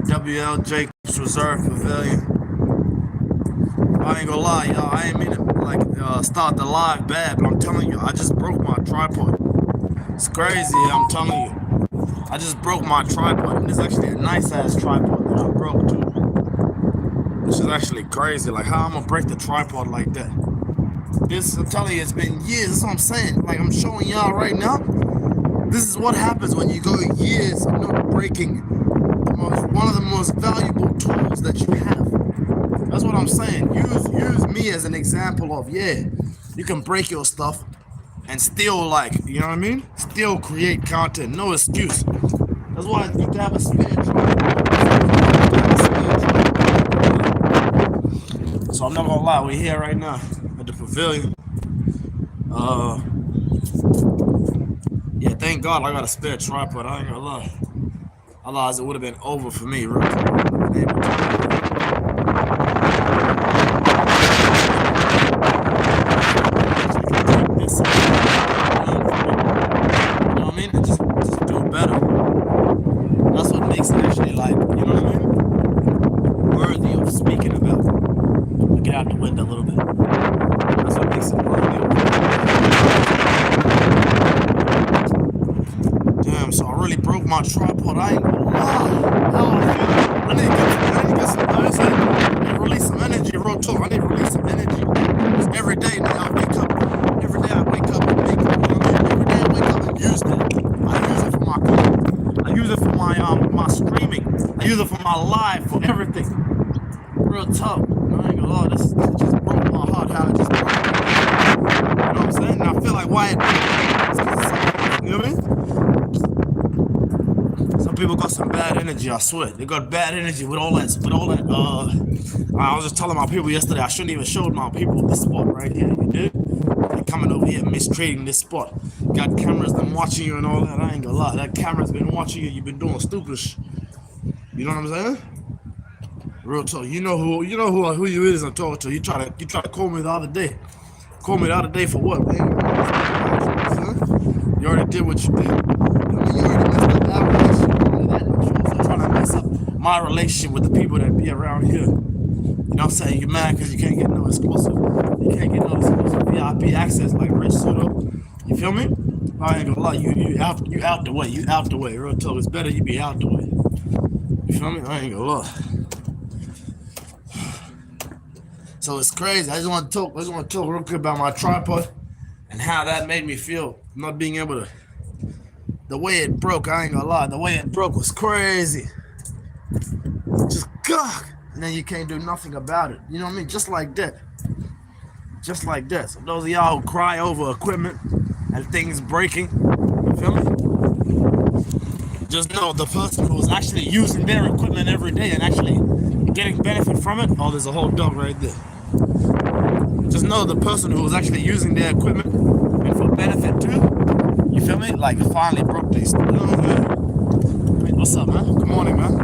W.L.J. Crofts Reserve Pavilion. I ain't gonna lie, y'all. I ain't mean to start the live bad, but I'm telling you, I just broke my tripod. It's crazy, I'm telling you. I just broke my tripod, and it's actually a nice ass tripod that I broke too. This is actually crazy. Like, how I'm gonna break the tripod like that? I'm telling you, it's been years. That's what I'm saying. Like, I'm showing y'all right now. This is what happens when you go years of not breaking one of the most valuable tools that you have. That's what I'm saying. Use me as an example of, yeah, you can break your stuff and still, like, you know what I mean? Still create content. No excuse. That's why you have a spare tripod. So I'm not gonna lie, we're here right now at the Pavilion. Yeah, thank God I got a spare tripod. I ain't gonna lie. Otherwise, it would have been over for me. Real talk. You know what I mean? And just do better. That's what makes it actually, like, you know what I mean? Worthy of speaking about. Get out the window a little bit. That's what makes it worthy of. Damn, so I really broke my tripod. I ain't gonna lie. I need to get some things. I need to release some energy, real talk. I need to release some energy. Because every day now I wake up. Every day I wake up and make it. You know what I mean? Every day I wake up and use that. I use it for my cooking. I use it for my streaming. I use it for my live, for everything. Real talk. I ain't gonna lie. This just broke my heart. How it just broke. You know what I'm saying? And I feel like why it broke. You know what I mean? Some people got some bad energy, I swear. They got bad energy with all that. I was just telling my people yesterday, I shouldn't even show my people this spot right here, you did? They're coming over here mistreating this spot. Got cameras them watching you and all that. I ain't gonna lie. That camera's been watching you, you've been doing stupid shit. You know what I'm saying? Real talk. You know who you is I'm talking to. You try to call me the other day. Call me the other day for what, man? You already did what you did. You already messed up our relationship. So trying to mess up my relationship with the people that be around here. You know what I'm saying? You're mad because you can't get no exclusive. You can't get no exclusive VIP access like Rich Soto. You feel me? I ain't gonna lie. You out the way. You out the way. Real talk. It's better you be out the way. You feel me? I ain't gonna lie. So it's crazy. I just want to talk real quick about my tripod and how that made me feel. Not being able to. The way it broke, I ain't gonna lie. The way it broke was crazy. Just God. And then you can't do nothing about it. You know what I mean? Just like that. Just like that. So those of y'all who cry over equipment and things breaking, you feel me? Just know the person who's actually using their equipment every day and actually getting benefit from it. Oh, there's a whole dog right there. Just know the person who was actually using their equipment and for benefit too. You feel me? Like, it finally broke these. You know what I mean? What's up, man? Good morning, man.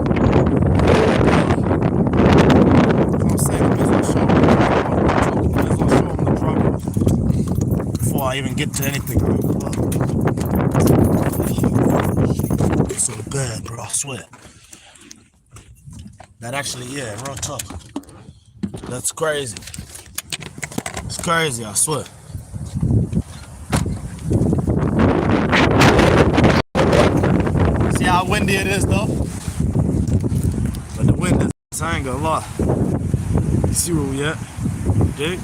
I'm saying the business show. The drop before I even get to anything. It's so bad, bro. I swear. That actually, yeah, real tough. That's crazy. It's crazy, I swear. See how windy it is, though? But the wind is, I ain't gonna lie. You see where we at? Dig?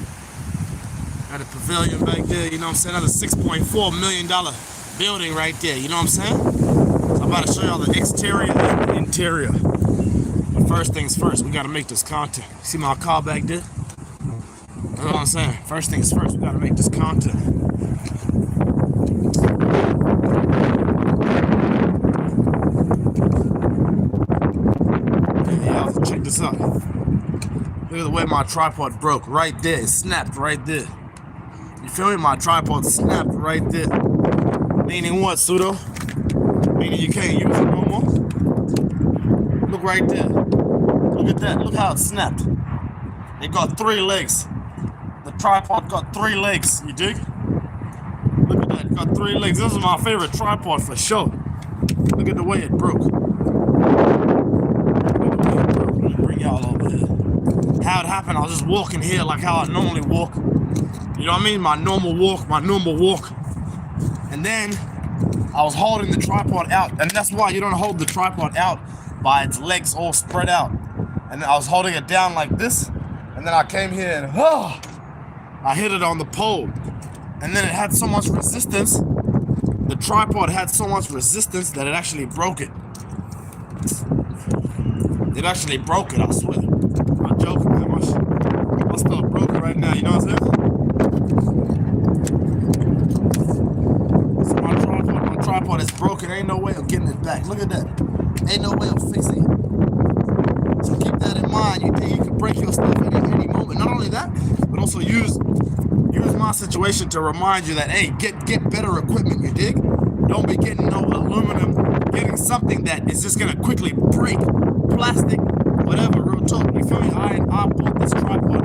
Got a pavilion back there, you know what I'm saying? That's a $6.4 million building right there, you know what I'm saying? So I'm about to show y'all the exterior and the interior. But first things first, we gotta make this content. See my car back there? You know what I'm saying? First things first, we gotta make this content. Yeah, check this out. Look at the way my tripod broke right there. It snapped right there. You feel me? My tripod snapped right there. Meaning what, Pseudo? Meaning you can't use it no more? Look right there. Look at that. Look how it snapped. It got 3 legs. The tripod got 3 legs. You dig? Look at that. It got 3 legs. This is my favorite tripod for sure. Look at the way it broke. happened, I was just walking here like how I normally walk. You know what I mean? My normal walk. And then I was holding the tripod out, and that's why you don't hold the tripod out by its legs all spread out. And then I was holding it down like this, and then I came here and I hit it on the pole. And then it had so much resistance, the tripod had so much resistance that it actually broke it. It actually broke it, I swear. I'm not joking, man. My stuff broke right now, you know what I'm saying? So my tripod is broken. Ain't no way of getting it back. Look at that. Ain't no way of fixing it. So keep that in mind. You think you can break your stuff at any moment. Not only that, but also use my situation to remind you that, hey, get better equipment, you dig? Don't be getting no aluminum, getting something that is just gonna quickly break. Plastic, whatever, real talk, you feel me? I bought this tripod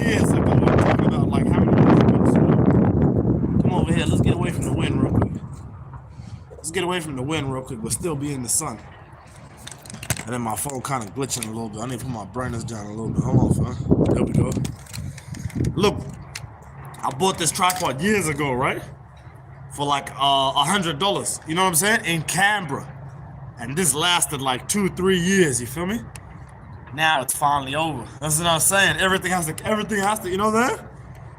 years ago. I'm talking about like how many years ago? So, come over here, let's get away from the wind real quick. But still be in the sun. And then my phone kind of glitching a little bit. I need to put my brightness down a little bit. Hold on, fam. There we go. Look, I bought this tripod years ago, right? For like $100. You know what I'm saying? In Canberra. And this lasted like 2-3 years, you feel me? Now it's finally over. That's what I'm saying. Everything has to, you know that?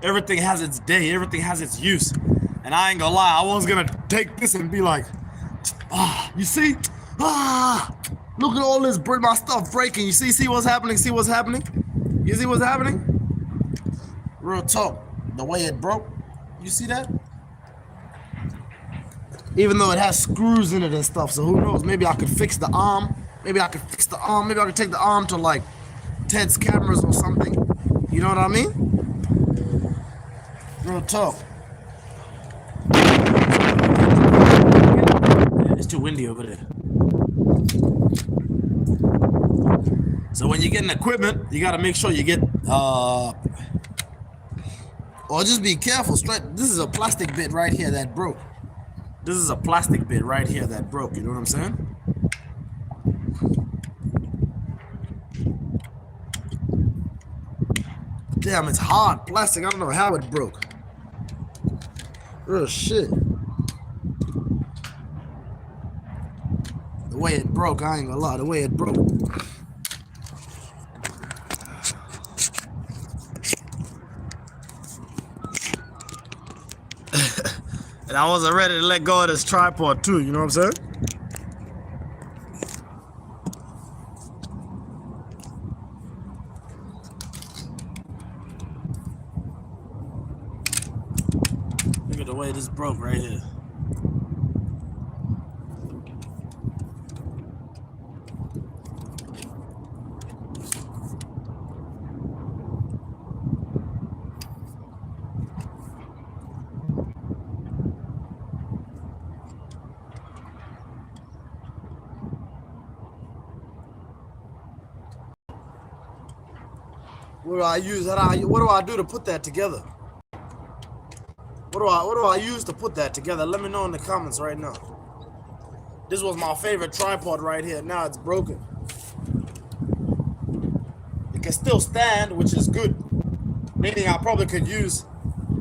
Everything has its day, everything has its use. And I ain't gonna lie, I was gonna take this and be like, you see? Look at all this my stuff breaking. You see what's happening? You see what's happening? Real talk, the way it broke, you see that? Even though it has screws in it and stuff, so who knows? Maybe I could fix the arm. Maybe I could take the arm to like Ted's cameras or something. You know what I mean? Real talk. It's too windy over there. So when you're getting equipment, you gotta make sure you get or just be careful. This is a plastic bit right here that broke. You know what I'm saying? Damn, it's hard plastic. I don't know how it broke. Real shit. The way it broke, I ain't gonna lie, the way it broke. And I wasn't ready to let go of this tripod too, you know what I'm saying? Look at the way this broke right here. What do I use? What do I do to put that together? What do I use to put that together? Let me know in the comments right now. This was my favorite tripod right here. Now it's broken. It can still stand, which is good. Meaning I probably could use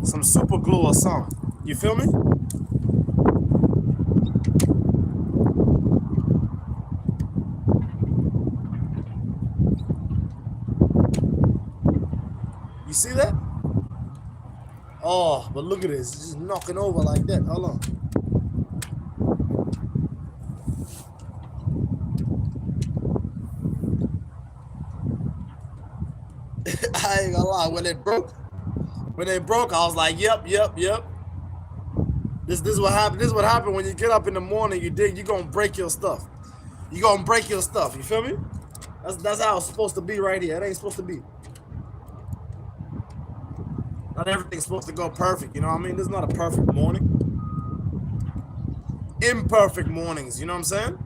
some super glue or something. You feel me? You see that? Oh, but look at this. It's just knocking over like that. Hold on. I ain't gonna lie. When it broke, I was like, yep. This is what happened. This is what happened when you get up in the morning. You dig. You're gonna break your stuff. You feel me? That's how it's supposed to be right here. It ain't supposed to be. Not everything's supposed to go perfect, you know what I mean? This is not a perfect morning. Imperfect mornings, you know what I'm saying?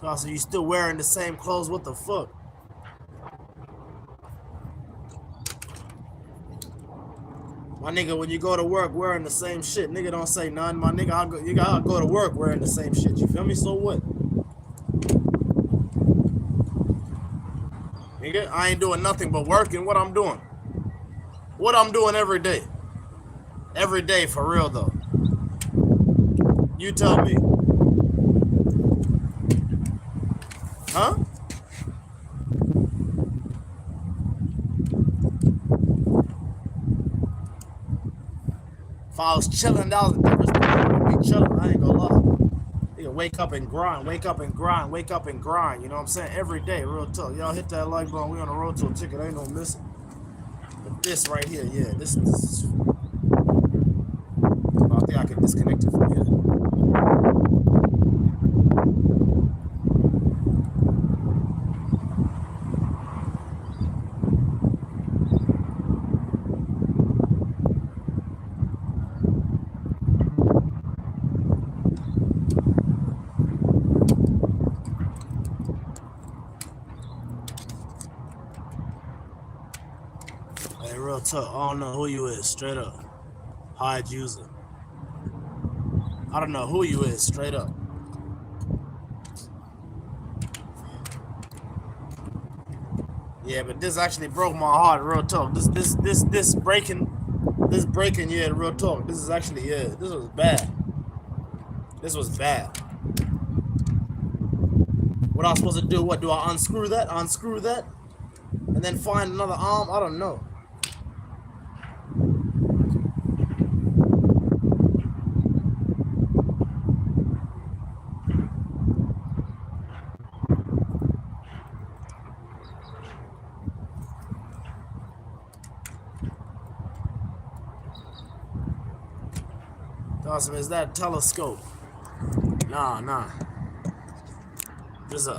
Cause you still wearing the same clothes, what the fuck? My nigga, when you go to work wearing the same shit, nigga don't say none. My nigga, you gotta go to work wearing the same shit. You feel me? So what? Nigga, I ain't doing nothing but working. What I'm doing? What I'm doing every day. Every day, for real though. You tell me. Huh? If I was chilling, that was the difference. I'd be chilling, I ain't gonna lie. Nigga, wake up and grind, wake up and grind, wake up and grind. You know what I'm saying? Every day, real talk. Y'all hit that like button. We on the road to a ticket. Ain't no missing. But this right here, yeah, this is. I think I can disconnect it from here. Hey, real talk. I don't know who you is, straight up. Hide user. I don't know who you is, straight up. Yeah, but this actually broke my heart, real talk. This breaking, yeah, real talk. This is actually, yeah, this was bad. This was bad. What am I supposed to do? What, do I unscrew that? Unscrew that? And then find another arm? I don't know. Awesome, is that a telescope? Nah. There's it's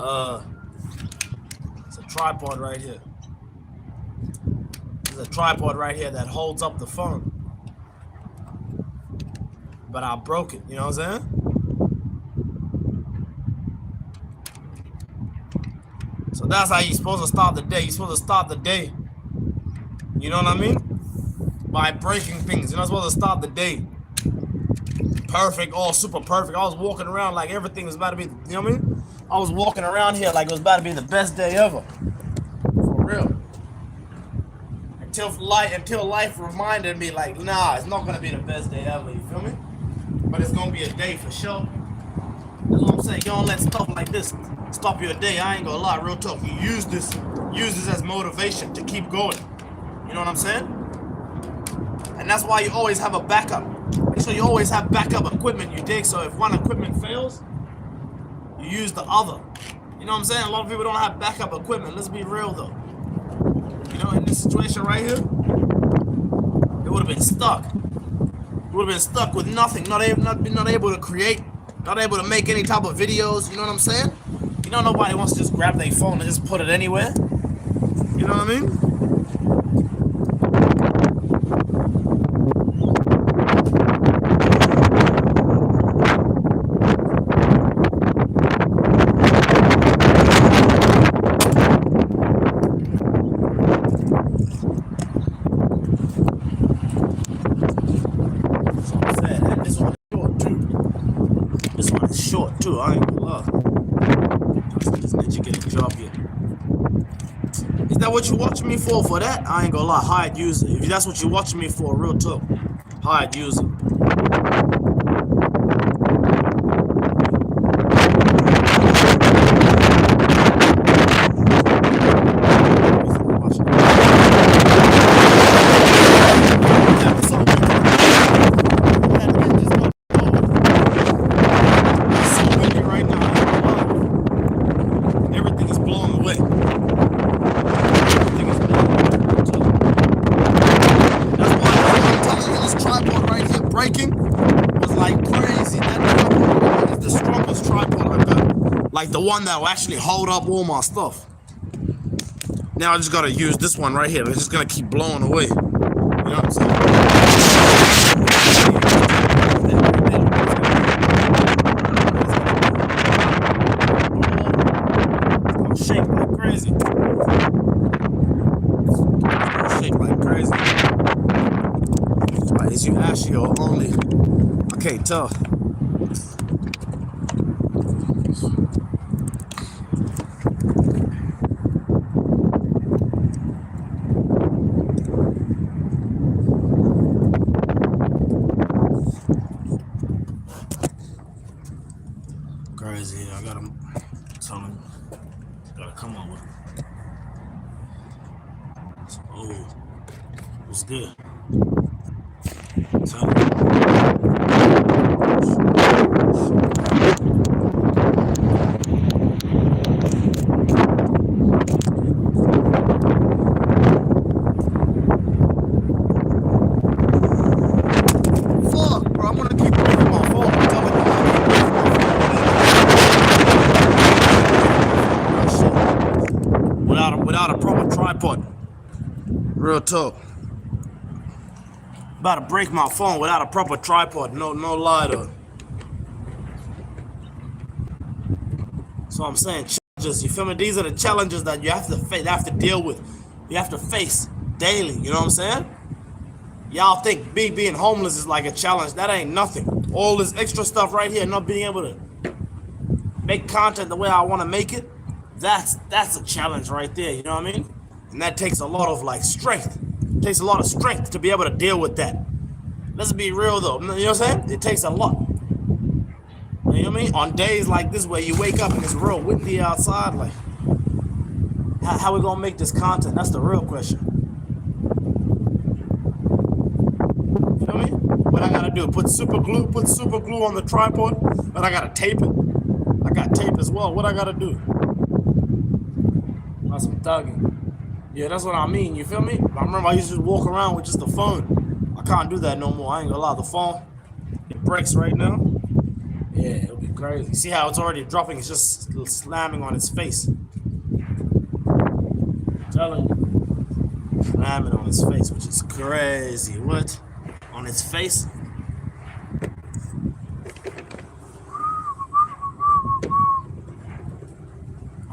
a tripod right here. There's a tripod right here that holds up the phone. But I broke it, you know what I'm saying? So that's how you're supposed to start the day. You're supposed to start the day. You know what I mean? By breaking things. You're not supposed to start the day perfect, all super perfect. I was walking around like everything was about to be, you know what I mean? I was walking around here like it was about to be the best day ever. For real. Until life reminded me like, nah, it's not gonna be the best day ever, you feel me? But it's gonna be a day for sure. That's what I'm saying. You don't let stuff like this stop your day. I ain't gonna lie, real talk. You use this as motivation to keep going. You know what I'm saying? And that's why you always have a backup. Make sure you always have backup equipment, you dig? So if one equipment fails, you use the other. You know what I'm saying? A lot of people don't have backup equipment. Let's be real though. You know, in this situation right here, it would have been stuck. It would have been stuck with nothing, not able to create, not able to make any type of videos. You know what I'm saying? You know, nobody wants to just grab their phone and just put it anywhere. You know what I mean? Too, I ain't gonna lie. This ninja get a job here. Is that what you watching me for? For that? I ain't gonna lie. Hide user. If that's what you watching me for, real talk. Hide user. Like the one that will actually hold up all my stuff. Now I just gotta use this one right here. It's just gonna keep blowing away. You know what I'm saying? tell. Crazy. I gotta tell him. Gotta come on with him. Oh, what's good? Tell him. Fuck, bro, I'm gonna keep breaking my phone. I'm telling you. Without a proper tripod. Real talk. About to break my phone without a proper tripod. No lie though. So I'm saying challenges. You feel me? These are the challenges that you have to face, have to deal with. You have to face daily. You know what I'm saying? Y'all think being homeless is like a challenge. That ain't nothing. All this extra stuff right here, not being able to make content the way I want to make it, that's a challenge right there. You know what I mean? And that takes a lot of like strength. It takes a lot of strength to be able to deal with that. Let's be real though. You know what I'm saying? It takes a lot. You know what I mean? On days like this where you wake up and it's real windy outside, like how we gonna make this content? That's the real question. You know what I mean? What I gotta do? Put super glue on the tripod, but I gotta tape it. I got tape as well. What I gotta do? That's some thugging. Yeah, that's what I mean. You feel me? I remember I used to just walk around with just the phone. I can't do that no more. I ain't gonna lie. The phone, it breaks right now. Yeah, it'll be crazy. See how it's already dropping? It's just slamming on its face. I'm telling you. Slamming on its face, which is crazy. What? On its face?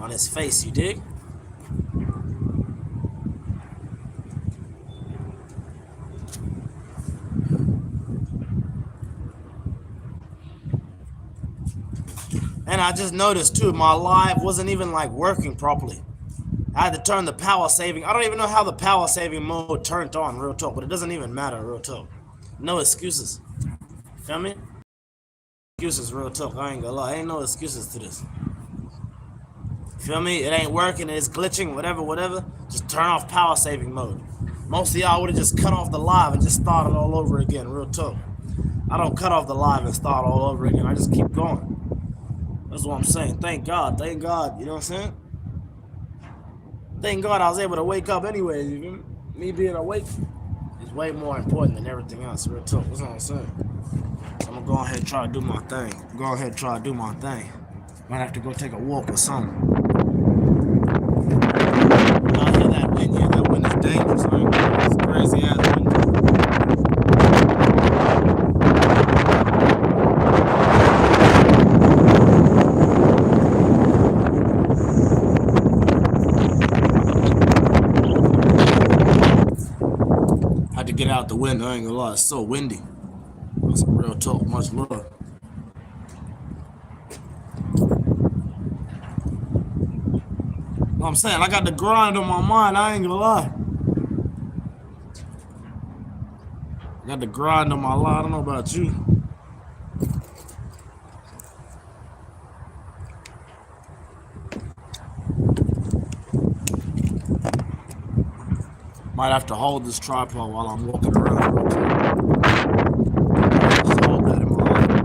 On its face, you dig? And I just noticed too, my live wasn't even like working properly. I had to turn the power saving. I don't even know how the power saving mode turned on, real talk, but it doesn't even matter, real talk. No excuses. Feel me? Excuses, real talk. I ain't gonna lie. Ain't no excuses to this. Feel me? It ain't working, it's glitching, whatever. Just turn off power saving mode. Most of y'all would have just cut off the live and just started all over again, real talk. I don't cut off the live and start all over again. I just keep going. That's what I'm saying. Thank God. You know what I'm saying? Thank God I was able to wake up anyway. You know? Me being awake is way more important than everything else. Real talk. That's what I'm saying. So I'm gonna go ahead and try to do my thing. Might have to go take a walk or something. I hear that wind here. That wind is dangerous. It's crazy ass wind. Get out the wind, I ain't gonna lie, it's so windy. That's some real talk, much love. I'm saying, I got the grind on my mind, I ain't gonna lie. I got the grind on my line, I don't know about you. Might have to hold this tripod while I'm walking around. Just hold that in my hand.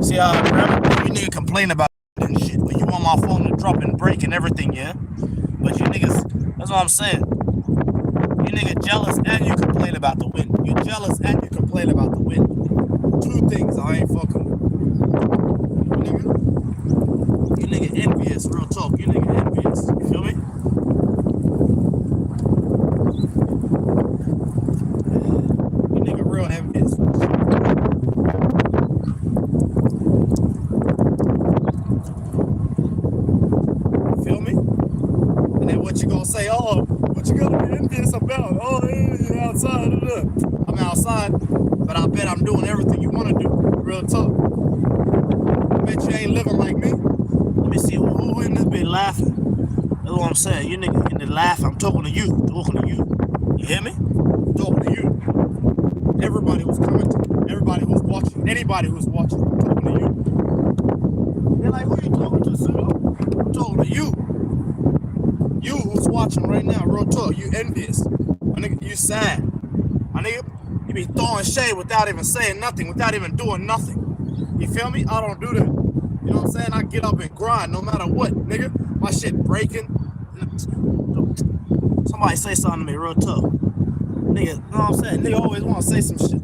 See how you nigga complain about and shit, but you want my phone to drop and break and everything, yeah? But you niggas, that's what I'm saying. You nigga jealous and you complain about the win. You jealous and you complain about the win. Two things I ain't fucking with. You nigga envious, real talk. You nigga envious. You feel me? You nigga real envious. Feel me? And then what you gonna say? Oh, what you gonna be envious about? Oh, you're outside. I'm outside, but I bet I'm doing everything you wanna do. Real talk. I bet you ain't living like me. Let me see who in this bit laughing. That's what I'm saying. You nigga in the laugh. I'm talking to you. Talking to you. You hear me? I'm talking to you. Everybody who's commenting. Everybody who's watching. Anybody who's watching. I'm talking to you. They're like, who you talking to, Sudo? I'm talking to you. You who's watching right now, real talk, you envious. My nigga, you sad. My nigga, you be throwing shade without even saying nothing, without even doing nothing. You feel me? I don't do that. You know what I'm saying? I get up and grind no matter what, nigga. My shit breaking. Somebody say something to me real tough. Nigga, you know what I'm saying? Nigga always want to say some shit.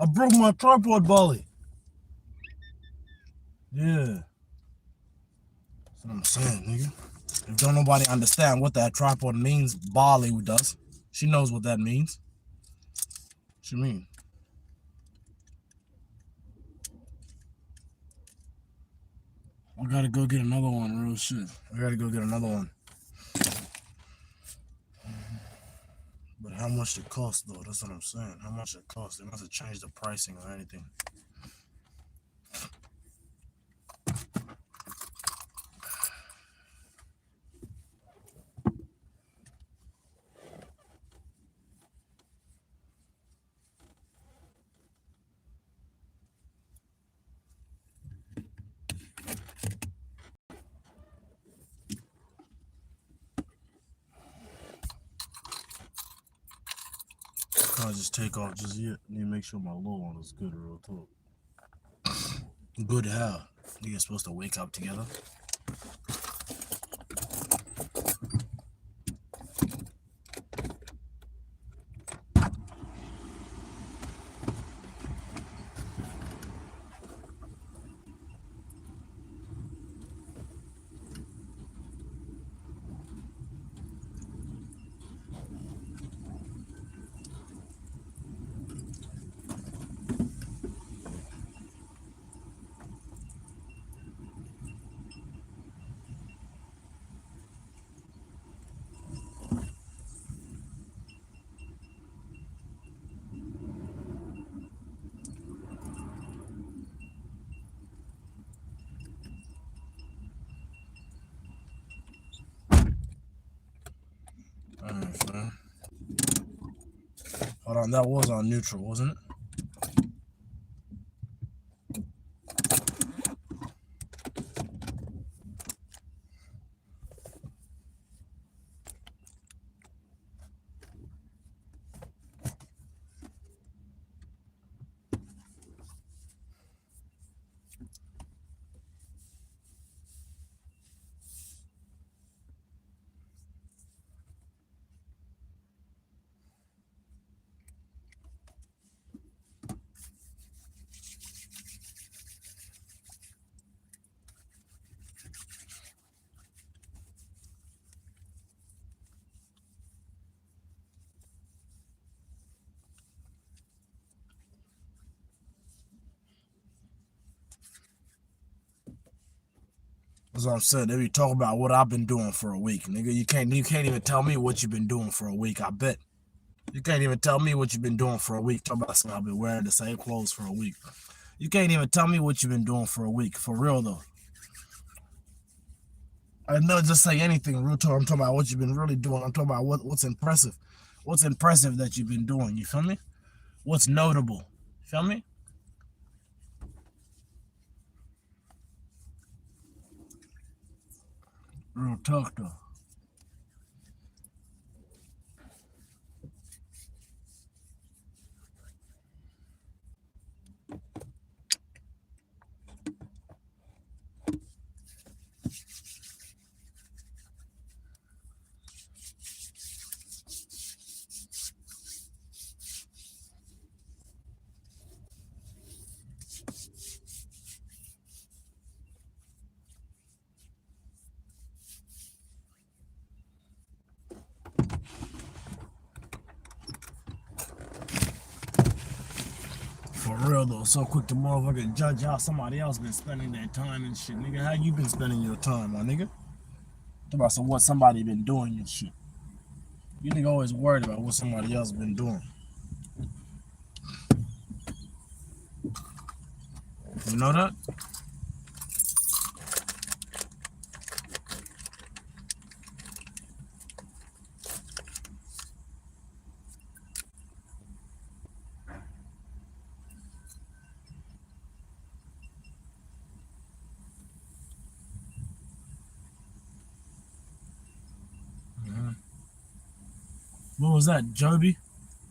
I broke my tripod, Bolly. Yeah. That's what I'm saying, nigga. If don't nobody understand what that tripod means, Bolly does. She knows what that means. What you mean? I gotta go get another one, real shit. I gotta go get another one. But how much it costs, though? That's what I'm saying. How much it costs? They must have changed the pricing or anything. can't just take off just yet. Need to make sure my low on is good, real talk. Good how? Niggas supposed to wake up together. Hold on, that was on neutral, wasn't it? That's what I'm saying. They be talking about what I've been doing for a week, nigga. You can't even tell me what you've been doing for a week. I bet you can't even tell me what you've been doing for a week. Talk about something I've been wearing the same clothes for a week. You can't even tell me what you've been doing for a week, for real though. I know, just say anything, real talk. I'm talking about what you've been really doing. I'm talking about what's impressive. What's impressive that you've been doing, you feel me? What's notable, feel me? Real talk though. For real though, so quick to motherfucker judge how somebody else been spending their time and shit, nigga. How you been spending your time, my nigga? Talk about what somebody been doing and shit. You nigga always worried about what somebody else been doing. You know that? What was that, Joby?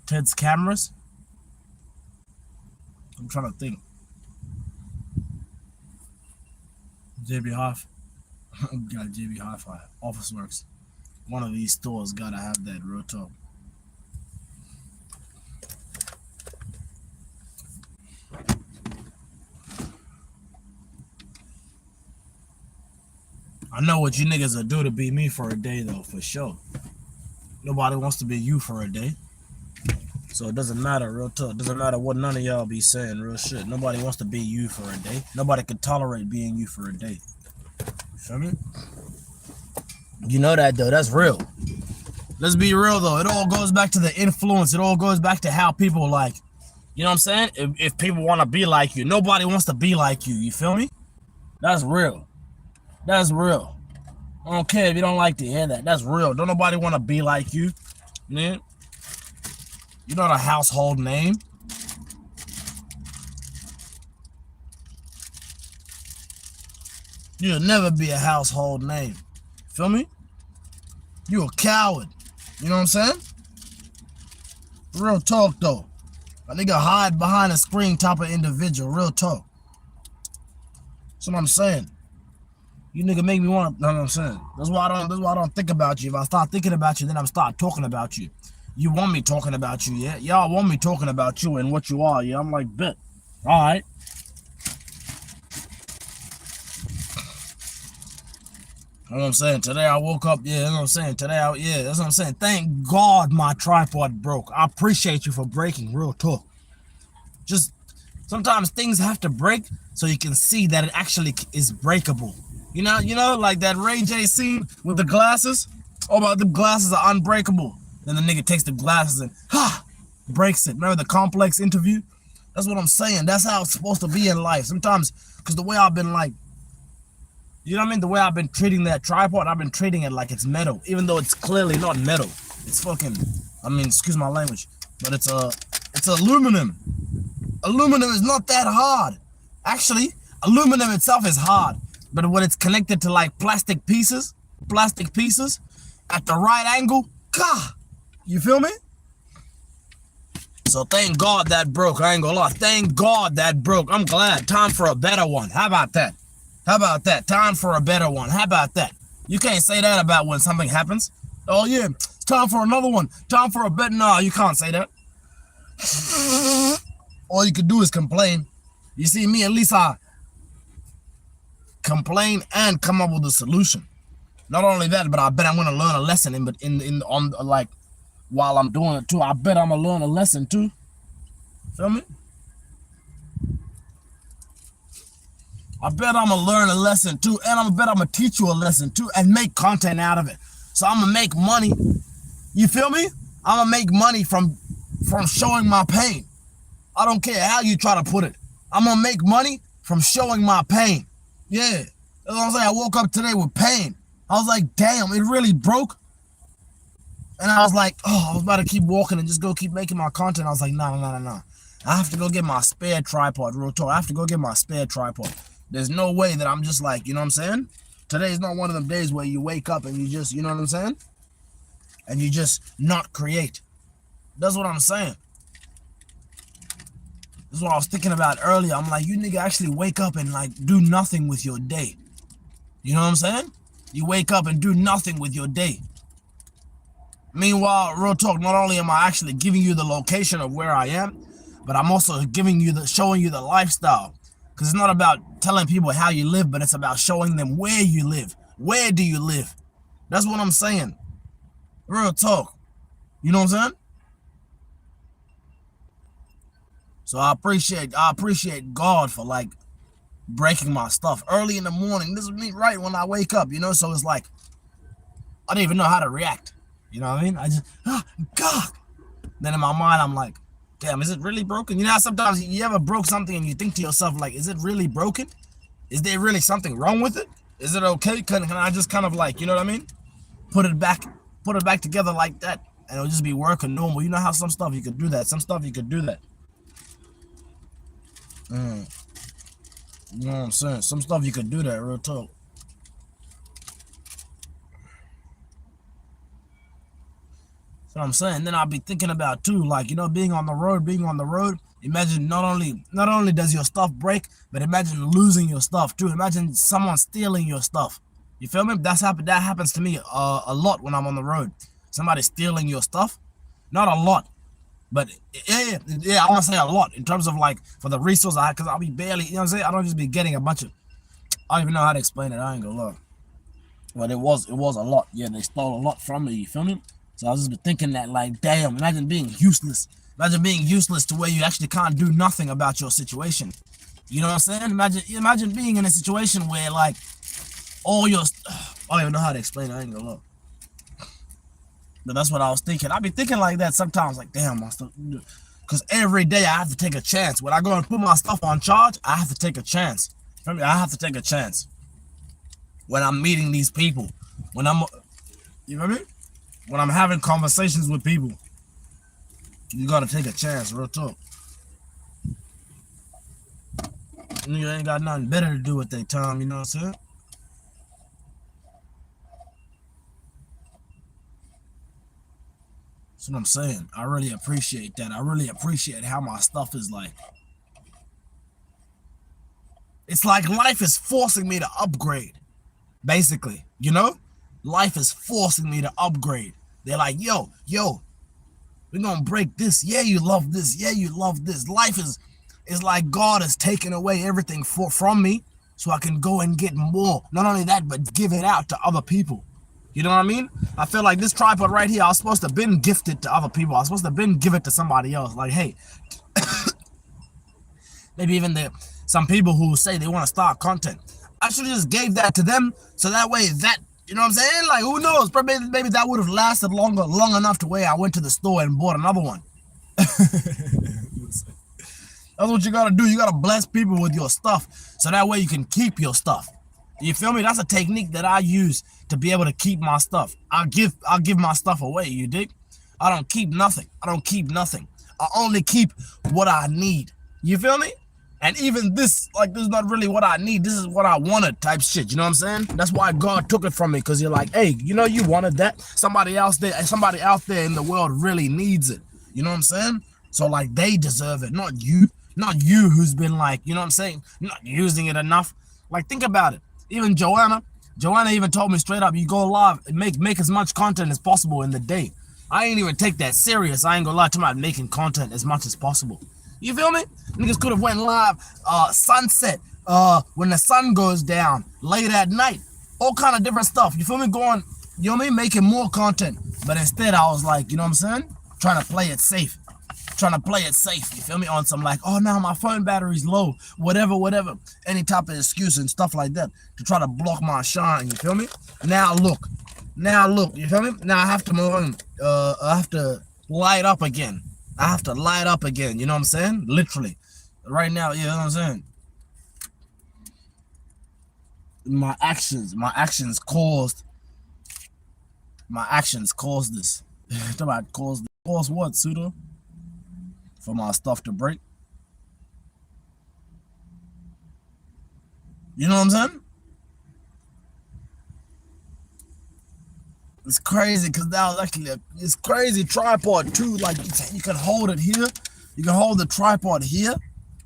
Ted's cameras? I'm trying to think. JB Hoff. Got JB Hi-Fi. Office Works. One of these stores gotta have that, real talk. I know what you niggas will do to be me for a day though, for sure. Nobody wants to be you for a day. So it doesn't matter, real talk. It doesn't matter what none of y'all be saying, real shit. Nobody wants to be you for a day. Nobody can tolerate being you for a day. You feel me? You know that though, that's real. Let's be real though. It all goes back to the influence. It all goes back to how people like, you know what I'm saying? If people want to be like you, nobody wants to be like you. You feel me? That's real. That's real. I don't care if you don't like to hear that. That's real. Don't nobody want to be like you, man. You're not a household name. You'll never be a household name. Feel me? You a coward. You know what I'm saying? Real talk though. A nigga hide behind a screen type of individual. Real talk. That's what I'm saying. You nigga make me want to, know what I'm saying? That's why I don't think about you. If I start thinking about you, then I'm start talking about you. You want me talking about you, yeah? Y'all want me talking about you and what you are, yeah? I'm like, bet. Alright. You know what I'm saying? Today I woke up, yeah, you know what I'm saying? Yeah, that's what I'm saying. Thank God my tripod broke. I appreciate you for breaking, real talk. Just, sometimes things have to break so you can see that it actually is breakable. You know, like that Ray J scene with the glasses? Oh, but the glasses are unbreakable. Then the nigga takes the glasses and, breaks it. Remember the Complex interview? That's what I'm saying. That's how it's supposed to be in life. Sometimes, because the way I've been like, you know what I mean? The way I've been treating that tripod, I've been treating it like it's metal, even though it's clearly not metal. It's fucking, I mean, excuse my language, but it's aluminum. Aluminum is not that hard. Actually, aluminum itself is hard, but when it's connected to like plastic pieces at the right angle, you feel me? So thank God that broke. I ain't gonna lie. Thank God that broke. I'm glad. Time for a better one. How about that? How about that? Time for a better one. How about that? You can't say that about when something happens. Oh yeah, it's time for another one. Time for a better. No, you can't say that. All you can do is complain. You see me, at least I complain and come up with a solution. Not only that, but I bet I'm gonna learn a lesson on while I'm doing it too. I bet I'm gonna learn a lesson too. Feel me? I bet I'm gonna learn a lesson too, and I bet I'm gonna teach you a lesson too, and make content out of it. So I'm gonna make money. You feel me? I'm gonna make money from showing my pain. I don't care how you try to put it. I'm gonna make money from showing my pain. Yeah, that's what I'm saying. I woke up today with pain. I was like, damn, it really broke. And I was like, oh, I was about to keep walking and just go keep making my content. I was like, no. I have to go get my spare tripod, real talk. I have to go get my spare tripod. There's no way that I'm just like, you know what I'm saying? Today is not one of them days where you wake up and you just, you know what I'm saying? And you just not create. That's what I'm saying. That's what I was thinking about earlier. I'm like, you nigga actually wake up and like do nothing with your day. You know what I'm saying? You wake up and do nothing with your day. Meanwhile, real talk, not only am I actually giving you the location of where I am, but I'm also showing you the lifestyle. Because it's not about telling people how you live, but it's about showing them where you live. Where do you live? That's what I'm saying. Real talk. You know what I'm saying? So I appreciate God for like breaking my stuff early in the morning. This is me right when I wake up, you know? So it's like, I don't even know how to react. You know what I mean? I just, God. Then in my mind, I'm like, damn, is it really broken? You know how sometimes you ever broke something and you think to yourself, like, is it really broken? Is there really something wrong with it? Is it okay? Can I just kind of like, you know what I mean? Put it back together like that, and it'll just be working normal. You know how some stuff you could do that. Some stuff you could do that. You know what I'm saying? Some stuff you could do that, real talk. What I'm saying. Then I'll be thinking about too, like, you know, being on the road. Imagine not only does your stuff break, but imagine losing your stuff too. Imagine someone stealing your stuff. You feel me? That happens to me a lot when I'm on the road. Somebody stealing your stuff. Not a lot, but yeah, I want to say a lot in terms of like for the resources I had, because I'll be barely, you know what I'm saying? I don't just be getting a bunch of, I don't even know how to explain it. I ain't gonna lie. But it was a lot. Yeah, they stole a lot from me. You feel me? So I was just thinking that, like, damn, imagine being useless. Imagine being useless to where you actually can't do nothing about your situation. You know what I'm saying? Imagine being in a situation where, like, all your... I don't even know how to explain it. I ain't gonna lie. But that's what I was thinking. I be thinking like that sometimes, like, damn, my stuff... Because every day I have to take a chance. When I go and put my stuff on charge, I have to take a chance. I have to take a chance. When I'm meeting these people. When I'm... You know what I mean? When I'm having conversations with people, you gotta take a chance, real talk. You ain't got nothing better to do with their time, you know what I'm saying? That's what I'm saying. I really appreciate that. I really appreciate how my stuff is like. It's like life is forcing me to upgrade, basically. You know? Life is forcing me to upgrade. They're like, yo, we're gonna break this. Yeah, you love this. Yeah, you love this. Life is like God is taking away everything from me so I can go and get more. Not only that, but give it out to other people. You know what I mean? I feel like this tripod right here, I was supposed to have been gifted to other people. I was supposed to have been give it to somebody else. Like, hey, maybe even some people who say they want to start content. I should have just gave that to them so that way that, you know what I'm saying? Like, who knows? Maybe that would have lasted long enough to where I went to the store and bought another one. That's what you gotta do. You gotta bless people with your stuff so that way you can keep your stuff. You feel me? That's a technique that I use to be able to keep my stuff. I'll give my stuff away, you dig? I don't keep nothing. I don't keep nothing. I only keep what I need. You feel me? And even this, like, this is not really what I need. This is what I wanted type shit. You know what I'm saying? That's why God took it from me, because you're like, hey, you know, you wanted that. Somebody out there in the world really needs it. You know what I'm saying? So, like, they deserve it, not you. Not you who's been, like, you know what I'm saying, not using it enough. Like, think about it. Even Joanna even told me straight up, you go live, make as much content as possible in the day. I ain't even take that serious. I ain't gonna lie to about making content as much as possible. You feel me? Niggas could have went live sunset, when the sun goes down, late at night, all kind of different stuff. You feel me? Going, you know what I mean? Making more content. But instead I was like, you know what I'm saying? Trying to play it safe. You feel me? On some like, oh, now my phone battery's low, whatever, any type of excuse and stuff like that to try to block my shine. You feel me? Now look, you feel me? Now I have to move on. I have to light up again. You know what I'm saying? Literally, right now. You know what I'm saying? My actions caused this. Caused what, Pseudo? For my stuff to break. You know what I'm saying? It's crazy because that was actually it's crazy tripod too. Like, you can hold it here. You can hold the tripod here.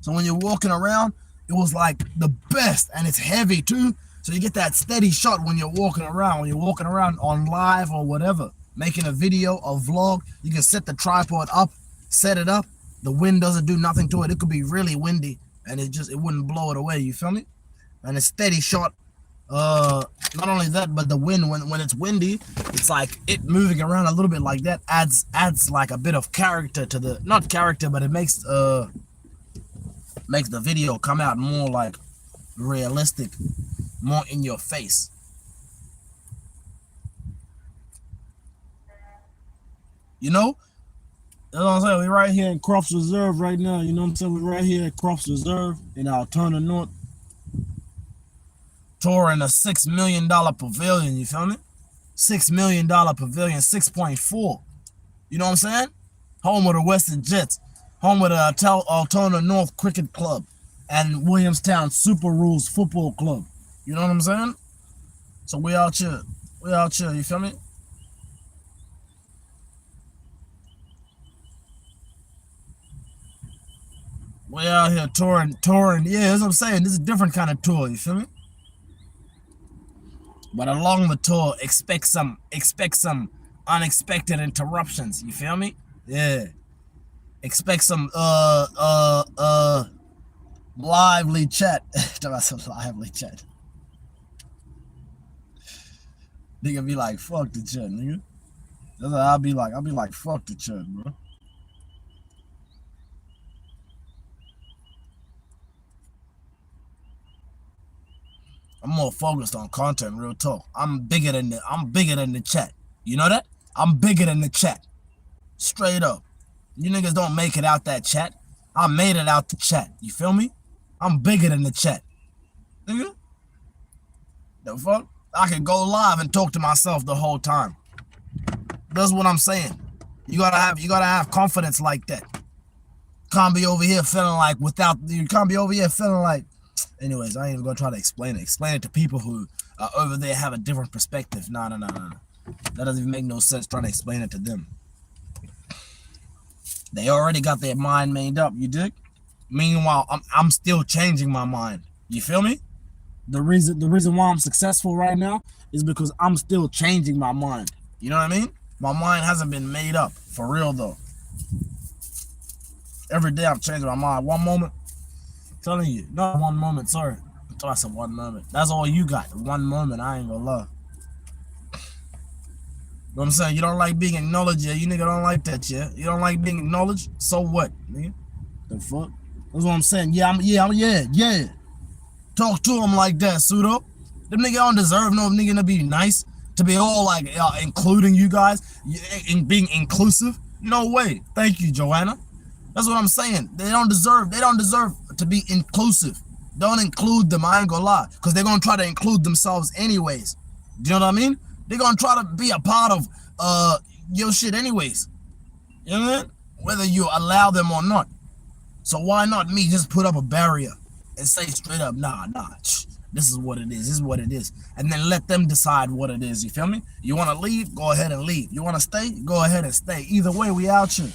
So when you're walking around, it was like the best, and it's heavy too. So you get that steady shot when you're walking around. When you're walking around on live or whatever, making a video, a vlog, you can set the tripod up, set it up. The wind doesn't do nothing to it. It could be really windy and it wouldn't blow it away. You feel me? And a steady shot. Not only that, but the wind, when it's windy, it's like it moving around a little bit like that adds like a bit of character to the, not character, but it makes the video come out more like realistic, more in your face. You know? That's what I'm saying. We're right here in Crofts Reserve right now. You know what I'm saying? We're right here at Crofts Reserve in Altona North. Touring a $6 million pavilion, you feel me? $6 million pavilion, 6.4. You know what I'm saying? Home of the Western Jets. Home of the Altona North Cricket Club. And Williamstown Super Rules Football Club. You know what I'm saying? So we out here. You feel me? We out here touring. Yeah, that's what I'm saying. This is a different kind of tour, you feel me? But along the tour, expect some unexpected interruptions, you feel me? Yeah. Expect some lively chat. Some lively chat. Nigga be like, fuck the chat, nigga. That's what I'll be like, fuck the chat, bro. I'm more focused on content, real talk. I'm bigger than the chat. You know that? I'm bigger than the chat. Straight up. You niggas don't make it out that chat. I made it out the chat. You feel me? I'm bigger than the chat. Nigga? The fuck? I can go live and talk to myself the whole time. That's what I'm saying. You gotta have confidence like that. Can't be over here feeling like anyways, I ain't even gonna try to explain it. Explain it to people who are over there have a different perspective. No. That doesn't even make no sense trying to explain it to them. They already got their mind made up, you dig? Meanwhile, I'm still changing my mind. You feel me? The reason why I'm successful right now is because I'm still changing my mind. You know what I mean? My mind hasn't been made up. For real though. Every day I'm changing my mind. One moment, I'm telling you, not one moment, sorry. I thought I said 1 moment. That's all you got. 1 moment, I ain't gonna lie. You know what I'm saying? You don't like being acknowledged, yeah? You nigga don't like that, yeah? You don't like being acknowledged? So what, nigga? The fuck? That's what I'm saying. Yeah. Talk to him like that, pseudo. Them nigga don't deserve no nigga to be nice, to be all like including you guys, in being inclusive. No way. Thank you, Joanna. That's what I'm saying. They don't deserve to be inclusive. Don't include them, I ain't gonna lie. Because they're gonna try to include themselves anyways. Do you know what I mean? They're gonna try to be a part of your shit anyways. You know what I mean? Whether you allow them or not. So why not me just put up a barrier and say straight up, nah, this is what it is, and then let them decide what it is, you feel me? You want to leave, go ahead and leave. You want to stay, go ahead and stay. Either way, we out here.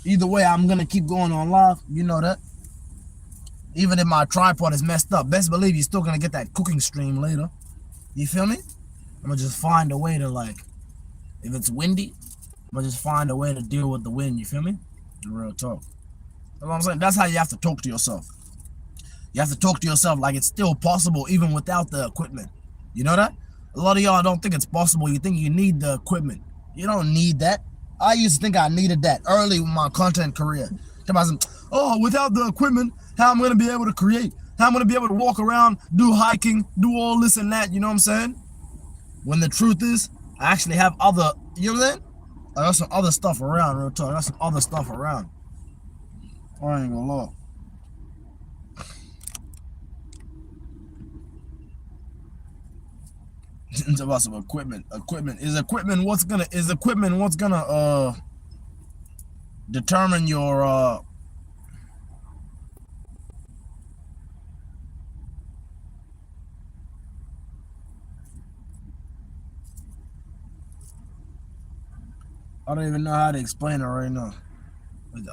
Either way, I'm going to keep going on live, you know that. Even if my tripod is messed up, best believe you're still going to get that cooking stream later. You feel me? I'm going to just find a way to, like, if it's windy, I'm going to just find a way to deal with the wind, you feel me? Real talk. That's what I'm saying. That's how you have to talk to yourself. You have to talk to yourself like it's still possible even without the equipment. You know that? A lot of y'all don't think it's possible. You think you need the equipment. You don't need that. I used to think I needed that early in my content career. Oh, without the equipment, how I'm going to be able to create? How I'm going to be able to walk around, do hiking, do all this and that, you know what I'm saying? When the truth is, I actually have other, you know what I'm saying? I got some other stuff around, real talk. I got some other stuff around. I ain't gonna lie. It's about some equipment. Is equipment what's gonna determine your I don't even know how to explain it right now.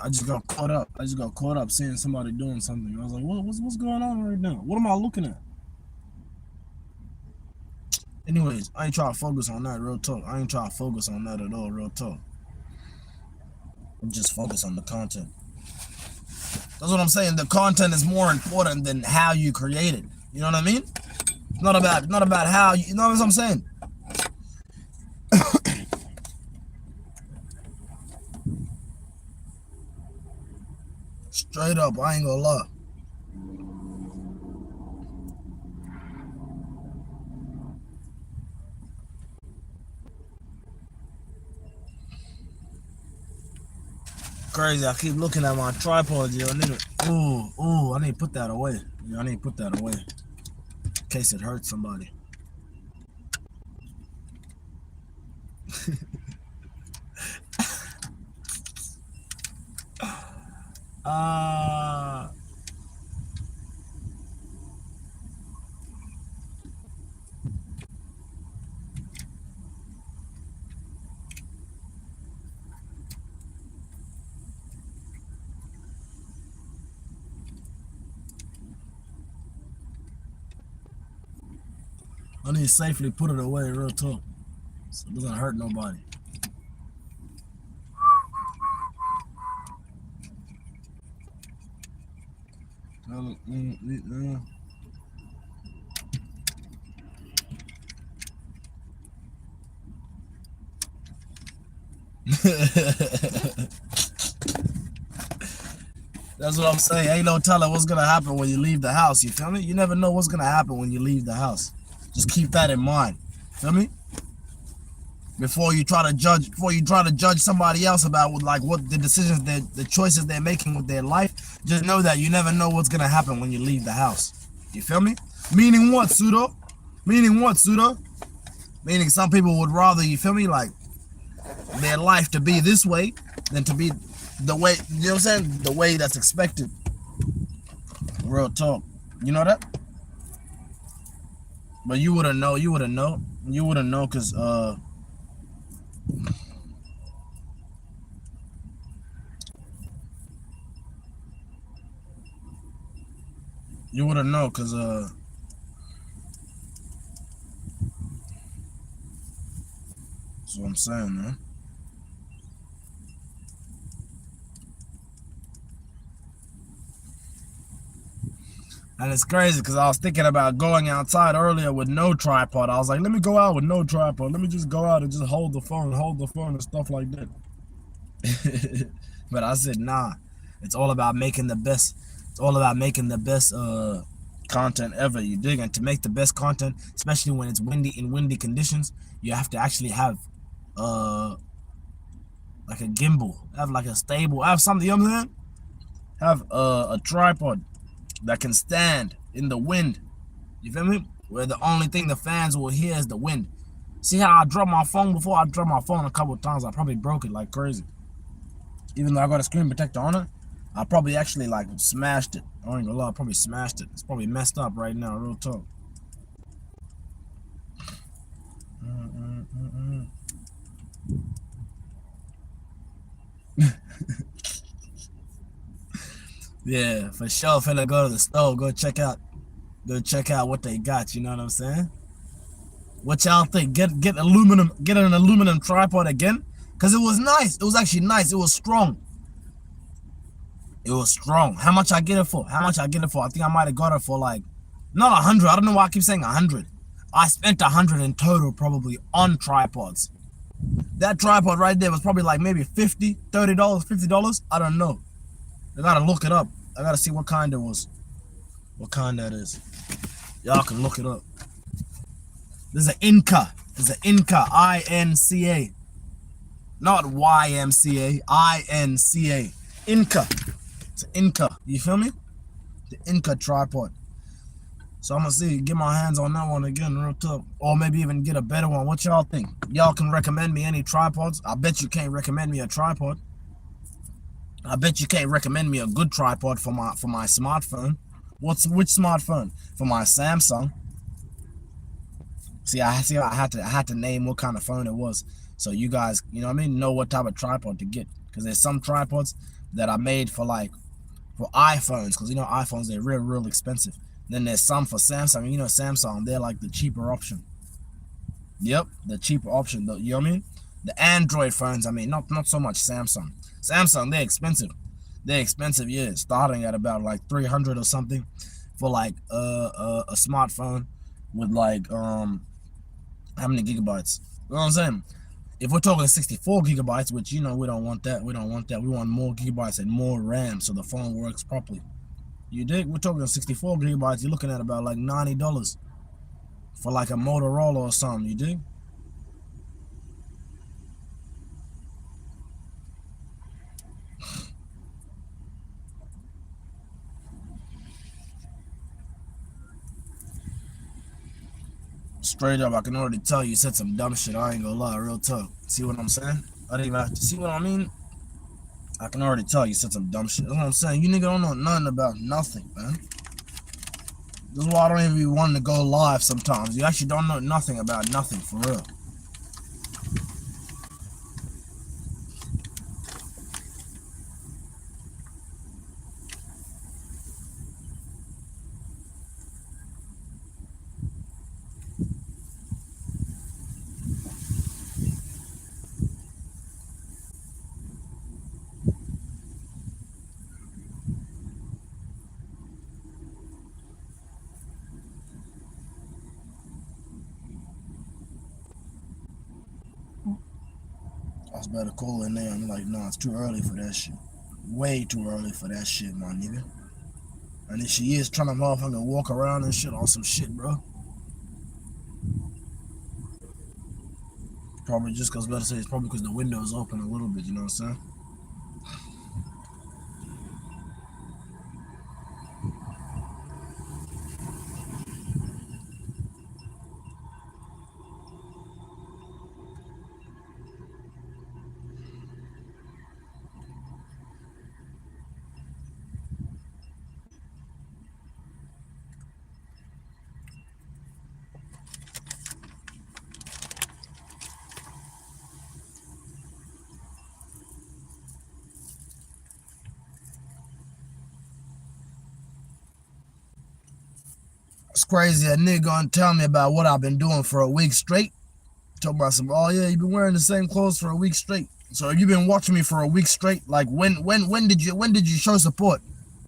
I just got caught up seeing somebody doing something. I was like, what's going on right now? What am I looking at? Anyways, I ain't trying to focus on that, real talk. I ain't trying to focus on that at all, real talk. I'm just focused on the content. That's what I'm saying. The content is more important than how you create it. You know what I mean? It's not about how you know what I'm saying? Straight up, I ain't gonna lie. Crazy, I keep looking at my tripod, yo. Ooh, I need to put that away. Yo, I need to put that away. In case it hurts somebody. I need to safely put it away, real talk, so it doesn't hurt nobody. That's what I'm saying. Ain't no telling what's gonna happen when you leave the house. You feel me? You never know what's gonna happen when you leave the house. Just keep that in mind. Feel me? Before you try to judge somebody else about what the decisions the choices they're making with their life, just know that you never know what's gonna happen when you leave the house. You feel me? Meaning what, pseudo? Meaning some people would rather, you feel me, like their life to be this way than to be the way, you know what I'm saying? The way that's expected. Real talk. You know that? But you wouldn't know because You wouldn't know, cause that's what I'm saying, man. And it's crazy because I was thinking about going outside earlier with no tripod. I was like, let me go out with no tripod. Let me just go out and just hold the phone and stuff like that. But I said, nah. It's all about making the best. It's all about making the best content ever. You dig? And to make the best content, especially when it's windy conditions, you have to actually have like a gimbal, have like a stable, have something. You know what I'm saying? Have a tripod that can stand in the wind. You feel me? Where the only thing the fans will hear is the wind. See how I dropped my phone before? I dropped my phone a couple of times. I probably broke it like crazy. Even though I got a screen protector on it, I probably actually like smashed it. I ain't gonna lie, I probably smashed it. It's probably messed up right now, real talk. Yeah, for sure. Finna go to the store, go check out what they got. You know what I'm saying? What y'all think? Get an aluminum tripod again? Cause it was nice. It was actually nice. It was strong. It was strong. How much I get it for? I think I might have got it for like, not 100. I don't know why I keep saying 100. I spent 100 in total probably on tripods. That tripod right there was probably like maybe $50, $30, $50. I don't know. I gotta look it up. I gotta see what kind it was. What kind that is. Y'all can look it up. There's an Inca. I-N-C-A. Not Y-M-C-A. I-N-C-A. Inca. It's an Inca. You feel me? The Inca tripod. So I'm gonna see, get my hands on that one again real tough. Or maybe even get a better one. What y'all think? Y'all can recommend me any tripods? I bet you can't recommend me a tripod. I bet you can't recommend me a good tripod for my smartphone. Which smartphone? For my Samsung. See, I had to name what kind of phone it was, so you guys, you know what I mean, know what type of tripod to get. Because there's some tripods that are made for like for iPhones, because you know iPhones, they're real expensive. Then there's some for Samsung. You know Samsung, they're like the cheaper option. Yep, the cheaper option. You know what I mean? The Android phones, I mean, not so much Samsung. Samsung, they're expensive. Yeah, starting at about like 300 or something for like a smartphone with like how many gigabytes? You know what I'm saying? If we're talking 64 gigabytes, which you know we don't want that. We want more gigabytes and more RAM so the phone works properly. You dig? We're talking 64 gigabytes. You're looking at about like $90 for like a Motorola or something. You dig? Straight up, I can already tell you said some dumb shit. I ain't gonna lie, real tough. See what I'm saying? I didn't even have to see what I mean. I can already tell you said some dumb shit. That's what I'm saying. You nigga don't know nothing about nothing, man. This is why I don't even be wanting to go live sometimes. You actually don't know nothing about nothing, for real. I was better cool in there. I'm like, nah, it's too early for that shit. Way too early for that shit, my nigga. And if she is trying to motherfucking walk around and shit on some shit, bro. Probably just because, better say, it's probably because the window is open a little bit, you know what I'm saying? It's crazy. A nigga gonna tell me about what I've been doing for a week straight. Talk about some, oh yeah, you've been wearing the same clothes for a week straight. So you've been watching me for a week straight. Like when did you show support?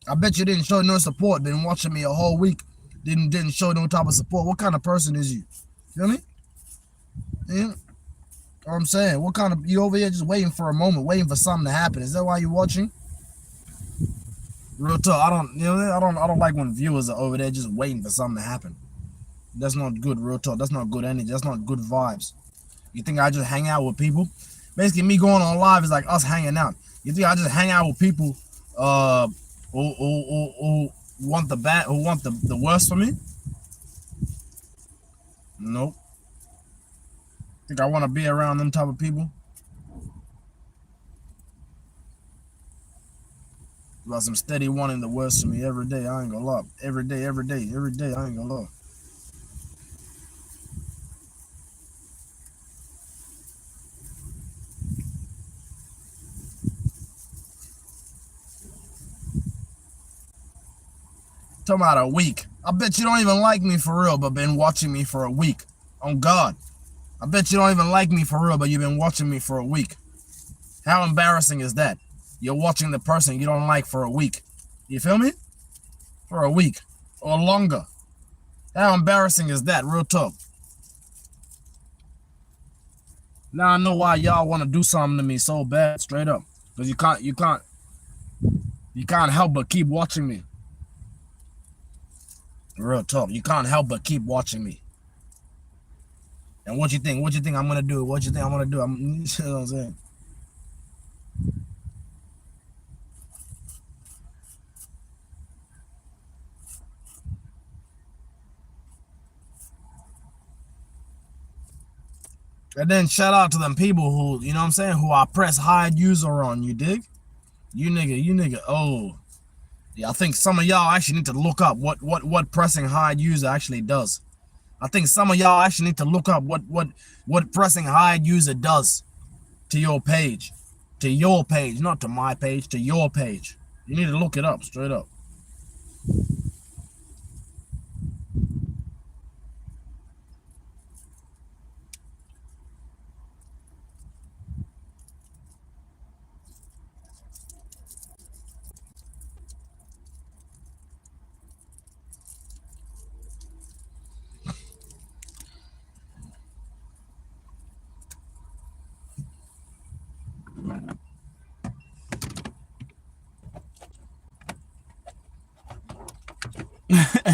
I bet you didn't show no support. Been watching me a whole week. Didn't show no type of support. What kind of person is you? You feel me? Yeah. What I'm saying, what kind of, you over here just waiting for a moment, waiting for something to happen? Is that why you watching? Real talk, I don't like when viewers are over there just waiting for something to happen. That's not good. Real talk, that's not good energy. That's not good vibes. You think I just hang out with people? Basically, me going on live is like us hanging out. You think I just hang out with people who want the bad, who want the worst for me? Nope. Think I want to be around them type of people? About some steady wanting the worst for me every day. I ain't gonna lie. Every day. I ain't gonna lie. Talking about a week. I bet you don't even like me for real, but been watching me for a week. On God. I bet you don't even like me for real, but you've been watching me for a week. How embarrassing is that? You're watching the person you don't like for a week. You feel me? For a week. Or longer. How embarrassing is that? Real talk. Now I know why y'all want to do something to me so bad, straight up. Because you can't help but keep watching me. Real talk. You can't help but keep watching me. And what you think? What you think I'm gonna do? What you think I'm gonna do? You know what I'm saying? And then shout out to them people who, you know what I'm saying, who I press hide user on, you dig? You nigga, oh. Yeah, I think some of y'all actually need to look up what pressing hide user actually does. I think some of y'all actually need to look up what pressing hide user does to your page. To your page, not to my page, to your page. You need to look it up, straight up.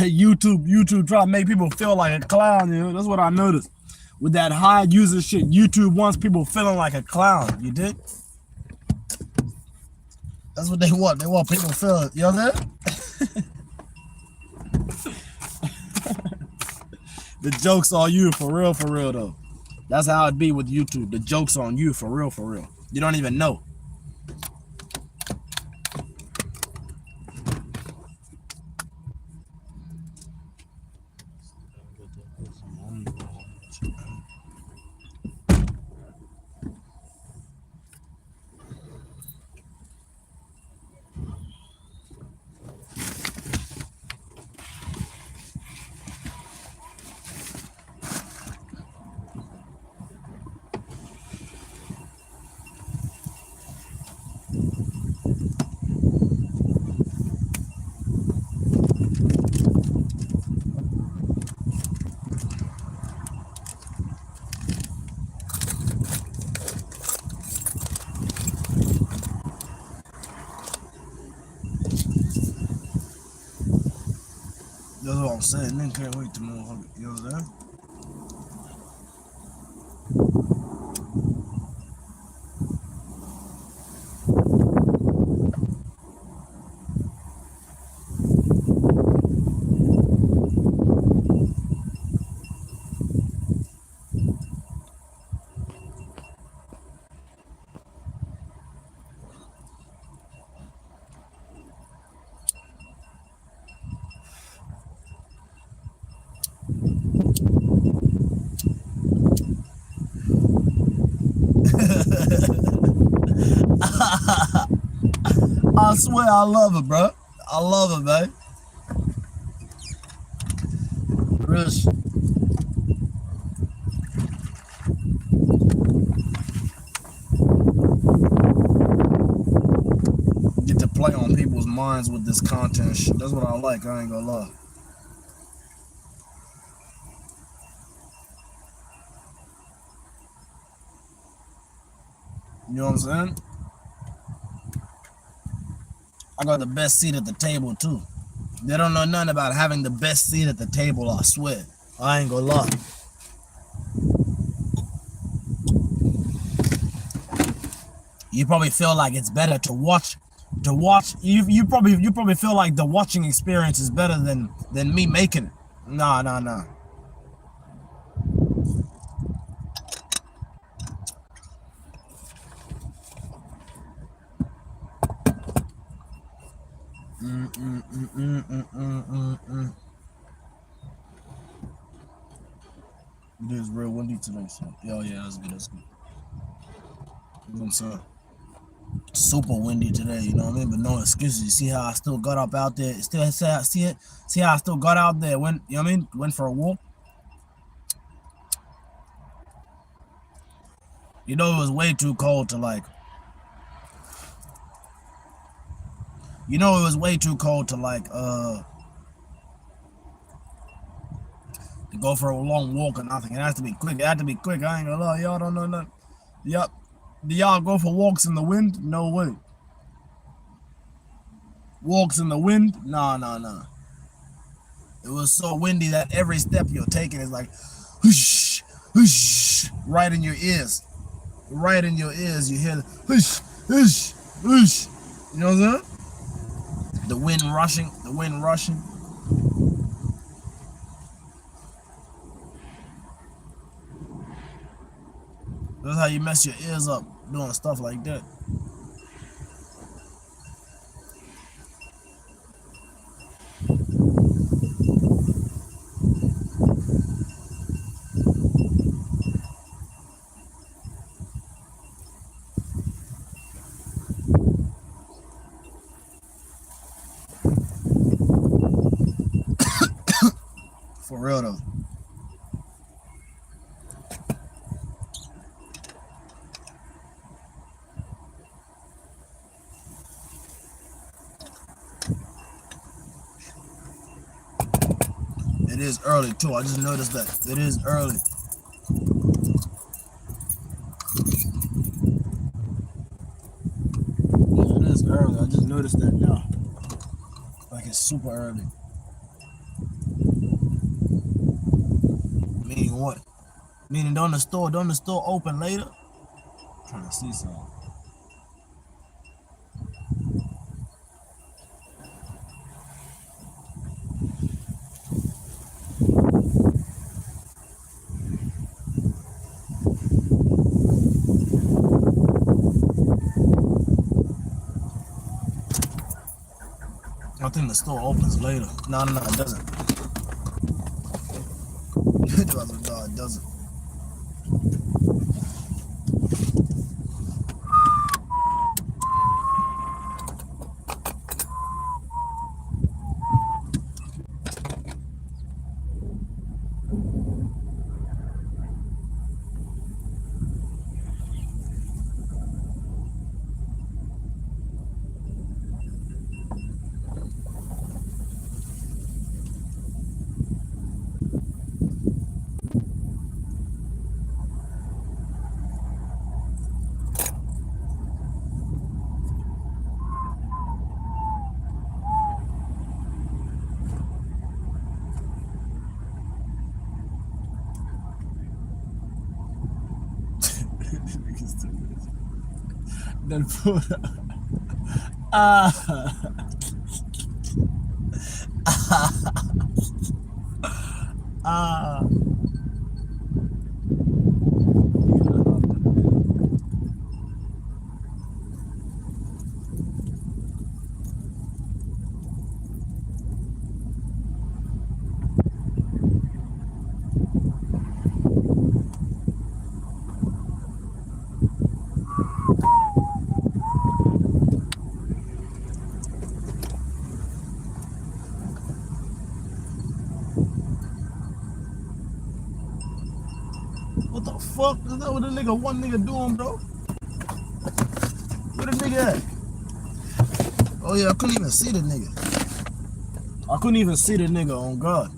YouTube try to make people feel like a clown, you know. That's what I noticed. With that hide user shit, YouTube wants people feeling like a clown, you dig? That's what they want. They want people feeling, you know what I'm saying? The joke's on you, for real though. That's how it be with YouTube. The joke's on you, for real. You don't even know. That's what I'm saying. Nigga can't wait to motherfucker. You know what I'm saying? I swear I love it, bro. I love it, man. Chris. Get to play on people's minds with this content shit. That's what I like. I ain't gonna lie. You know what I'm saying? I got the best seat at the table too. They don't know nothing about having the best seat at the table, I swear. I ain't gonna lie. You probably feel like it's better to watch you probably feel like the watching experience is better than me making it. Nah. It is real windy today, so oh yeah, that's good. You know what I'm saying? Super windy today, you know what I mean? But no excuses. You see how I still got up out there? See how I still got out there, went, you know what I mean? Went for a walk. You know, it was way too cold to like, to go for a long walk or nothing. It has to be quick. I ain't gonna lie. Y'all don't know nothing. Yep. Do y'all go for walks in the wind? No way. Walks in the wind? Nah. It was so windy that every step you're taking is like, whoosh, whoosh, right in your ears. Right in your ears, you hear the whoosh, whoosh, whoosh. You know what I'm saying? The wind rushing. That's how you mess your ears up doing stuff like that. For real though. It is early too. I just noticed that. It is early. Yeah, it is early. I just noticed that now. Like it's super early. Meaning what? Meaning don't the store open later? I'm trying to see something. I think the store opens later. No, it doesn't. It doesn't. Then put fuck? Is that what the nigga, one nigga doing, bro? Where the nigga at? Oh yeah, I couldn't even see the nigga. I couldn't even see the nigga, on God.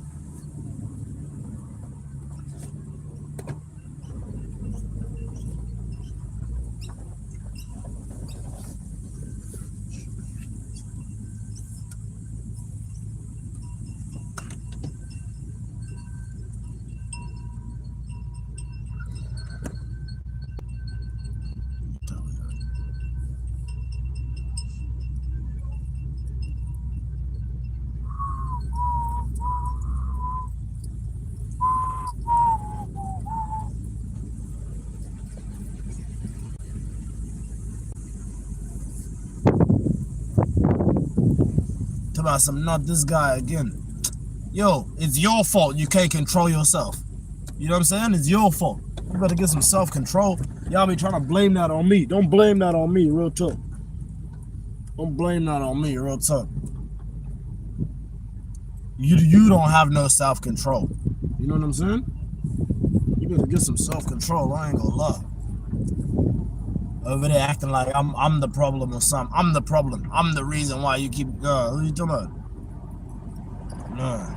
Talk about some, not this guy again. Yo, it's your fault you can't control yourself. You know what I'm saying? It's your fault. You better get some self-control. Y'all be trying to blame that on me. Don't blame that on me, real talk. Don't blame that on me, real talk. You don't have no self-control. You know what I'm saying? You better get some self-control, I ain't gonna lie. Over there acting like I'm the problem or something. I'm the problem. I'm the reason why you keep who are you talking about? Nah.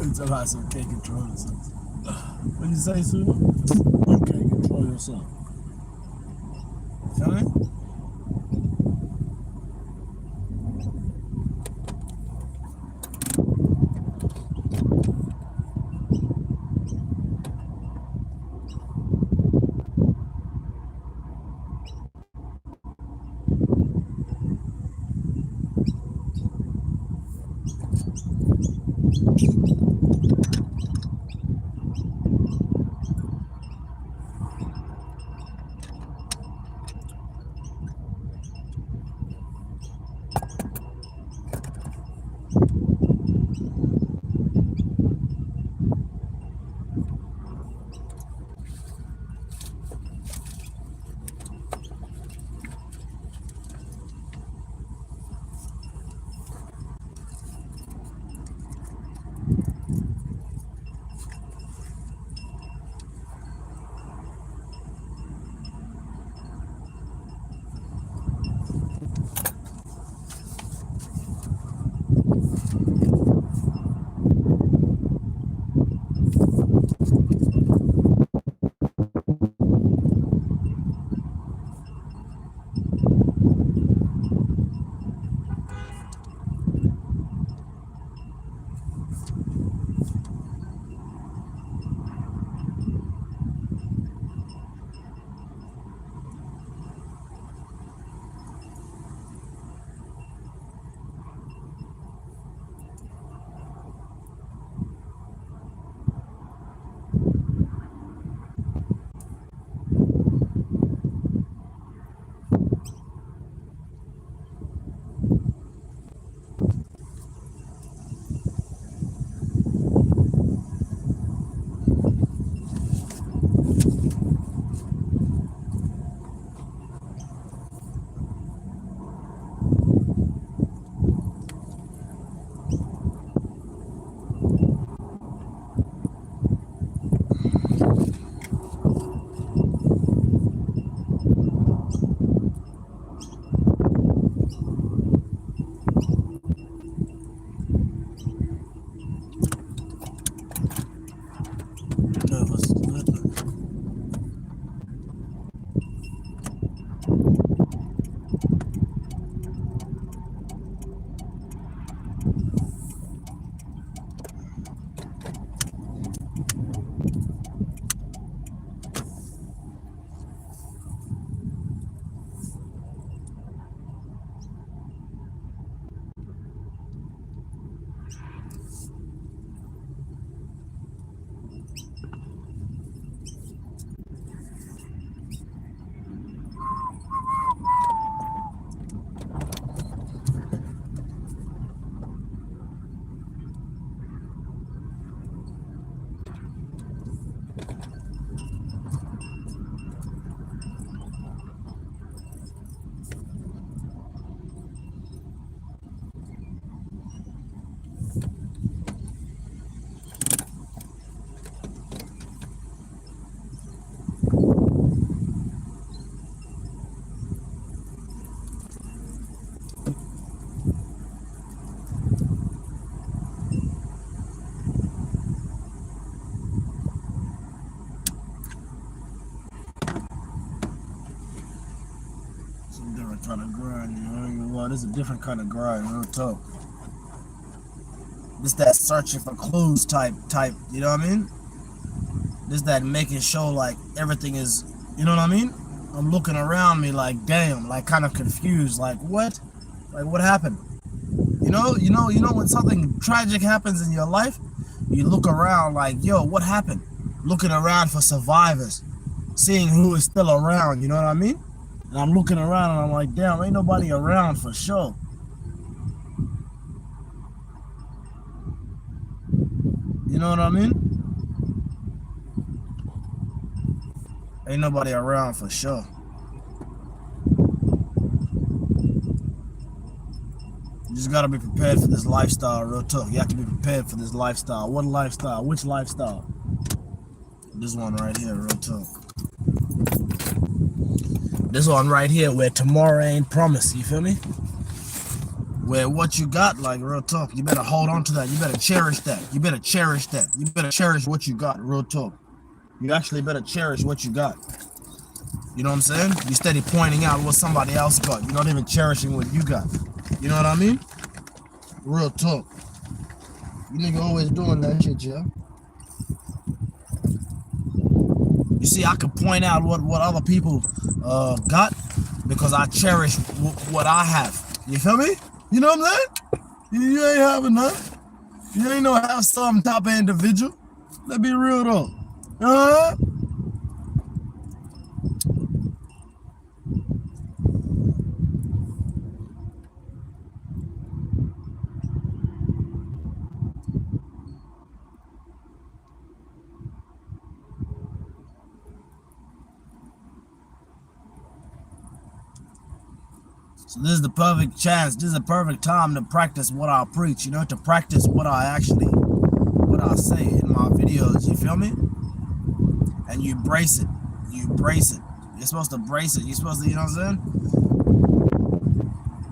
It's about some can't control yourself. What you say, Sue? You can't control yourself. Feel me? different kind of grind, you know. Well, this is a different kind of grind, real talk. This that searching for clues type, you know what I mean? This that making sure like everything is, you know what I mean? I'm looking around me like, damn, like kind of confused, like what? Like what happened? You know when something tragic happens in your life, you look around like, yo, what happened? Looking around for survivors, seeing who is still around, you know what I mean? And I'm looking around and I'm like, damn, ain't nobody around for sure. You know what I mean? Ain't nobody around for sure. You just gotta be prepared for this lifestyle, real tough. You have to be prepared for this lifestyle. What lifestyle? Which lifestyle? This one right here, real tough. This one right here, where tomorrow ain't promised, you feel me? Where what you got, like real talk, you better hold on to that. You better cherish that. You better cherish that. You better cherish what you got, real talk. You actually better cherish what you got. You know what I'm saying? You steady pointing out what somebody else got. You're not even cherishing what you got. You know what I mean? Real talk. You nigga always doing that shit, yeah? You see, I can point out what other people got because I cherish what I have. You feel me? You know what I'm saying? You ain't having nothing. You ain't no have some type of individual. Let's be real though. So this is the perfect chance. This is the perfect time to practice what I preach, you know, to practice what I say in my videos, you feel me? And you brace it. You brace it. You're supposed to brace it. You're supposed to, you know what I'm saying?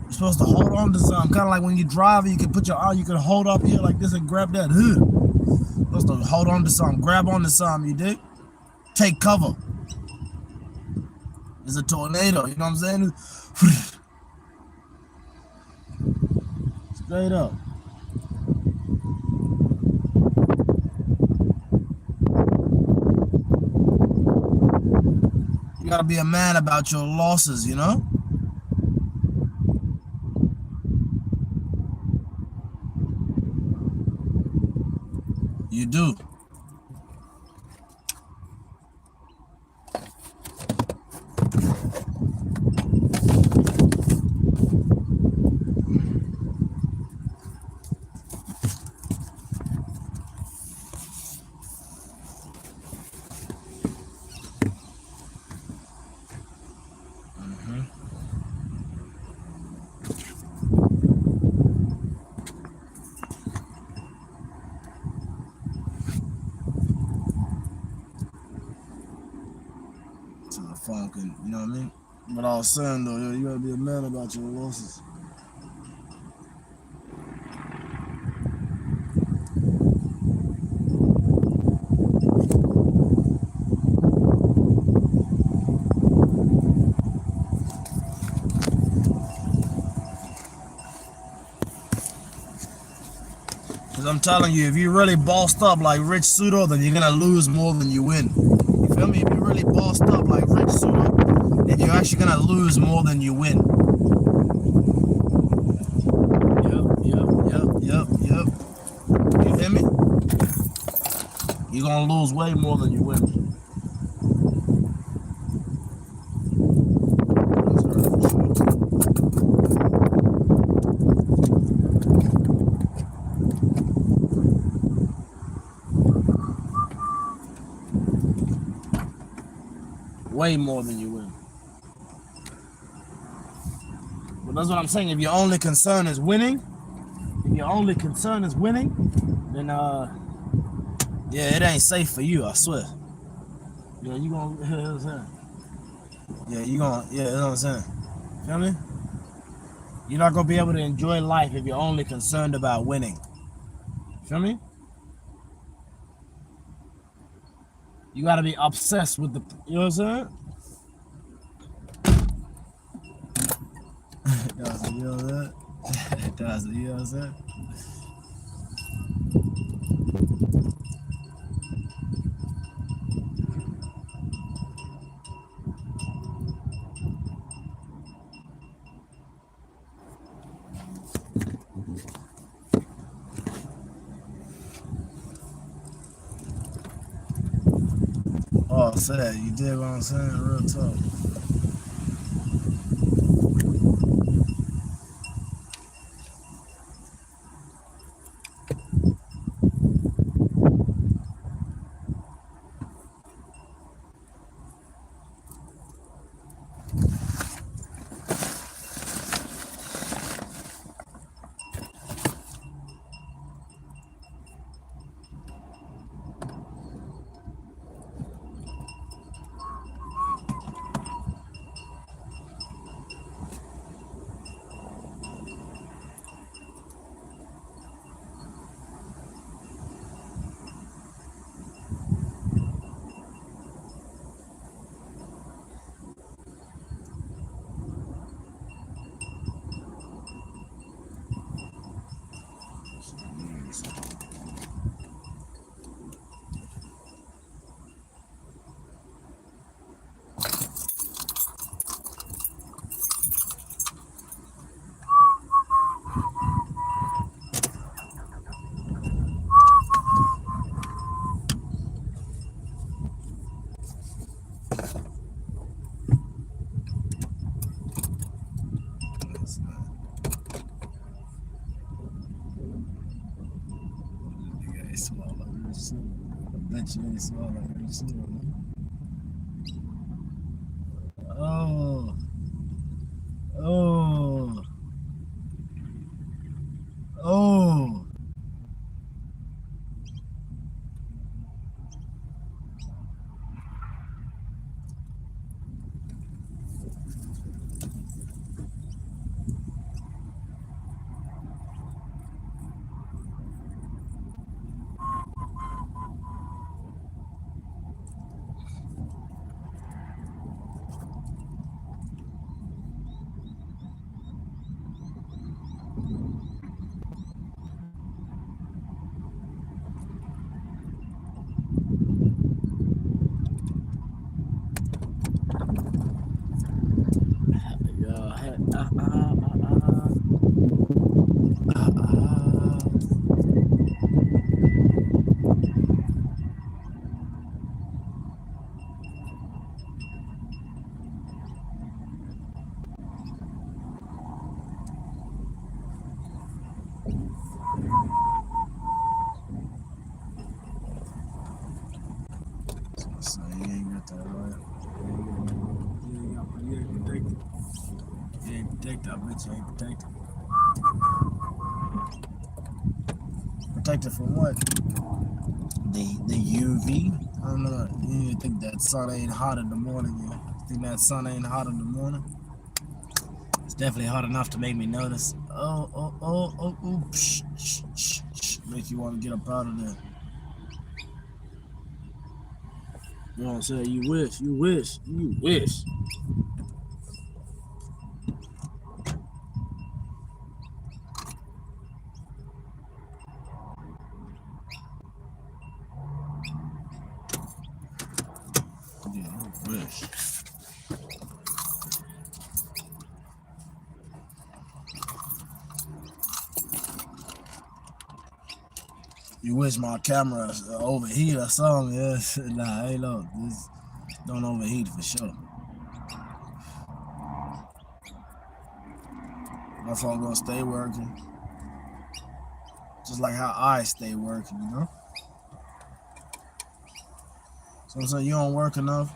You're supposed to hold on to something. Kind of like when you drive, you can put your arm, you can hold up here like this and grab that. You're supposed to hold on to something, grab on to something, you dig? Take cover. There's a tornado, you know what I'm saying? Straight up. You gotta be a man about your losses, you know? You do. Funkin', you know what I mean? But I was saying though, yo, you gotta be a man about your losses. Cause I'm telling you, if you really bossed up like Rich Pseudo, then you're gonna lose more than you win. You feel me? If you really bossed up like Rich Pseudo, then you're actually gonna lose more than you win. Yep. You hear me? You're gonna lose way more than you win. Way more than you win. But that's what I'm saying. If your only concern is winning, then yeah, it ain't safe for you, I swear. Yeah, you gonna, you know what I'm saying? Yeah, you gonna, yeah, you know what I'm saying? Feel me? You're not gonna be able to enjoy life if you're only concerned about winning. Feel me? You gotta be obsessed with the, you know what I'm saying? You know that? That's you know what I'm saying? Oh, sad. You did what I'm saying? Real talk. Bet you ain't swallow every single one. Oh, oh, oh. So you ain't got that right. You ain't protected. You ain't protected. I bet you ain't protected. Protected from what? The UV? I don't know. You think that sun ain't hot in the morning? You think that sun ain't hot in the morning? It's definitely hot enough to make me notice. Oh, psh, psh, psh, psh. Make you want to get up out of there. You know what I'm saying? You wish. Yeah, you wish. You wish my camera overheat or something. Yes. Nah, hey, look. This don't overheat for sure. My phone gonna stay working. Just like how I stay working, you know? So I'm saying you don't work enough.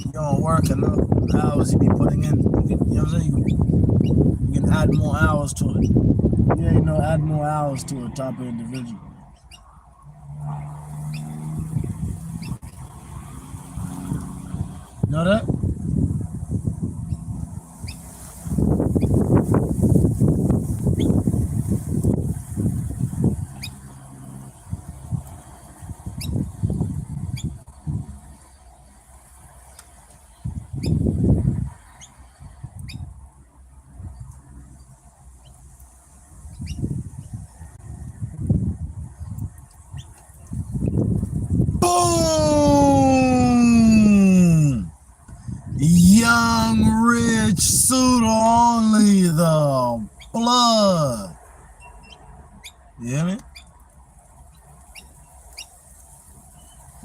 You don't work enough hours you be putting in. You know what I'm saying? You can add more hours to it. You ain't no add more hours to a type of individual. Know that?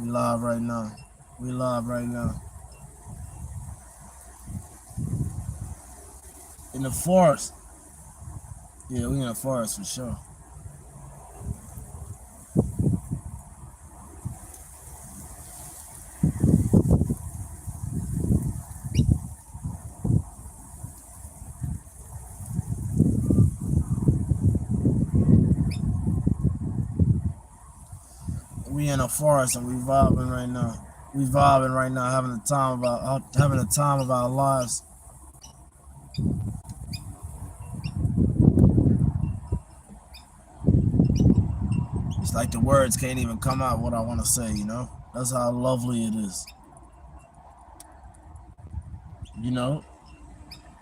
We live right now. We live right now. In the forest. Yeah, we in the forest for sure. We in the forest and we vibing right now. We vibing right now, having the time of our lives. It's like the words can't even come out what I want to say, you know? That's how lovely it is. You know?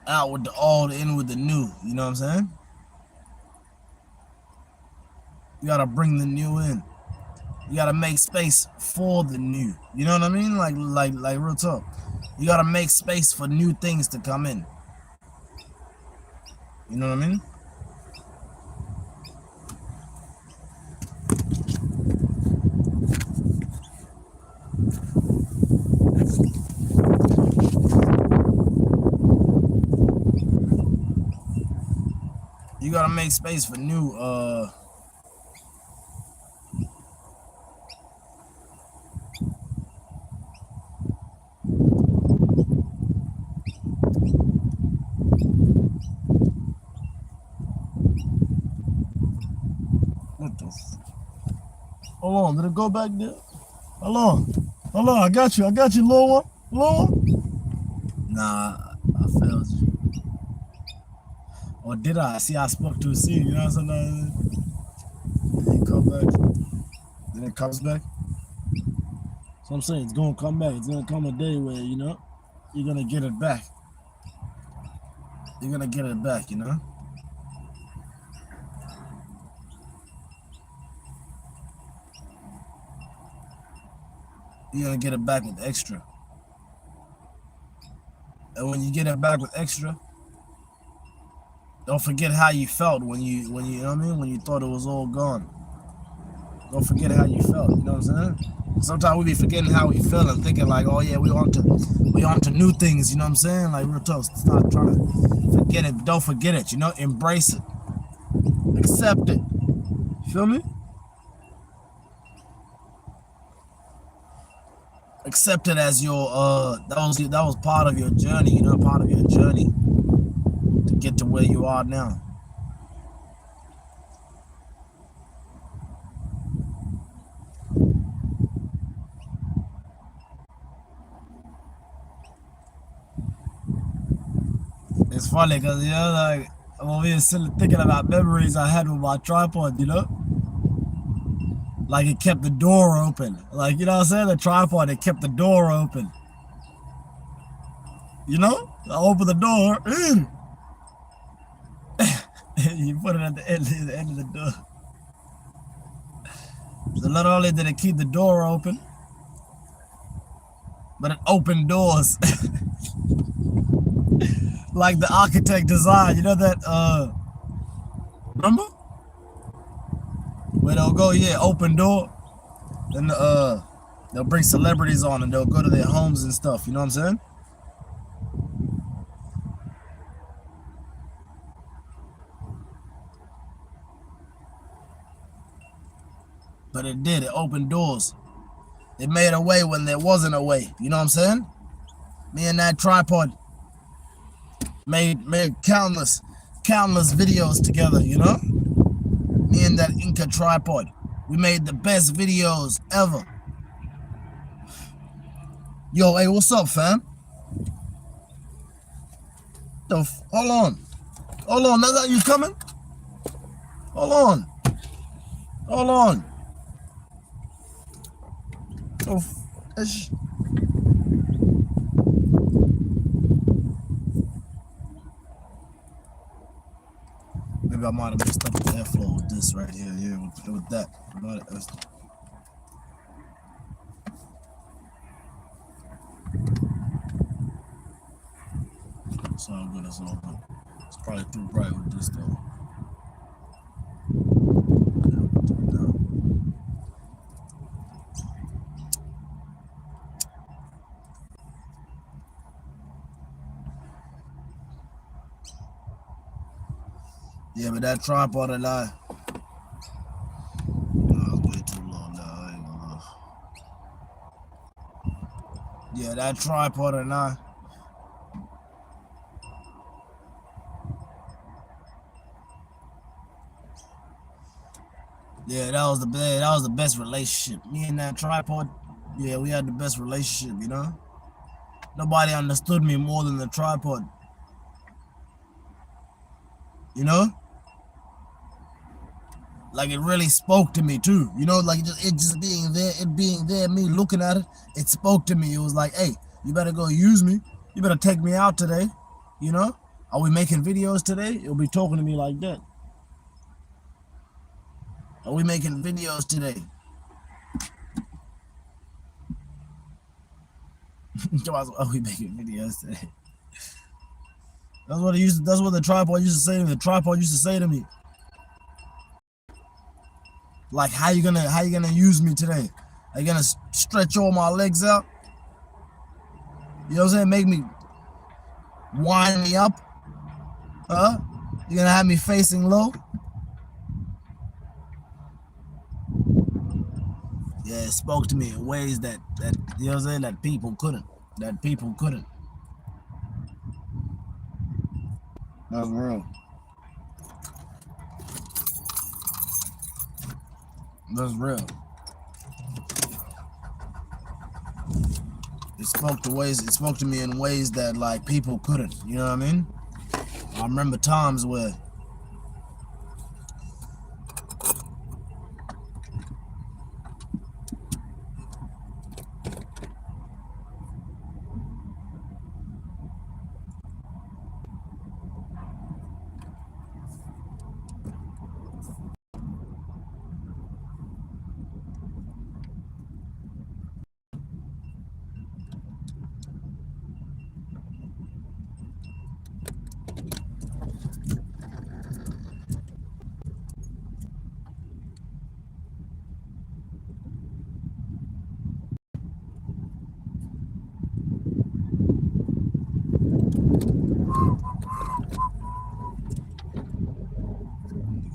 Out with the old, in with the new. You know what I'm saying? You gotta bring the new in. You gotta make space for the new. You know what I mean? Like real talk. You gotta make space for new things to come in. You know what I mean? You gotta make space for new what the hold on, did it go back there? Hold on, I got you, little one. Little one? Nah, I failed you. Or did I? See, I spoke to a scene, you know what I'm saying? Then it come back. Then it comes back. So I'm saying it's gonna come back. It's gonna come a day where, you know, you're gonna get it back. You're gonna get it back, you know? You're gonna get it back with extra. And when you get it back with extra, don't forget how you felt when you know what I mean? When you thought it was all gone. Don't forget how you felt, you know what I'm saying? Sometimes we be forgetting how we feel and thinking like, oh yeah, we on to new things, you know what I'm saying? Like real talk, stop trying to forget it, don't forget it, you know, embrace it. Accept it. Feel me? Accept it as your that was part of your journey, you know, part of your journey to get to where you are now. It's funny because, you know, like I'm over here still thinking about memories I had with my tripod, you know? Like it kept the door open. Like, you know what I'm saying? The tripod, it kept the door open. You know? I opened the door. You put it at the end of the door. So not only did it keep the door open, but it opened doors. Like the architect design, you know that remember? Where they'll go, yeah, open door. Then they'll bring celebrities on and they'll go to their homes and stuff, you know what I'm saying? But it did, it opened doors. It made a way when there wasn't a way, you know what I'm saying? Me and that tripod made countless videos together, you know? Me and that Inca tripod. We made the best videos ever. Yo, hey, what's up, fam? Hold on. Hold on, that's how you coming? Hold on. Hold on. Maybe I might have messed up the airflow with this right here, yeah, with that. It's all good, it's all good. It's probably too bright with this though. Yeah, but that tripod and I. No, it's way too long now. I ain't gonna lie. Yeah, that tripod and I. Yeah, that was the best relationship. Me and that tripod. Yeah, we had the best relationship. You know, nobody understood me more than the tripod. You know, like it really spoke to me too. You know, like it just being there, me looking at it, it spoke to me. It was like, hey, you better go use me. You better take me out today. You know, are we making videos today? It'll be talking to me like that. Are we making videos today? Are we making videos today? That's what it used. That's what the tripod used to say to me. The tripod used to say to me, like, how you gonna use me today? Are you gonna stretch all my legs out? You know what I'm saying? Make me wind me up? Huh? You gonna have me facing low? Yeah, it spoke to me in ways that you know what I'm saying, that people couldn't. That people couldn't. That's real. That's real. It spoke to me in ways that like people couldn't. You know what I mean? I remember times where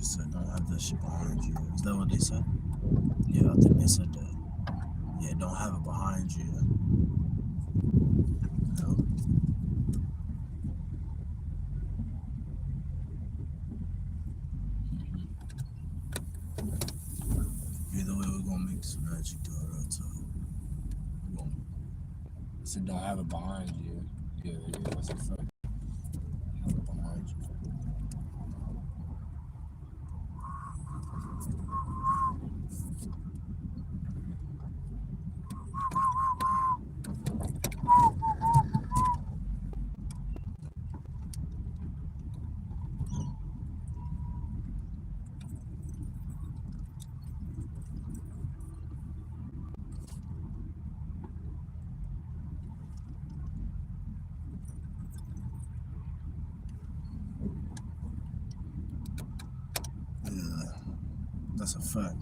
niggas said don't have that shit behind you. Is that what they said? Yeah, I think they said that. Yeah, don't have it behind you. No. Either way, we're gonna make some magic though. So I said don't have it behind you. Yeah, that's a fact. Have it behind you. Yeah, that's a fact.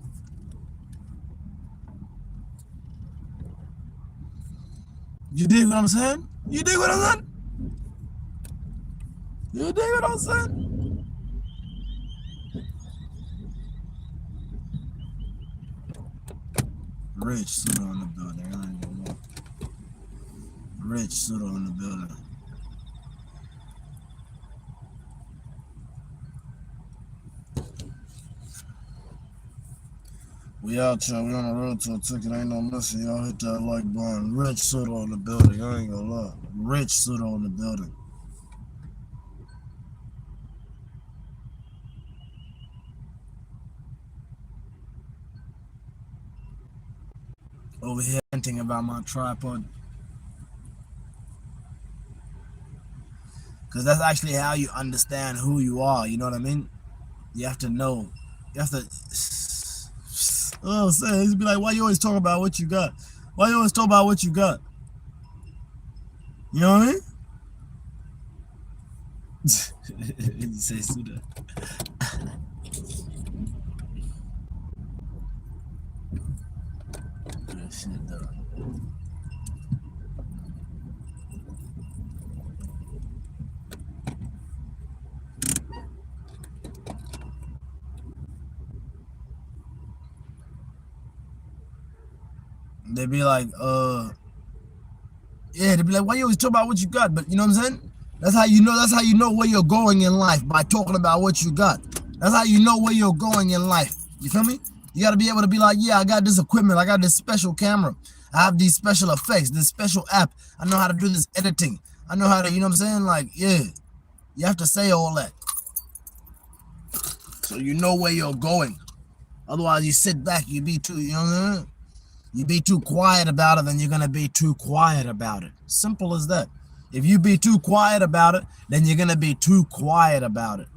You dig what I'm saying? You dig what I'm saying? You dig what I'm saying? Rich Suda on the building. I ain't gonna lie. Rich Suda on the building. We out here. We on the road to a ticket. Ain't no missing. Y'all hit that like button. Rich Suda on the building. I ain't gonna lie. Rich Suda on the building. Over here venting about my tripod. Because that's actually how you understand who you are. You know what I mean? You have to know. You have to. Oh, say, he'd be like, why you always talk about what you got? Why you always talk about what you got? You know what I mean? You say Suda. Good shit, though. They be like, yeah, they be like, why you always talk about what you got? But you know what I'm saying? That's how you know. That's how you know where you're going in life, by talking about what you got. That's how you know where you're going in life. You feel me? You got to be able to be like, yeah, I got this equipment. I got this special camera. I have these special effects, this special app. I know how to do this editing. I know how to, you know what I'm saying? Like, yeah, you have to say all that. So you know where you're going. Otherwise, you sit back, you be too, you know what I'm saying? You be too quiet about it, then you're going to be too quiet about it. Simple as that. If you be too quiet about it, then you're going to be too quiet about it.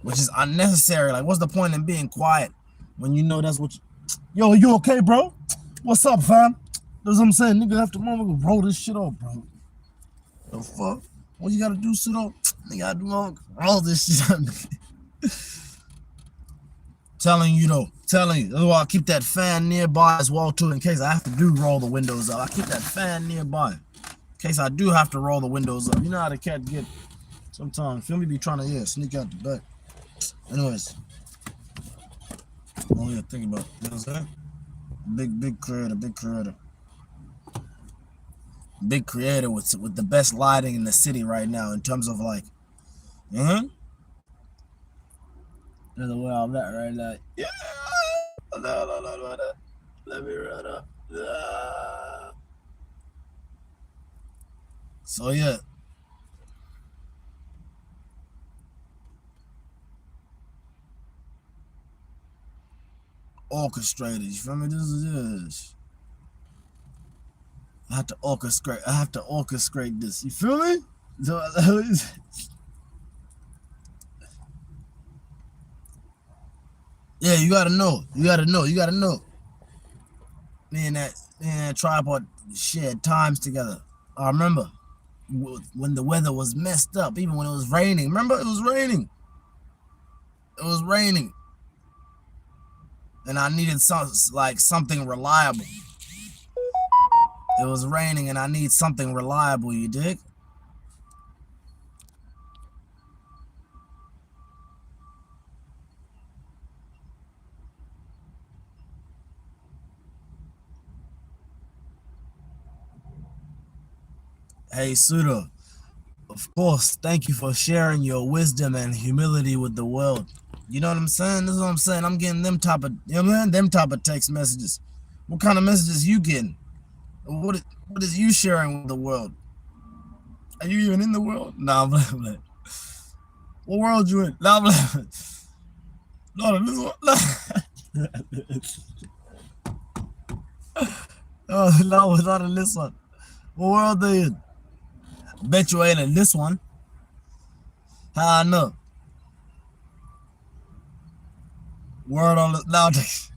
Which is unnecessary. Like, what's the point in being quiet when you know that's what you... Yo, you okay, bro? What's up, fam? That's what I'm saying. Nigga, after moment, roll this shit off, bro. The fuck? What you got to do, sit up? Nigga, gotta do all this shit. Telling you though, telling you. That's why I keep that fan nearby as well too, in case I have to roll the windows up. I keep that fan nearby, in case I do have to roll the windows up. You know how the cat get sometimes. Feel me? Be trying to sneak out the back. Anyways, oh yeah, think about it. You know what I'm saying? Big creator with the best lighting in the city right now in terms of like, There's a way I'm at right now. Yeah. No. Let me run up. So yeah. Orchestrated. You feel me? This is this. I have to orchestrate this. You feel me? So, yeah, you gotta know. Me and that tripod shared times together. I remember when the weather was messed up, even when it was raining. Remember, it was raining. And I needed something reliable. It was raining and I need something reliable, you dig? Hey, Sudo, of course, thank you for sharing your wisdom and humility with the world. You know what I'm saying? This is what I'm saying. I'm getting them type of, you know what I mean? Them type of text messages. What kind of messages you getting? What is you sharing with the world? Are you even in the world? Nah, I'm like, what world you in? Nah, I'm like, no, this one. No, not in this one. What world they in? Bet you ain't in this one. How I know? Word on the nowadays.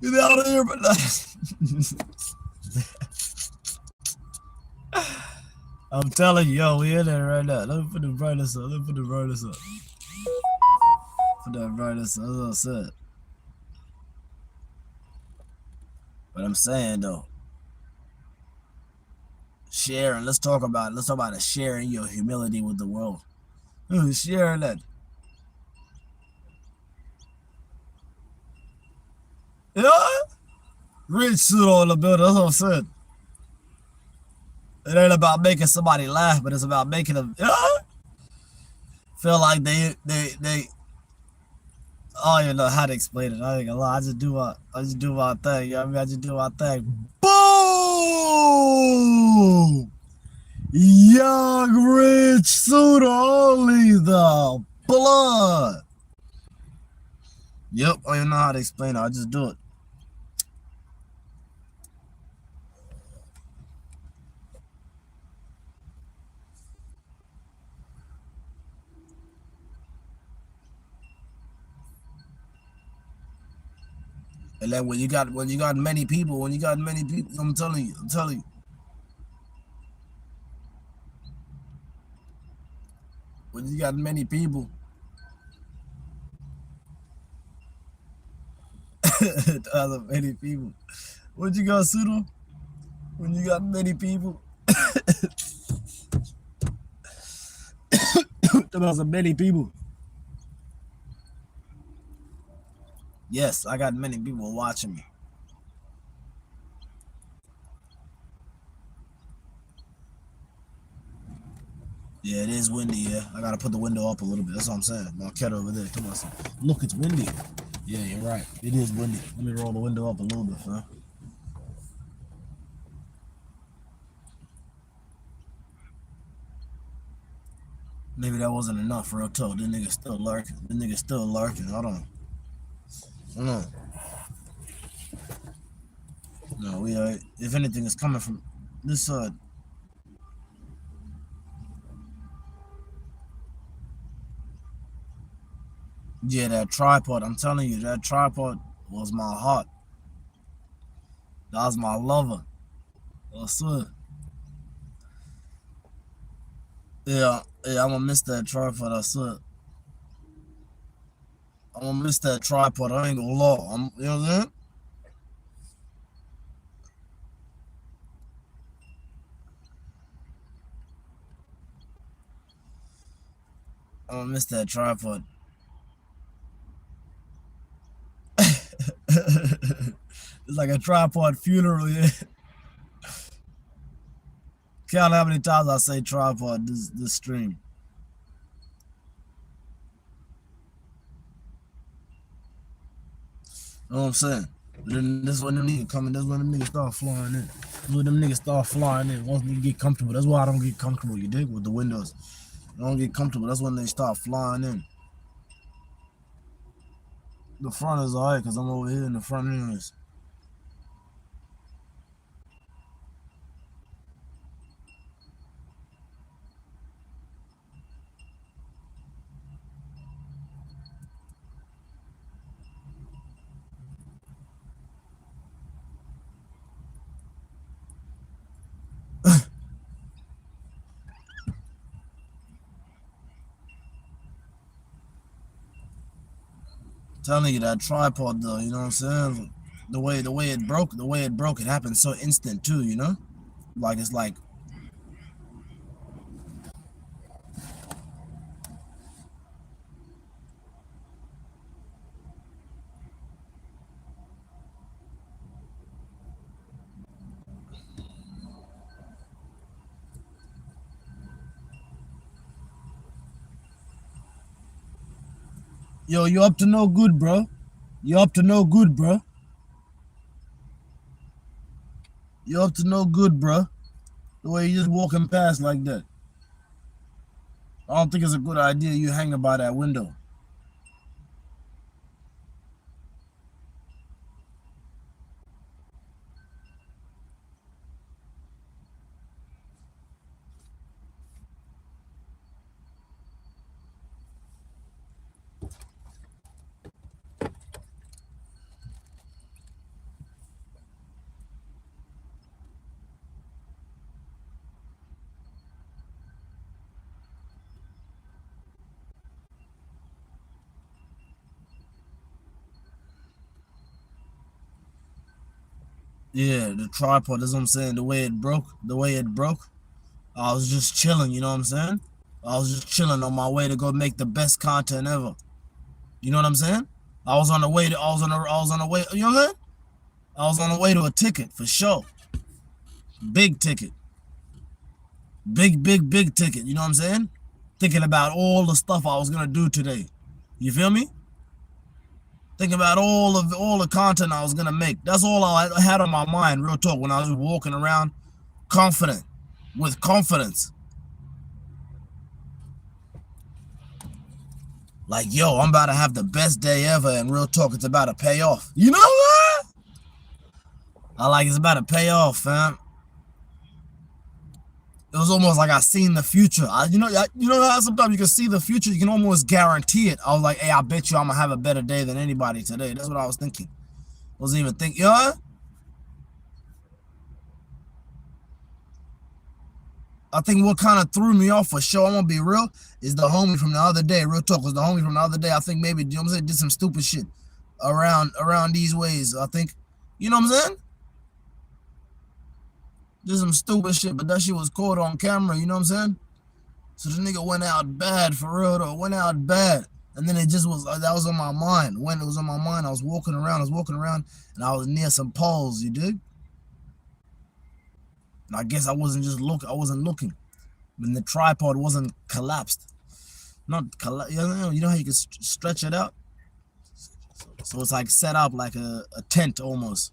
Get out of here, but I'm telling you, yo, we in there right now. Let me put the brightness up. Put that brightness up. That's what I said. But I'm saying though, sharing. Let's talk about it. Sharing your humility with the world. Sharing that. Yeah. Rich suit on the building. That's what I'm saying. It ain't about making somebody laugh, but it's about making them feel like they oh, you know how to explain it. I ain't gonna lie. I just do my thing. You know what I mean? I just do my thing. Boom! Young Rich suit only the blood. Yep, I don't even know how to explain it. I just do it. And then when you got many people, I'm telling you. When you got many people, many people. What you got, Sudo? When you got many people, there many people. Yes, I got many people watching me. Yeah, it is windy, yeah. I gotta put the window up a little bit. That's what I'm saying. My cat over there. Come on, son. Look, it's windy. Yeah, you're right. It is windy. Let me roll the window up a little bit, fam. Maybe that wasn't enough, real talk. This nigga still lurking. This nigga still lurking. Hold on. Hold on. No, we are. If anything is coming from this side. Yeah, that tripod. I'm telling you, that tripod was my heart. That was my lover. I swear. Yeah, I'm gonna miss that tripod. I swear. I'm gonna miss that tripod. I ain't gonna lie. You know what I'm saying? I'm gonna miss that tripod. It's like a tripod funeral, yeah. Count how many times I say tripod this stream. You know what I'm saying? But then this is when them niggas coming. That's when them niggas start flying in. That's when them niggas start flying in. Once they get comfortable. That's why I don't get comfortable, you dig? With the windows. I don't get comfortable. That's when they start flying in. The front is alright because I'm over here in the front anyways. Telling you that tripod though, you know what I'm saying? The way it broke, it happened so instant too, you know? Like it's like yo, you up to no good, bro. You up to no good, bro. You up to no good, bro. The way you just walking past like that. I don't think it's a good idea you hanging by that window. Yeah, the tripod, that's what I'm saying. The way it broke, I was just chilling, you know what I'm saying? I was just chilling on my way to go make the best content ever. You know what I'm saying? I was on the way, you know what I'm saying? I was on the way to a ticket for sure. Big ticket. Big ticket, you know what I'm saying? Thinking about all the stuff I was gonna do today. You feel me? Thinking about all the content I was gonna make. That's all I had on my mind, real talk, when I was walking around confident, with confidence. Like, yo, I'm about to have the best day ever, and real talk, it's about to pay off. You know what? It's about to pay off, fam. It was almost like I seen the future. You know how sometimes you can see the future, you can almost guarantee it. I was like, hey, I bet you I'm gonna have a better day than anybody today. That's what I was thinking. Wasn't even thinking, you know? I think what kind of threw me off for sure, I'm gonna be real, is the homie from the other day. Real talk, was the homie from the other day. I think maybe, you know what I'm saying, did some stupid shit around these ways. I think, you know what I'm saying? Did some stupid shit, but that shit was caught on camera, you know what I'm saying? So the nigga went out bad, for real though, went out bad. And then it just was, that was on my mind. When it was on my mind, I was walking around, and I was near some poles, you dig? And I guess I wasn't looking. when the tripod wasn't collapsed. Not collapsed, you know how you can stretch it out? So it's like set up like a tent almost.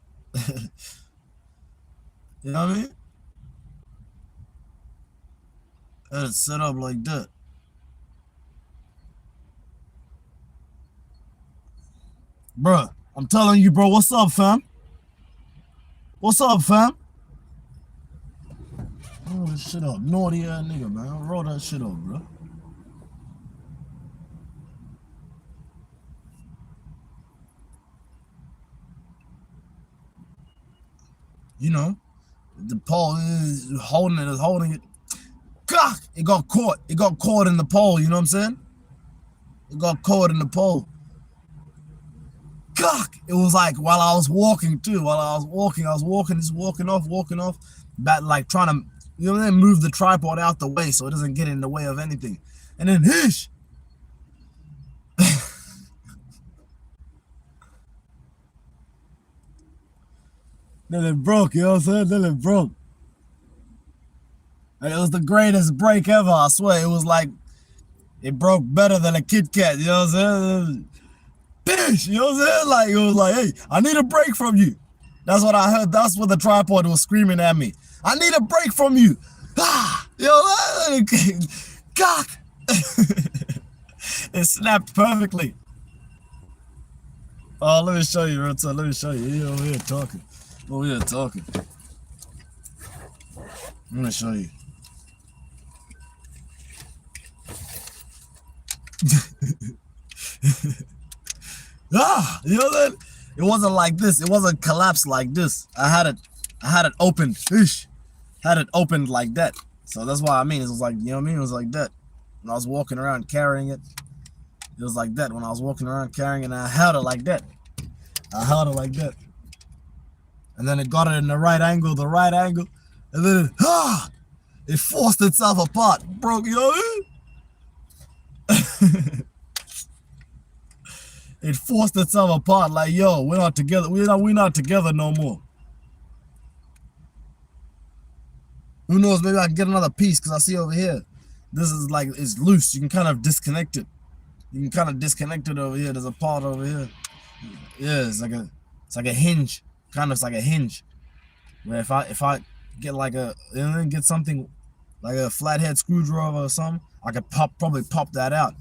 You know what I mean? And it's set up like that. Bruh, I'm telling you, bro, what's up, fam? What's up, fam? Roll this shit up. Naughty ass nigga, man. Roll that shit up, bro. You know, the pole is holding it. God, it got caught. It got caught in the pole, you know what I'm saying? It got caught in the pole. God, it was like while I was walking too. While I was walking, just walking off, back like trying to, you know, move the tripod out the way so it doesn't get in the way of anything. And then hish. Then it broke, you know what I'm saying? Then it broke. And it was the greatest break ever, I swear. It was like, it broke better than a Kit Kat, you know what I'm saying? Bitch, you know what I'm saying? Like, it was like, hey, I need a break from you. That's what I heard. That's what the tripod was screaming at me. I need a break from you. Ah, you know, cock. It snapped perfectly. Oh, let me show you, real talk. Let me show you. You over here talking. Over here talking. Let me show you. Ah, you know that? It wasn't like this. It wasn't collapsed like this. I had it opened. Ish. Had it opened like that. So that's why I mean. It was like, you know what I mean? It was like that. When I was walking around carrying it, it was like that. When I was walking around carrying it, I held it like that. I held it like that. And then it got it in the right angle, and then it forced itself apart. Broke, you know what I mean? It forced itself apart, like, yo, we're not together. We're not together no more. Who knows? Maybe I can get another piece because I see over here. This is like, it's loose. You can kind of disconnect it. You can kind of disconnect it over here. There's a part over here. Yeah, it's like a hinge. Kind of, it's like a hinge. Where if I get like get something like a flathead screwdriver or something, I could probably pop that out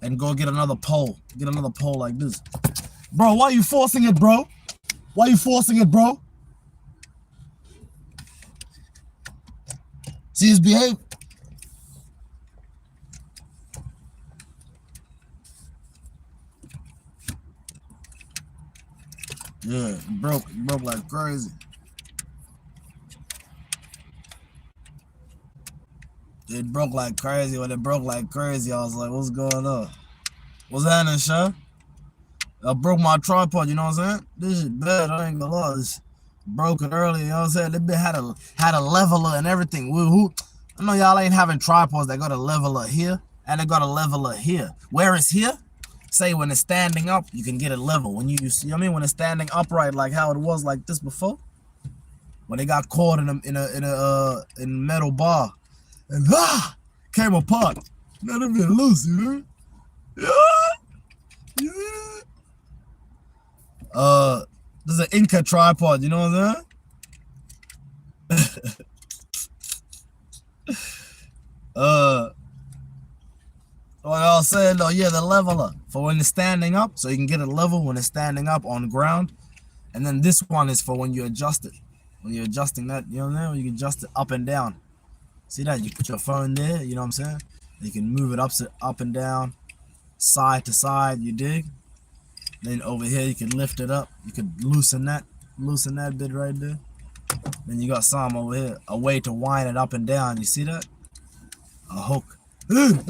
and go get another pole. Get another pole like this. Bro, why are you forcing it, bro? Why are you forcing it, bro? See his behavior? Yeah, it broke like crazy. It broke like crazy. When it broke like crazy, I was like, what's going on? What's happening, Sean? I broke my tripod, you know what I'm saying? This shit bad, I ain't gonna lie. This broken early, you know what I'm saying? They been had a leveler and everything. I know y'all ain't having tripods that got a leveler here and they got a leveler here. Where it's here? Say when it's standing up, you can get it level. When you see, I mean, when it's standing upright, like how it was like this before, when they got caught in a metal bar, and came apart. Now they've been loose, you know? Yeah. There's an Inca tripod, you know what I'm saying? What I was saying though, yeah, the leveler for when it's standing up, so you can get it level when it's standing up on ground, and then this one is for when you adjust it. When you're adjusting that, you know what I mean? You can adjust it up and down. See that? You put your phone there, you know what I'm saying? You can move it up and down, side to side, you dig? Then over here you can lift it up. You can loosen that bit right there. Then you got some over here, a way to wind it up and down. You see that? A hook. I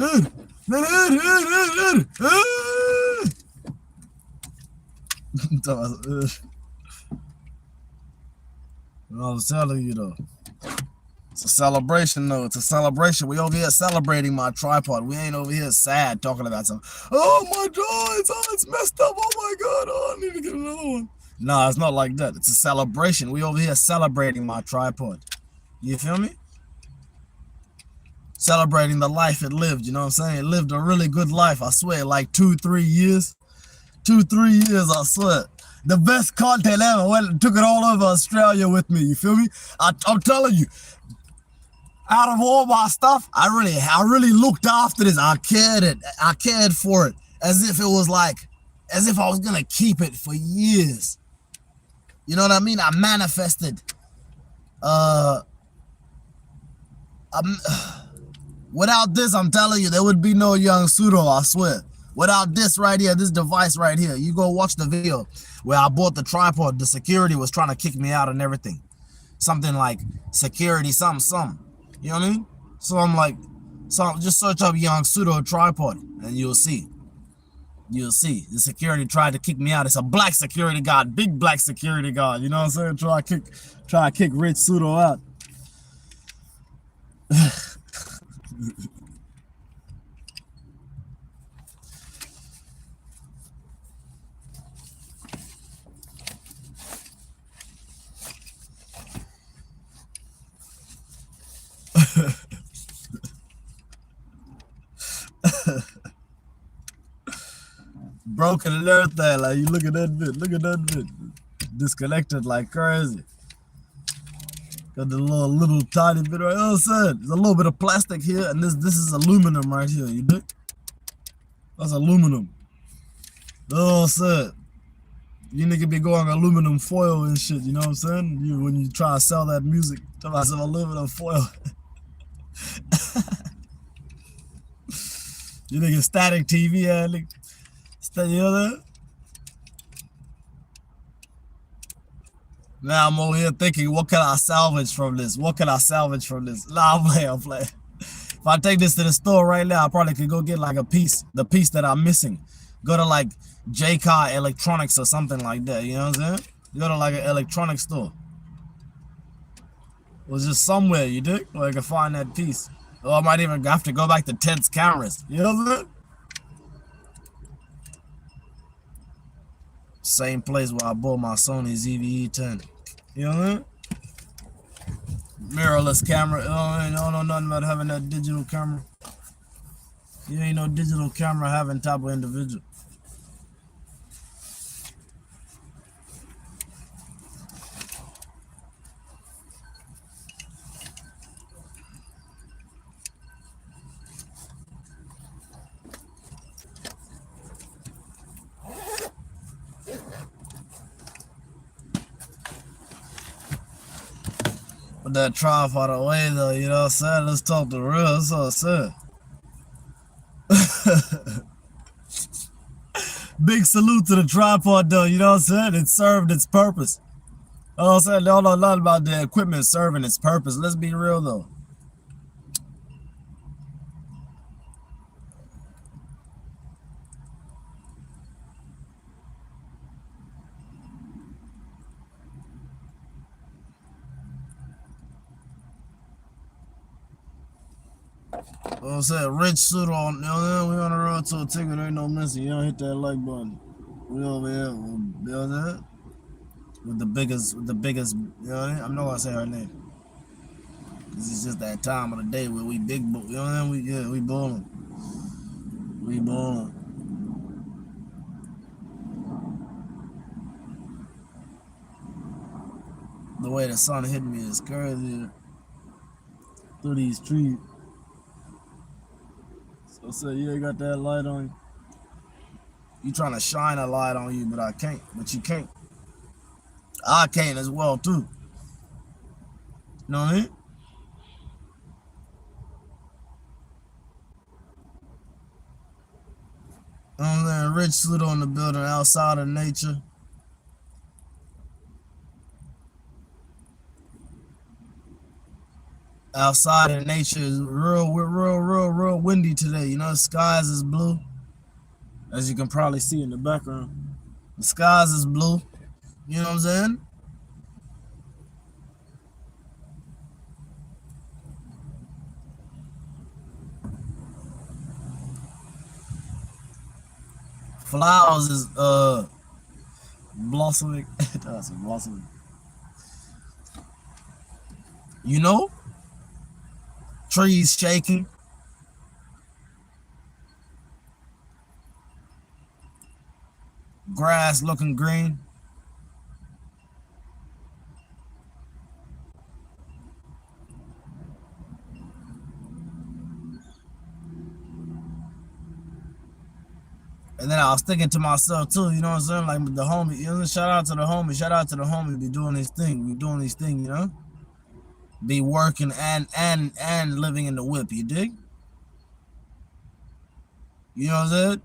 was telling you though. It's a celebration though. It's a celebration. We over here celebrating my tripod. We ain't over here sad talking about something. Oh my God, it's messed up. Oh my God, oh, I need to get another one. Nah, it's not like that. It's a celebration. We over here celebrating my tripod. You feel me? celebrating the life it lived. You know what I'm saying? It lived a really good life. I swear, like 2-3 years, 2-3 years. I swear, the best content ever. Went took it all over Australia with me. You feel me? I'm telling you, out of all my stuff, I really looked after this. I cared for it as if it was like, as if I was gonna keep it for years. You know what I mean? I manifested. I'm, without this, I'm telling you, there would be no young pseudo. I swear. Without this right here, this device right here, you go watch the video where I bought the tripod. The security was trying to kick me out and everything. Something like security, something. You know what I mean? So I'm like, just search up young pseudo tripod and you'll see. You'll see. The security tried to kick me out. It's a black security guard, big black security guard. You know what I'm saying? Try to kick rich pseudo out. Broken and everything. Like, you look at that bit. Look at that bit. Disconnected like crazy. Got the little tiny bit right. Oh, said there's a little bit of plastic here, and this is aluminum right here. You dig? That's aluminum. Oh, said you nigga be going aluminum foil and shit. You know what I'm saying? When you try to sell that music, tell myself aluminum foil. You nigga static TV, nigga. You know that? Now I'm over here thinking, what can I salvage from this? What can I salvage from this? Nah, I'm playing. If I take this to the store right now, I probably could go get like a piece, the piece that I'm missing. Go to like J-Car Electronics or something like that. You know what I'm saying? Go to like an electronics store. Or just somewhere, you dig? Where I can find that piece. Or I might even have to go back to Ted's cameras. You know what I'm saying? Same place where I bought my Sony ZV-E10. You know what I mean? Mirrorless camera. Oh, you don't know nothing about having that digital camera. You ain't no digital camera having type of individual. Put that tripod away though, you know what I'm saying? Let's talk the real, that's what I said. Big salute to the tripod though, you know what I'm saying? It served its purpose. You know what I'm saying? They don't know nothing about the equipment serving its purpose. Let's be real though. You know what I'm saying? Rich suit on, you know what I'm saying? We on the road to a ticket, ain't no missing. You don't hit that like button. We over here, you know what I'm saying? With the biggest, you know what I mean? I'm not gonna say her name. This is just that time of the day where we big, you know what I mean? We ballin'. We ballin'. The way the sun hit me is crazy through these trees. So I said, you ain't got that light on you. You trying to shine a light on you, but I can't. But you can't. I can't as well too. You know what I mean? I'm there, rich suit on the building outside of nature. Outside of nature is real windy today. You know, the skies is blue. As you can probably see in the background. The skies is blue. You know what I'm saying? Flowers is blossoming. That's blossoming. You know? Trees shaking. grass looking green. And then I was thinking to myself too, you know what I'm saying? Like the homie, you know, shout out to the homie, be doing his thing, you know? Be working and living in the whip, you dig? You know what I'm saying?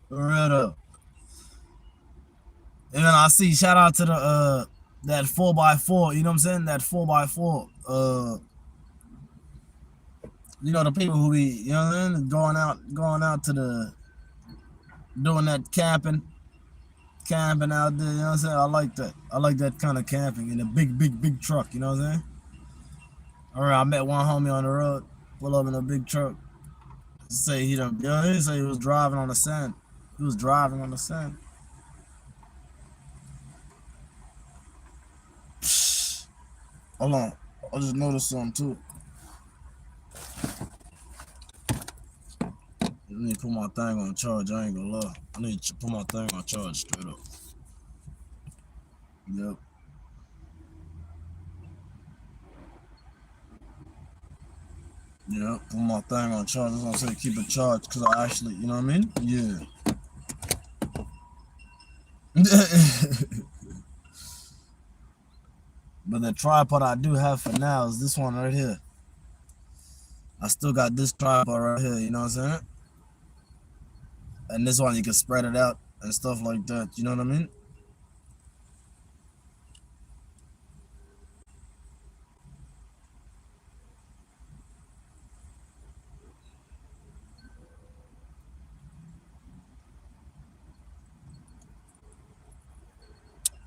For real though. And then I see shout out to the that 4x4, you know what I'm saying? That 4x4. You know, the people who be, you know what I'm saying, going out to the doing that camping out there, you know what I'm saying? I like that. I like that kind of camping in a big truck, you know what I'm saying? Alright, I met one homie on the road, pull up in a big truck. Say he done, you know, he say he was driving on the sand. He was driving on the sand. Hold on, I just noticed something too. I need to put my thing on charge, I ain't gonna lie. I need to put my thing on charge straight up. Yep. Yeah, put my thing on charge. That's what I'm saying, keep it charged, because I actually, you know what I mean? Yeah. But the tripod I do have for now is this one right here. I still got this tripod right here, you know what I'm saying? And this one you can spread it out and stuff like that, you know what I mean?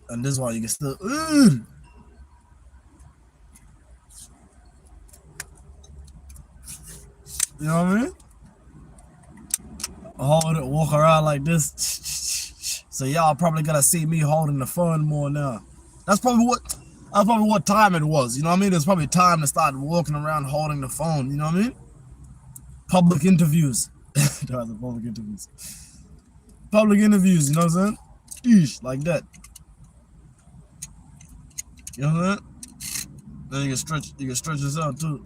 And this one you can still, you know what I mean? Hold it, walk around like this. So y'all probably gonna see me holding the phone more now. That's probably what time it was. You know what I mean? It's probably time to start walking around holding the phone. You know what I mean? Public interviews. Public interviews. Public interviews. You know what I'm saying? Eesh, like that. You know what I'm saying? Then you can stretch this out too.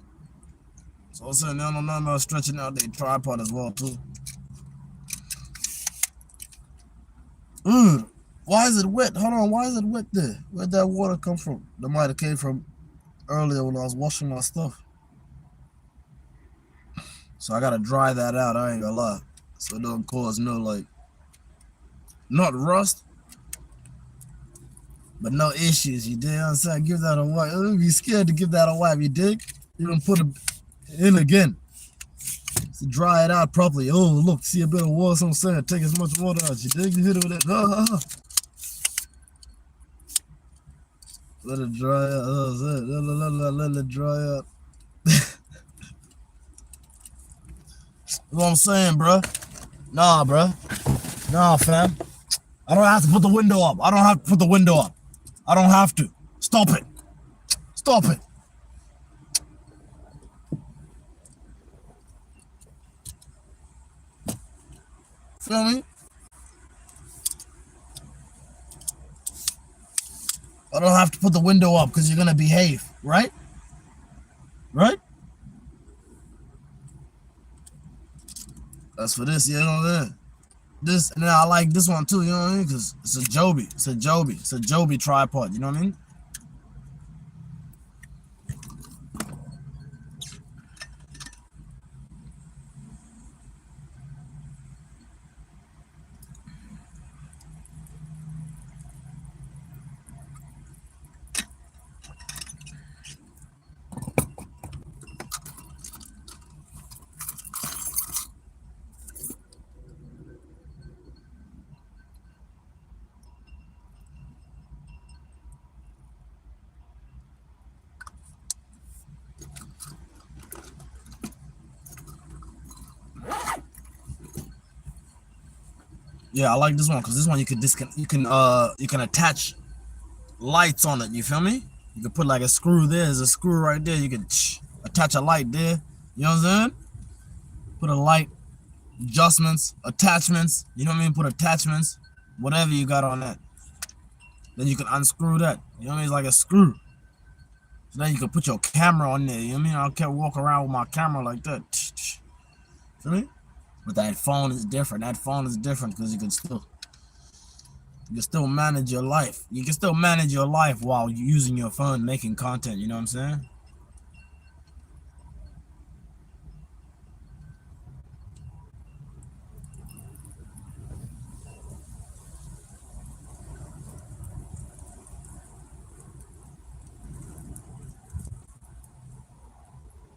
So I'm saying they don't know nothing about stretching out their tripod as well too. Why is it wet? Hold on, why is it wet there? Where'd that water come from? That might have came from earlier when I was washing my stuff. So I gotta dry that out, I ain't gonna lie. So it don't cause no, like, not rust, but no issues, you dig? I'm saying, give that a wipe. You'd be scared to give that a wipe, you dig? You don't put it in again. To dry it out properly. Oh, look, see a bit of water, so I'm saying, take as much water out, you dig? You hit it with that. Let it dry out. Let it dry out. That's what I'm saying, bro. Nah, bro. Nah, fam. I don't have to put the window up. I don't have to put the window up. I don't have to. Stop it. Stop it. Feel me? I don't have to put the window up because you're gonna behave, right? Right? That's for this, you know what I mean? This, and then I like this one too, you know what I mean? Because it's a Joby. It's a Joby tripod, you know what I mean? Yeah, I like this one because this one you can attach lights on it. You feel me? You can put like a screw there. There's a screw right there. You can attach a light there. You know what I'm saying? Put a light adjustments, attachments. You know what I mean? Put attachments, whatever you got on that. Then you can unscrew that. You know what I mean? It's like a screw. So then you can put your camera on there. You know what I mean? I can't walk around with my camera like that. Feel me? But that phone is different. That phone is different because you can still manage your life. You can still manage your life while you're using your phone making content. You know what I'm saying?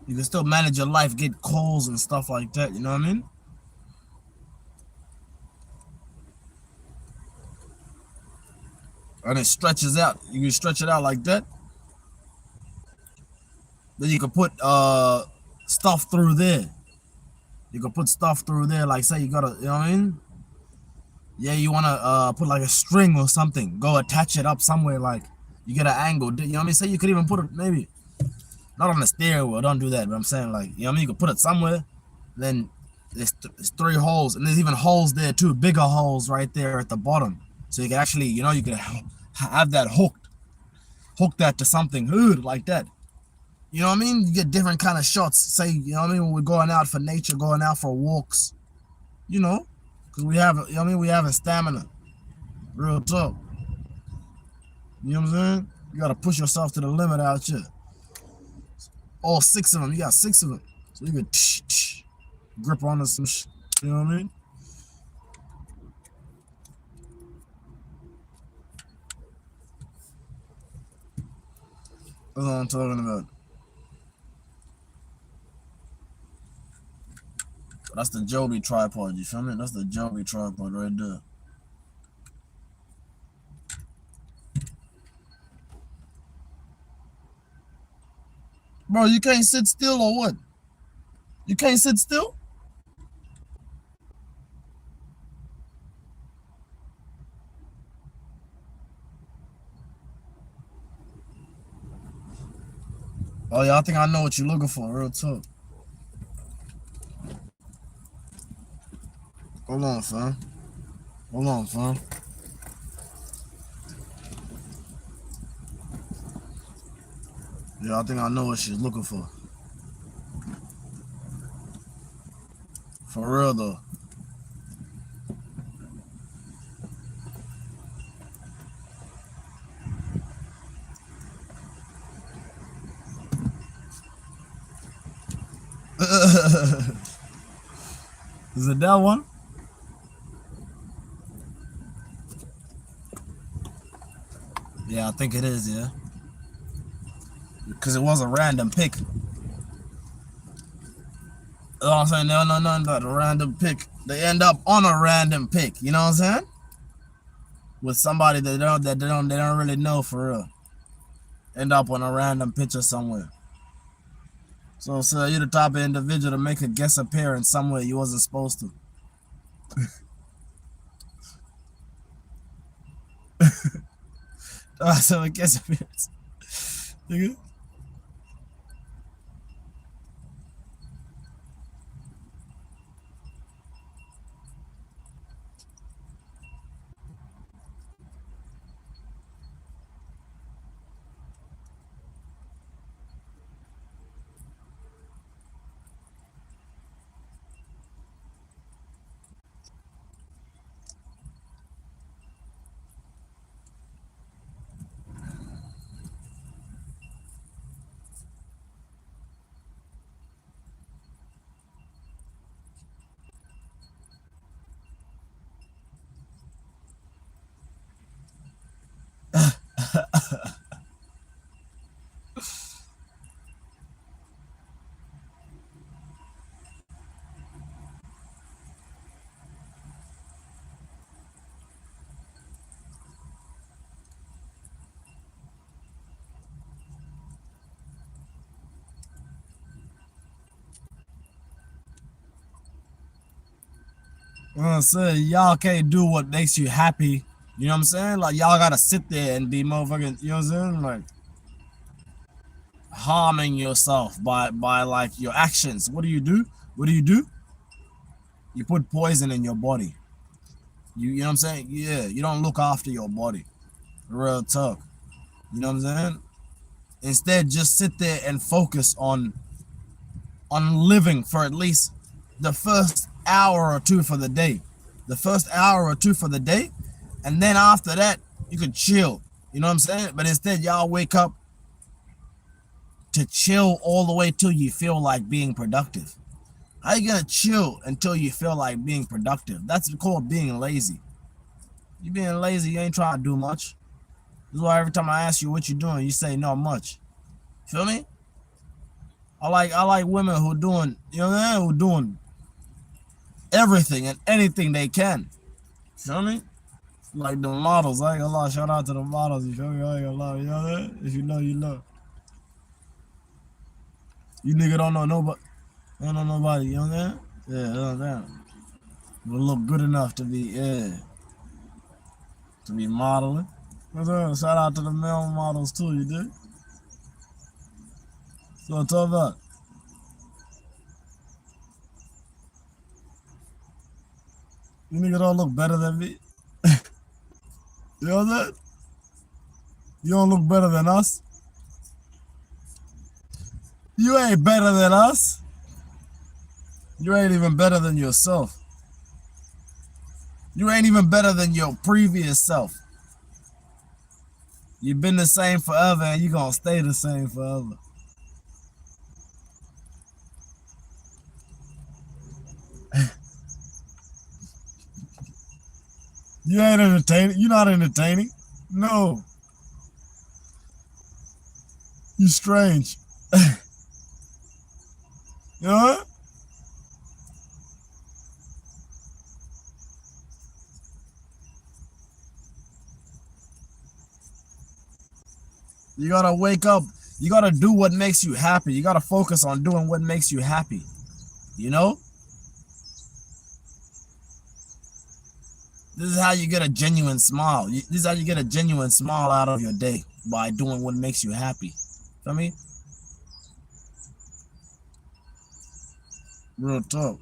You can still manage your life, get calls and stuff like that. You know what I mean? And it stretches out. You can stretch it out like that. Then you can put stuff through there. You can put stuff through there. Like say you gotta, you know what I mean? Yeah, you wanna put like a string or something. Go attach it up somewhere. Like you get an angle. You know what I mean? Say you could even put it maybe not on the stairwell. Don't do that. But I'm saying like you know what I mean. You can put it somewhere. Then there's 3 holes, and there's even holes there too. Bigger holes right there at the bottom. So you can actually, you know, you can have that hooked, hook that to something good like that. You know what I mean? You get different kind of shots. Say, you know what I mean? When we're going out for nature, going out for walks, you know, because we have, you know what I mean? We have a stamina. Real talk. You know what I'm saying? You got to push yourself to the limit out here. All 6 of them. You got 6 of them. So you can grip onto some shit. You know what I mean? That's what I'm talking about. That's the Joby tripod, you feel me? That's the Joby tripod right there. Bro, you can't sit still or what? You can't sit still? Oh yeah, I think I know what you're looking for, real talk. Hold on, fam. Hold on, fam. Yeah, I think I know what she's looking for. For real though. Is it that one? Yeah, I think it is, yeah. Because it was a random pick. You know what I'm saying? They don't know nothing about a random pick. They end up on a random pick. You know what I'm saying? With somebody that they don't really know for real. End up on a random picture somewhere. So you're the type of individual to make a guest appearance somewhere you wasn't supposed to. So a guest appearance. Nigga. I'm saying y'all can't do what makes you happy. You know what I'm saying? Like y'all gotta sit there and be motherfucking. You know what I'm saying? Like harming yourself by like your actions. What do you do? What do you do? You put poison in your body. You know what I'm saying? Yeah, you don't look after your body. Real talk. You know what I'm saying? Instead, just sit there and focus on living for at least the first hour or two for the day. The first hour or two for the day. And then after that, you can chill. You know what I'm saying? But instead, y'all wake up to chill all the way till you feel like being productive. How you gonna chill until you feel like being productive? That's called being lazy. You being lazy, you ain't trying to do much. This is why every time I ask you what you doing, you say not much. Feel me? I like women who doing, you know what I mean? Who doing everything and anything they can. Feel me? Like the models. I ain't gonna lie. Shout out to the models. You feel me? I ain't gonna lie. You know what I mean? If you know, you know. You nigga don't know nobody. Don't know nobody. You know what I mean? Yeah, you know what I'm saying? But look good enough to be, yeah, to be modeling. What's up? Shout out to the male models too. You dig? So what I'm talking about. You nigga don't look better than me. You know what I'm saying? You don't look better than us. You ain't better than us. You ain't even better than yourself. You ain't even better than your previous self. You've been the same forever and you gonna stay the same forever. You ain't entertaining. You're not entertaining. No. You strange. You know what? You gotta wake up. You gotta do what makes you happy. You gotta focus on doing what makes you happy. You know? This is how you get a genuine smile. This is how you get a genuine smile out of your day, by doing what makes you happy. Feel me? Real talk.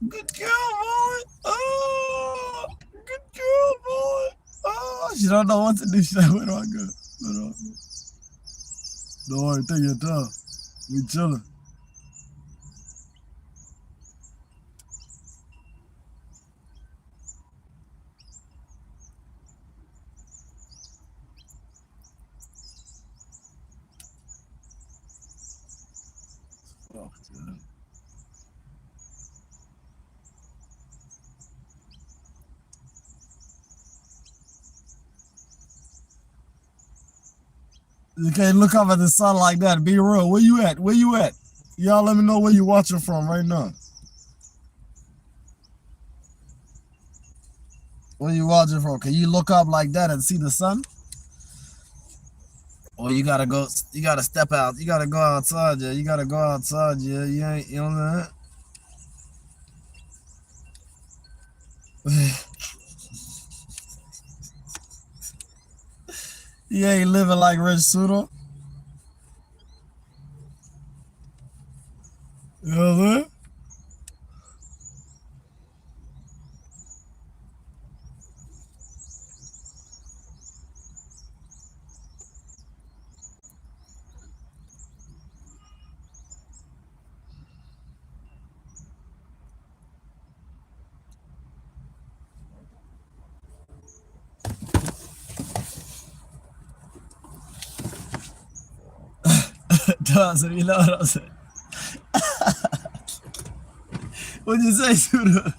Good girl, boy. Oh, good girl, boy. Oh, she don't know what to do. She's like, where do I go? Where do I go? Don't worry, take your time. We chilling. Fuck, man. You can't look up at the sun like that. Be real. Where you at? Where you at? Y'all let me know where you watching from right now. Where you watching from? Can you look up like that and see the sun? Or you gotta go, you gotta step out, you gotta go outside, yeah. You gotta go outside, yeah. You ain't, you know what I'm saying? You ain't living like Rich Sudo. You know what I'm saying? Dawson, you know what I'm saying? What'd you say, Sudo?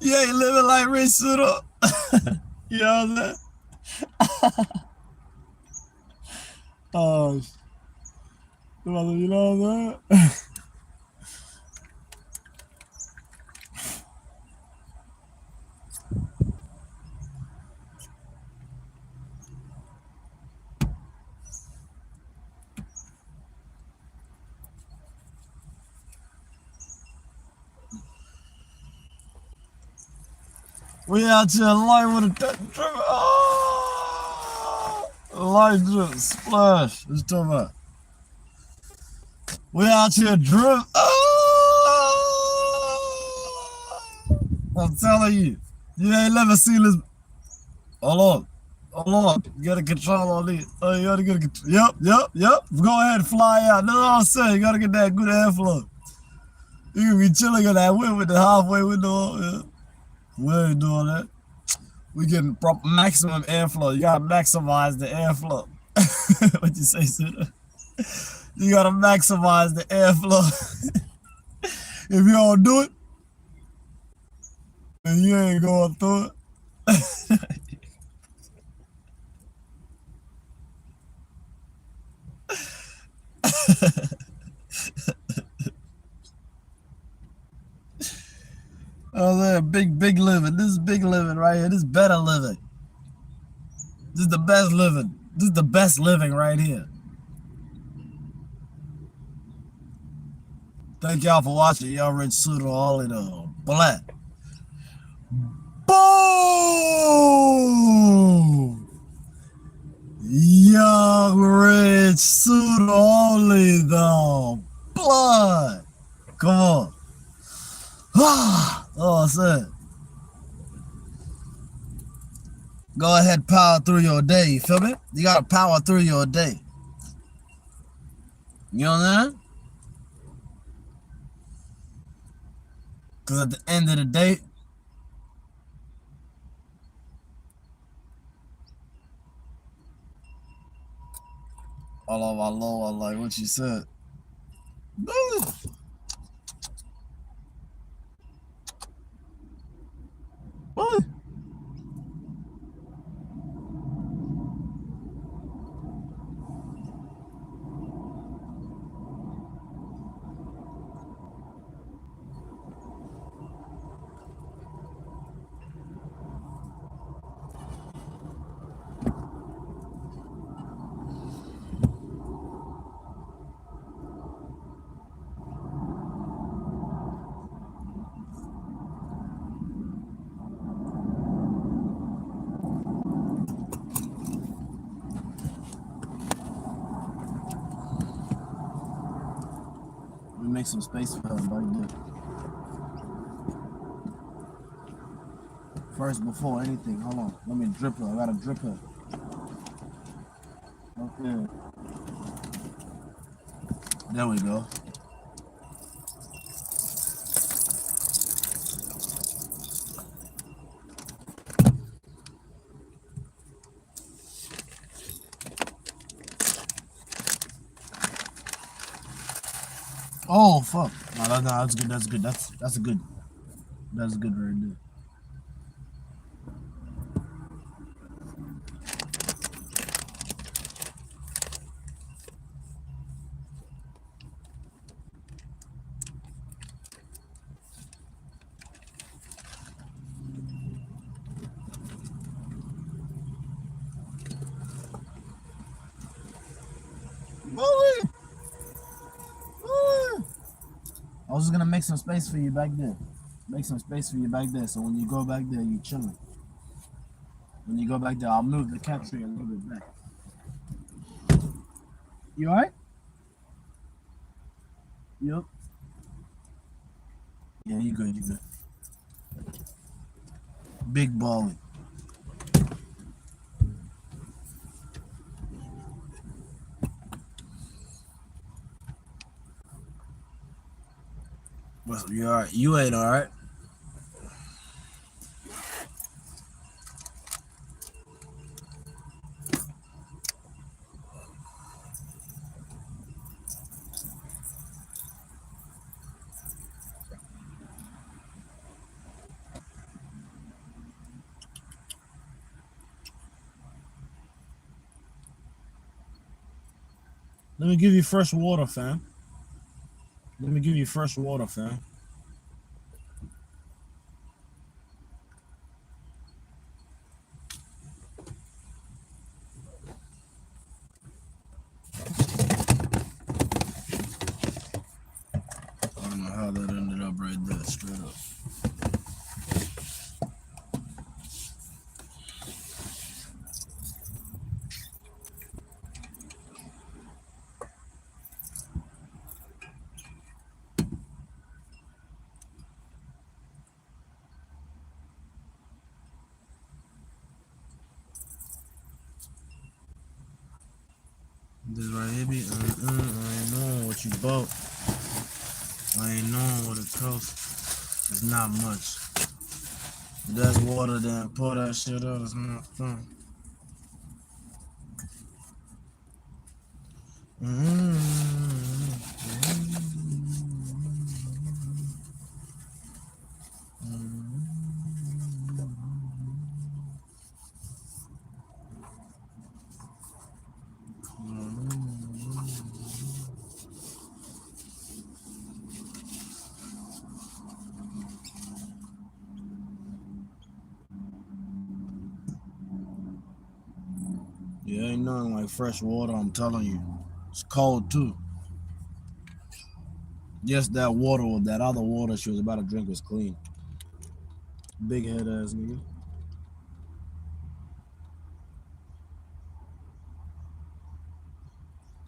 You ain't living like Rich Sudo. You know what I'm saying? Oh, you know what I'm saying? We out here live with a drip. Oh, light drip, splash. What you talking about? We out here drip. Oh, I'm telling you, you ain't never seen this. Hold on. Hold on. You gotta control all these. Oh, you gotta get control. Yep. Go ahead and fly out. That's what I'm saying. You gotta get that good airflow. You can be chilling on that window with the halfway window. Yeah. We ain't doing that. We getting proper maximum airflow. You gotta maximize the airflow. What you say, sir? You gotta maximize the airflow. If you don't do it, then you ain't going through it. Oh, there, big living. This is big living right here. This is better living. This is the best living. This is the best living right here. Thank y'all for watching. Y'all rich pseudo all in black. Boom! Young rich pseudo only the blood. Come on. Oh, I said. Go ahead, power through your day. You feel me? You gotta power through your day. You know what I'm saying? Because at the end of the day, Allah, like what you said. What? Make some space for him back there. First, before anything, hold on. Let me drip her. I gotta drip her. Okay. There we go. Oh fuck! No, that's good. That's good. That's a good. That's good right there. I was just gonna make some space for you back there. Make some space for you back there, so when you go back there, you chilling. When you go back there, I'll move the cat tree a little bit back. You alright? Yep. Yeah, you good, you good. Big balling. You alright? You ain't alright. Let me give you fresh water, fam. Let me give you fresh water, fam. I don't know how that ended up right there, straight up. This right here be, I ain't knowing what you bought. I ain't knowing what it costs. It's not much. That's water, then pour that shit out. It's not fun. Yeah, ain't nothing like fresh water, I'm telling you. It's cold too. Yes, that water, that other water she was about to drink was clean. Big head ass nigga.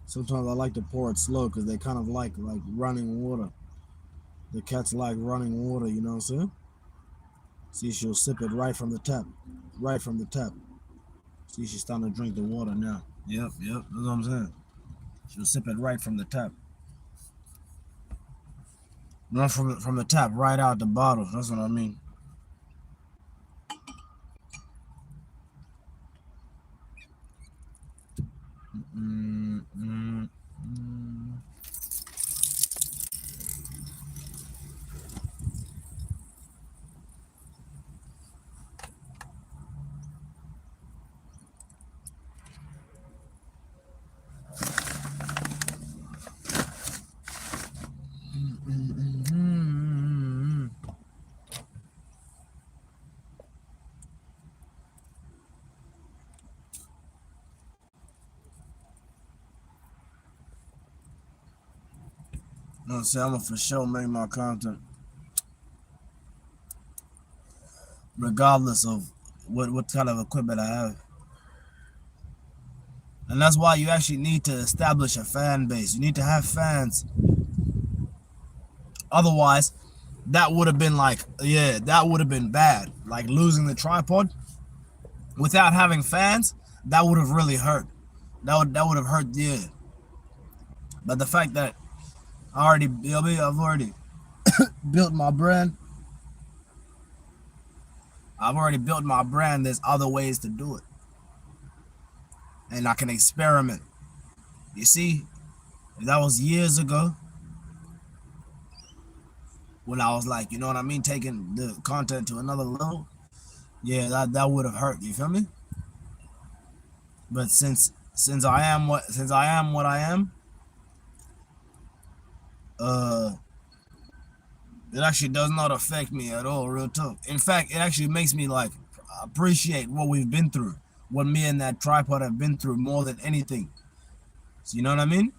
Sometimes I like to pour it slow because they kind of like running water. The cats like running water, you know what I'm saying? See, she'll sip it right from the tap. Right from the tap. See, she's starting to drink the water now. Yep, that's what I'm saying. She'll sip it right from the tap. Not from the tap, right out the bottle. That's what I mean. You know what I'm saying? I'm gonna for sure make my content. Regardless of what kind of equipment I have. And that's why you actually need to establish a fan base. You need to have fans. Otherwise, that would have been like, yeah, that would have been bad. Like losing the tripod without having fans, that would have really hurt. That would have hurt, yeah. But the fact that I've already built my brand. I've already built my brand. There's other ways to do it, and I can experiment. You see, that was years ago when I was like, you know what I mean, taking the content to another level. Yeah, that would have hurt. You feel me? But since I am what I am, uh, it actually does not affect me at all. Real tough. In fact, it actually makes me like appreciate what we've been through, what me and that tripod have been through more than anything. So you know what I mean?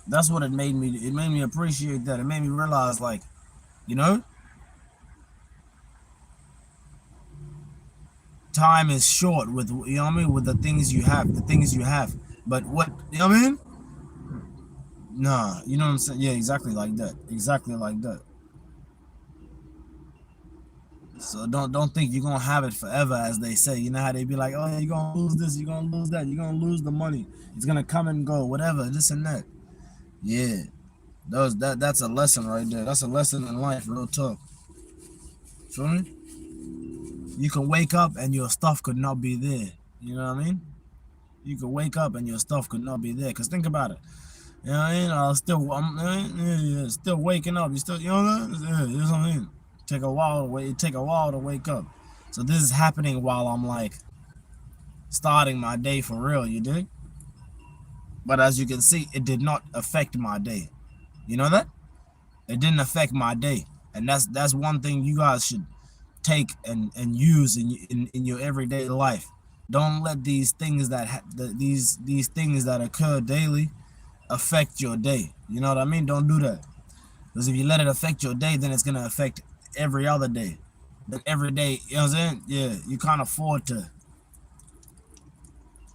That's what it made me. It made me appreciate that. It made me realize, like, you know, time is short with, you know what I mean, with the things you have. But what, you know what I mean? Nah, you know what I'm saying? Yeah, exactly like that. Exactly like that. So don't think you're gonna have it forever, as they say. You know how they be like, oh, yeah, you're gonna lose this, you're gonna lose that, you're gonna lose the money. It's gonna come and go, whatever, this and that. Yeah, that's a lesson right there. That's a lesson in life, real talk. Feel me? You can wake up and your stuff could not be there. You know what I mean? You could wake up and your stuff could not be there. Cause think about it. You know what I mean? I'm still waking up. You still, you know what I mean? Yeah, you know what I mean? It take a while to wake up. So this is happening while I'm like starting my day for real. You dig? But as you can see, it did not affect my day. You know that? It didn't affect my day, and that's one thing you guys should take and use in your everyday life. Don't let these things these things that occur daily affect your day. You know what I mean? Don't do that. Because if you let it affect your day, then it's gonna affect every other day. Then every day, you know what I'm saying? Yeah, you can't afford to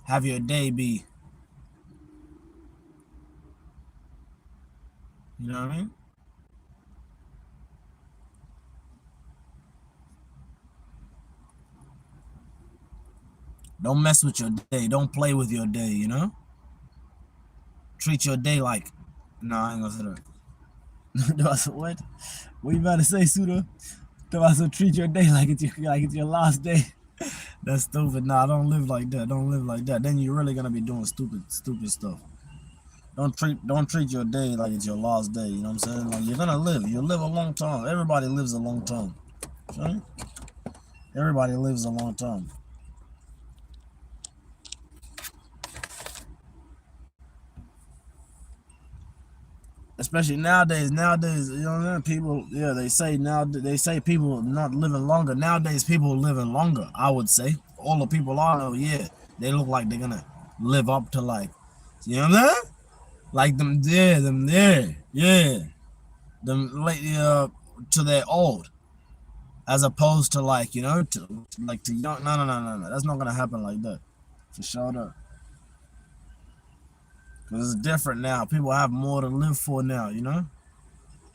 have your day be, you know what I mean? Don't mess with your day. Don't play with your day, you know? Treat your day like, no, I ain't gonna say that. I said, what? What you about to say, Suda? I said, treat your day like it's your last day. That's stupid. Nah, don't live like that. Don't live like that. Then you're really gonna be doing stupid stuff. Don't treat your day like it's your last day. You know what I'm saying? Like you're gonna live. You'll live a long time. Everybody lives a long time. Right? Everybody lives a long time. Especially nowadays. Nowadays, you know what I mean? People, yeah, they say people not living longer. Nowadays, people living longer. I would say all the people I know, yeah, they look like they're gonna live up to like, you know what I'm saying? Like them late to their old, as opposed to like to young. No. That's not gonna happen like that. For sure, though. Because it's different now. People have more to live for now. You know.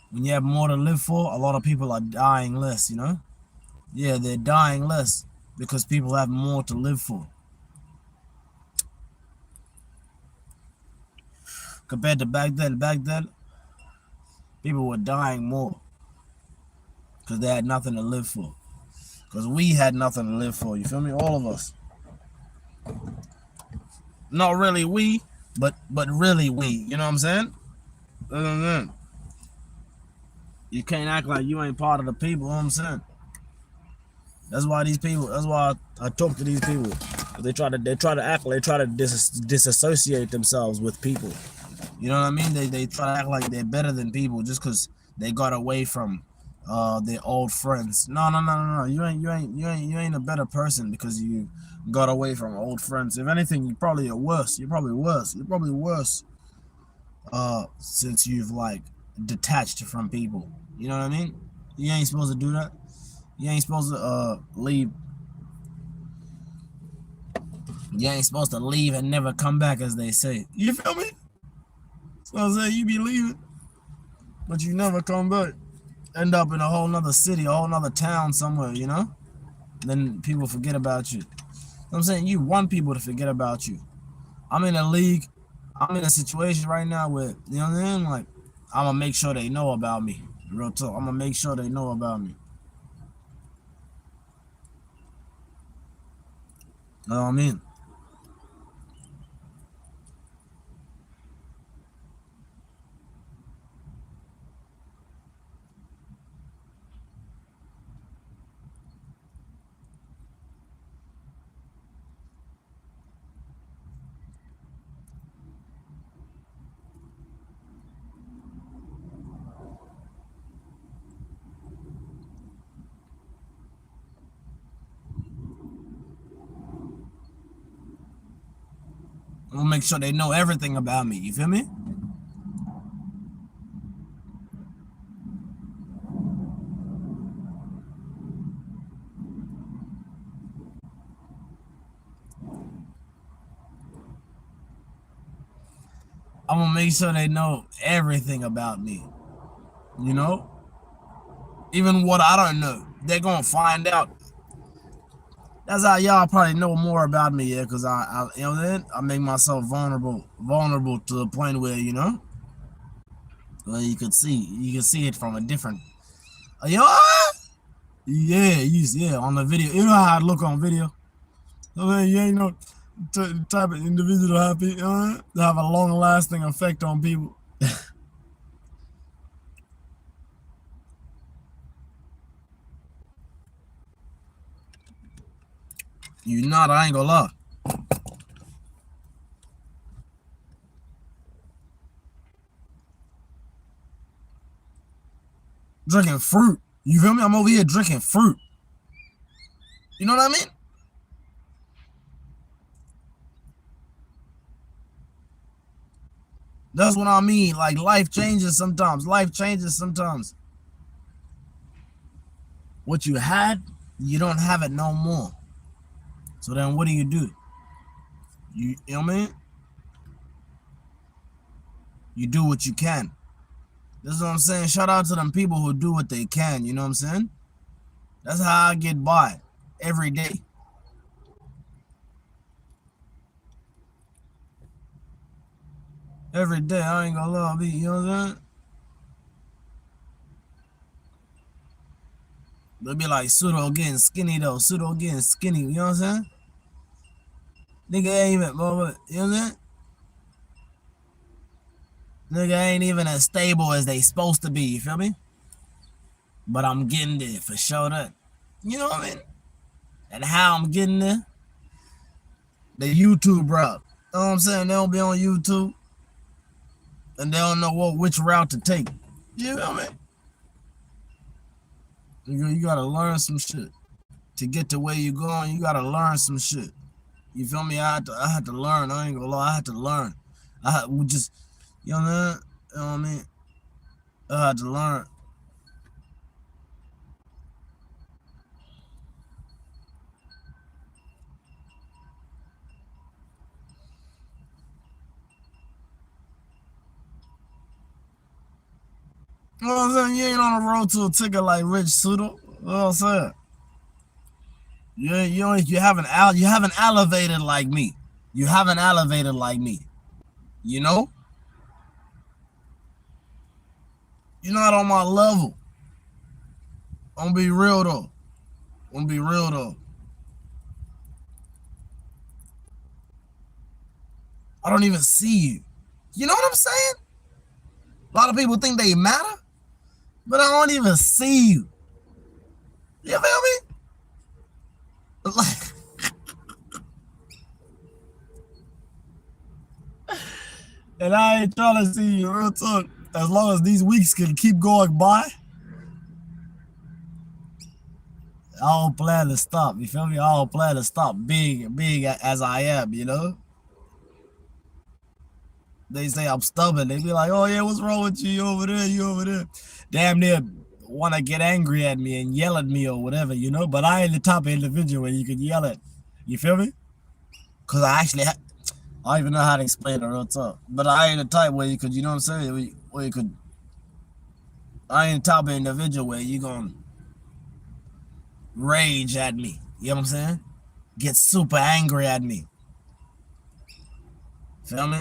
When you have more to live for, a lot of people are dying less, you know? Yeah, they're dying less because people have more to live for. Compared to back then, people were dying more because they had nothing to live for. Because we had nothing to live for, you feel me? All of us. Not really we, but really we, you know what I'm saying? You can't act like you ain't part of the people, you know what I'm saying? That's why I talk to these people. They try to act, they try to disassociate themselves with people. You know what I mean? They try to act like they're better than people just because they got away from their old friends. No. You ain't a better person because you got away from old friends. If anything, you probably are worse. You're probably worse. You're probably worse since you've like detached from people. You know what I mean? You ain't supposed to do that. You ain't supposed to leave. You ain't supposed to leave and never come back, as they say. You feel me? So I say you be leaving, but you never come back. End up in a whole nother city, a whole nother town somewhere, you know? Then people forget about you. I'm saying you want people to forget about you. I'm in a league, I'm in a situation right now where, you know what I mean? Like, I'm gonna make sure they know about me. Real talk. I'm gonna make sure they know about me. You know what I mean? I'm gonna make sure they know everything about me. You feel me? I'm gonna make sure they know everything about me. You know? Even what I don't know, they're gonna find out. That's how y'all probably know more about me, yeah, because you know what I make myself vulnerable to the point where, you know, where you can see it from a different, yo, yeah, on the video. You know how I look on video? I mean, you ain't no type of individual happy, to have a long lasting effect on people. You not, I ain't gonna lie. Drinking fruit. You feel me? I'm over here drinking fruit. You know what I mean? That's what I mean. Like life changes sometimes. Life changes sometimes. What you had, you don't have it no more. So then what do? You know what I mean? You do what you can. That's what I'm saying. Shout out to them people who do what they can, you know what I'm saying? That's how I get by every day. Every day, I ain't gonna lie, you know what I'm saying? They'll be like, pseudo getting skinny though, pseudo getting skinny, you know what I'm saying? Nigga ain't even, you know what I'm saying? Nigga ain't even as stable as they supposed to be, you feel me? But I'm getting there for sure that. You know what I mean? And how I'm getting there? The YouTube route. You know what I'm saying? They don't be on YouTube and they don't know which route to take. You know what I mean? You gotta learn some shit. To get to where you're going, you gotta learn some shit. You feel me? I had to learn. I ain't gonna lie, I had to learn. We just, you know what I mean? You know what I mean? I had to learn. You know what I'm saying? You ain't on the road to a ticket like Rich Pseudo. You know what I'm saying? You haven't elevated like me. You haven't elevated like me. You know? You're not on my level. I'm gonna be real though. I'm gonna be real though. I don't even see you. You know what I'm saying? A lot of people think they matter, but I don't even see you. You feel me? Like, and I ain't trying to see you, real talk. As long as these weeks can keep going by, I don't plan to stop. You feel me? I don't plan to stop big as I am, you know? They say I'm stubborn. They be like, oh yeah, what's wrong with you? You over there, you over there. Damn near want to get angry at me and yell at me or whatever, you know? But I ain't the type of individual where you could yell at. You feel me? Because I actually, I don't even know how to explain the real talk. But I ain't the type where you could, you know what I'm saying? Where you could, I ain't the type of individual where you going to rage at me. You know what I'm saying? Get super angry at me. Feel me?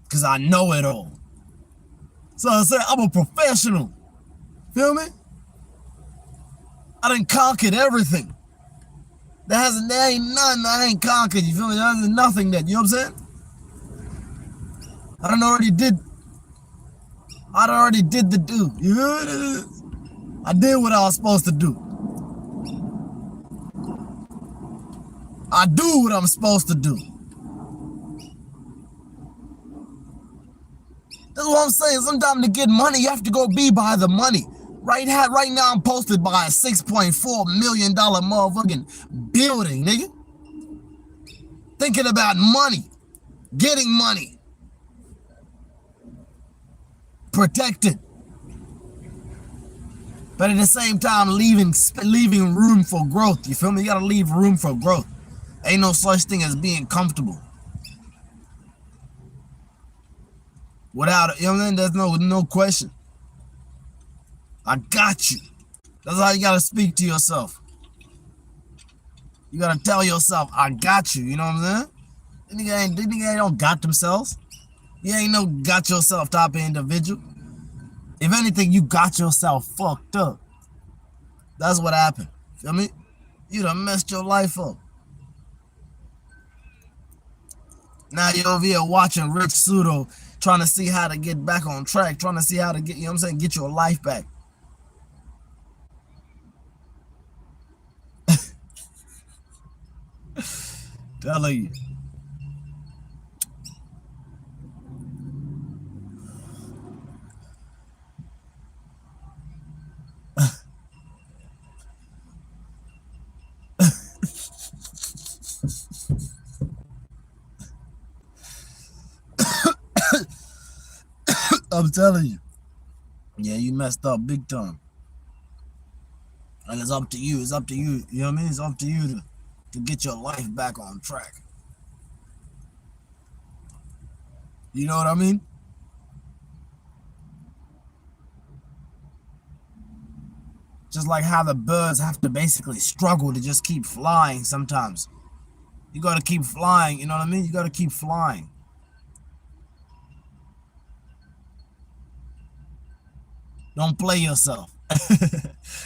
Because I know it all. So I say I'm a professional. Feel me? I done conquered everything. There ain't nothing I ain't conquered. You feel me? There's nothing that, you know what I'm saying? I done already did the do. You know? I did what I was supposed to do. I do what I'm supposed to do. That's what I'm saying. Sometimes to get money, you have to go be by the money. Right now, I'm posted by a $6.4 million motherfucking building, nigga. Thinking about money, getting money, protected, but at the same time, leaving room for growth. You feel me? You gotta leave room for growth. Ain't no such thing as being comfortable. Without, you know what I mean? There's no question. I got you. That's how you gotta speak to yourself. You gotta tell yourself, I got you. You know what I'm saying? They nigga ain't don't got themselves. You ain't no got yourself type of individual. If anything, you got yourself fucked up. That's what happened. Feel me? You done messed your life up. Now you're over here watching Rich Pseudo, trying to see how to get back on track, trying to see how to get, you know what I'm saying, get your life back. Telling you. I'm telling you. Yeah, you messed up big time. And it's up to you. It's up to you. You know what I mean? It's up to you to get your life back on track. You know what I mean? Just like how the birds have to basically struggle to just keep flying sometimes. You gotta keep flying, you know what I mean? You gotta keep flying. Don't play yourself.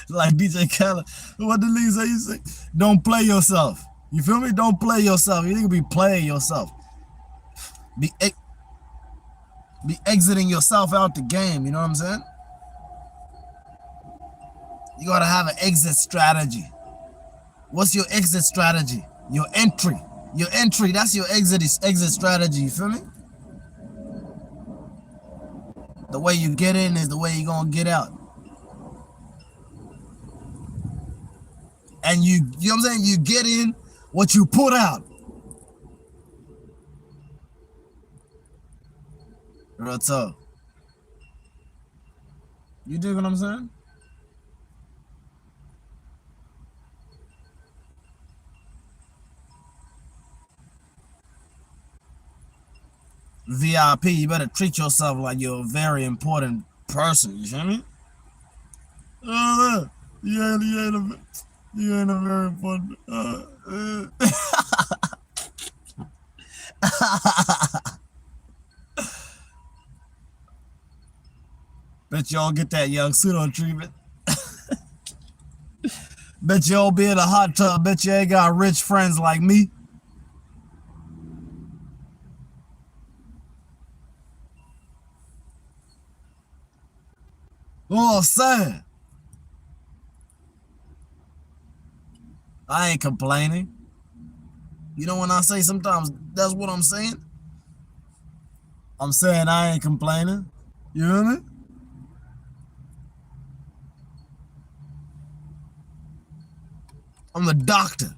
Like DJ Khaled. What the league say? You say, don't play yourself. You feel me? Don't play yourself. You need to be playing yourself. Be be exiting yourself out the game. You know what I'm saying? You gotta have an exit strategy. What's your exit strategy? Your entry. Your entry. That's your exit strategy. You feel me? The way you get in is the way you're gonna get out. And you know what I'm saying? You get in what you put out. Real tough. You dig what I'm saying? VIP, you better treat yourself like you're a very important person. You feel me? You ain't a very important. Bet y'all get that young pseudo treatment. Bet y'all be in a hot tub. Bet you ain't got rich friends like me. Oh, sad. I ain't complaining. You know when I say sometimes that's what I'm saying? I'm saying I ain't complaining. You hear me? I'm the doctor.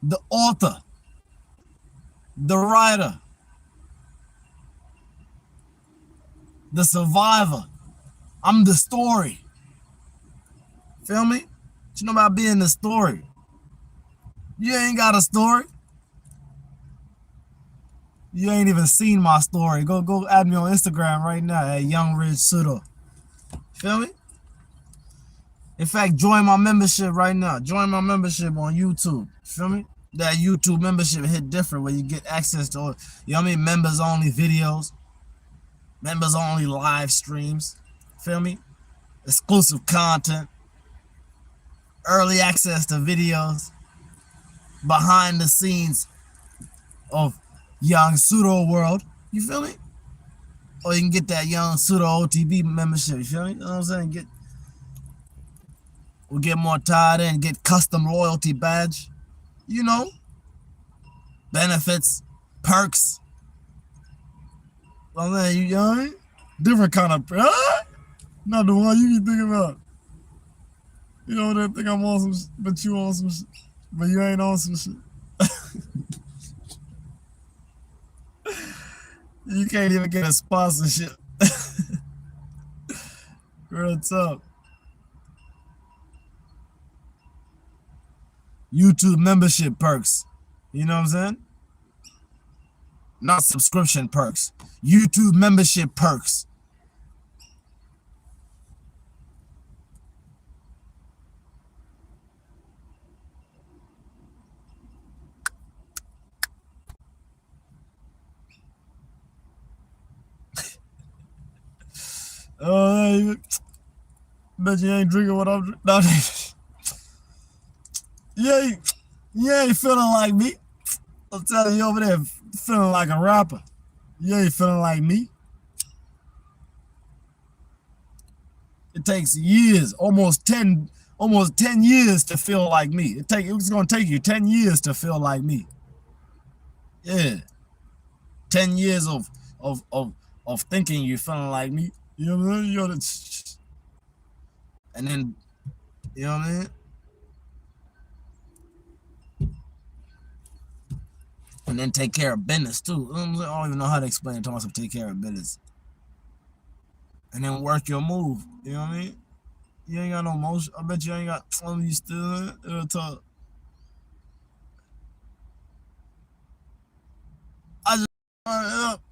The author. The writer. The survivor. I'm the story. Feel me? What you know about being the story? You ain't got a story. You ain't even seen my story. Go add me on Instagram right now at Young Rich Pseudo. Feel me? In fact, join my membership right now. Join my membership on YouTube. Feel me? That YouTube membership hit different where you get access to, you know what I mean? Members only videos. Members only live streams. Feel me? Exclusive content. Early access to videos. Behind the scenes of Young Pseudo World. You feel me? Or you can get that Young Pseudo OTB membership. You feel me? You know what I'm saying? We'll get more tied in. Get custom loyalty badge. You know? Benefits. Perks. Well, man, you know, different kind of, not the one you be thinking about. You know, they think I'm on some shit, but you on some shit, but you ain't on some shit. You can't even get a sponsorship. Real tough. YouTube membership perks. You know what I'm saying? Not subscription perks. YouTube membership perks. Bet you ain't drinking what I'm drinking. No, you ain't feeling like me. I'm telling you over there, feeling like a rapper. You ain't feeling like me. It takes years, almost 10 years to feel like me. It's gonna take you 10 years to feel like me. Yeah. 10 years of thinking you're feeling like me. You know what I mean? And then, you know what I mean? And then take care of business too. I don't even know how to explain it to myself. Take care of business. And then work your move. You know what I mean? You ain't got no motion. I bet you ain't got. You still talk. I just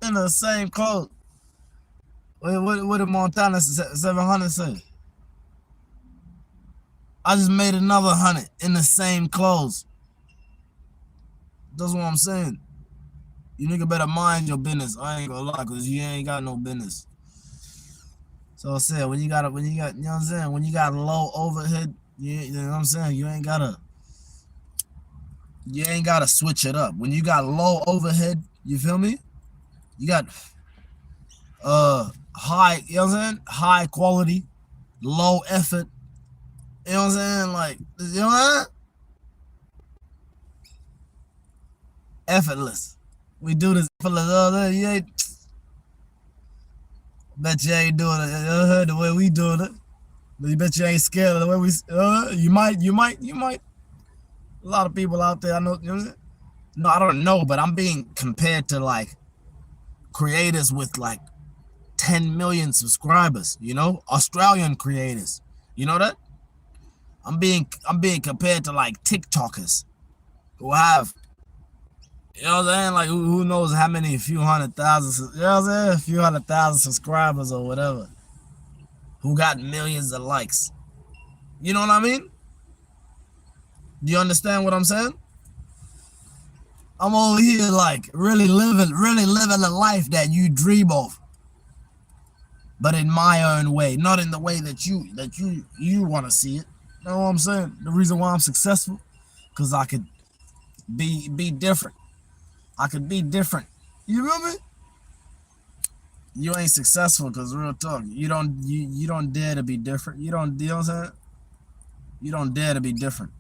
in the same clothes. What did Montana 700 say? I just made another 100 in the same clothes. That's what I'm saying. You nigga better mind your business. I ain't gonna lie, cause you ain't got no business. So I said, when you got, you know what I'm saying? When you got low overhead, you know what I'm saying? You ain't gotta switch it up. When you got low overhead, you feel me? You got high, you know what I'm saying? High quality, low effort. You know what I'm saying? Like, you know what? Effortless. We do this effortless. You ain't, bet you ain't doing it the way we doing it. You bet you ain't scared of the way we. You might. A lot of people out there, I know. You know what I'm saying? No, I don't know, but I'm being compared to like creators with like 10 million subscribers. You know, Australian creators. You know that? I'm being compared to like TikTokers who have, you know what I'm saying? Like who knows how many, a few hundred thousand, you know what I'm saying? A few 100,000 subscribers or whatever, who got millions of likes. You know what I mean? Do you understand what I'm saying? I'm over here like really living a life that you dream of, but in my own way, not in the way that you want to see it. You know what I'm saying? The reason why I'm successful, because I could be different. I could be different. You feel me? You ain't successful because real talk, you don't dare to be different. You know what I'm saying? You don't dare to be different.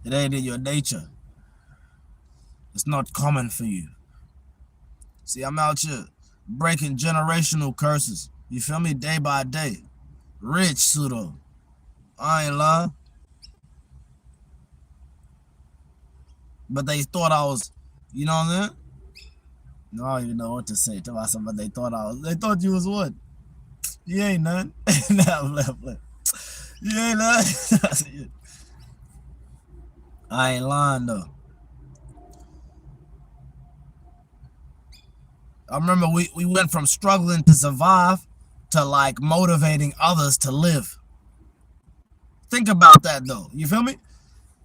It ain't in your nature. It's not common for you. See, I'm out here breaking generational curses. You feel me? Day by day. Rich pseudo. I ain't lying. But they thought I was, you know what I'm saying? No, I don't even know what to say. Tell myself, but they thought you was what? You ain't none. Nah, you ain't none. I ain't lying though. I remember we went from struggling to survive to like motivating others to live. Think about that though. You feel me?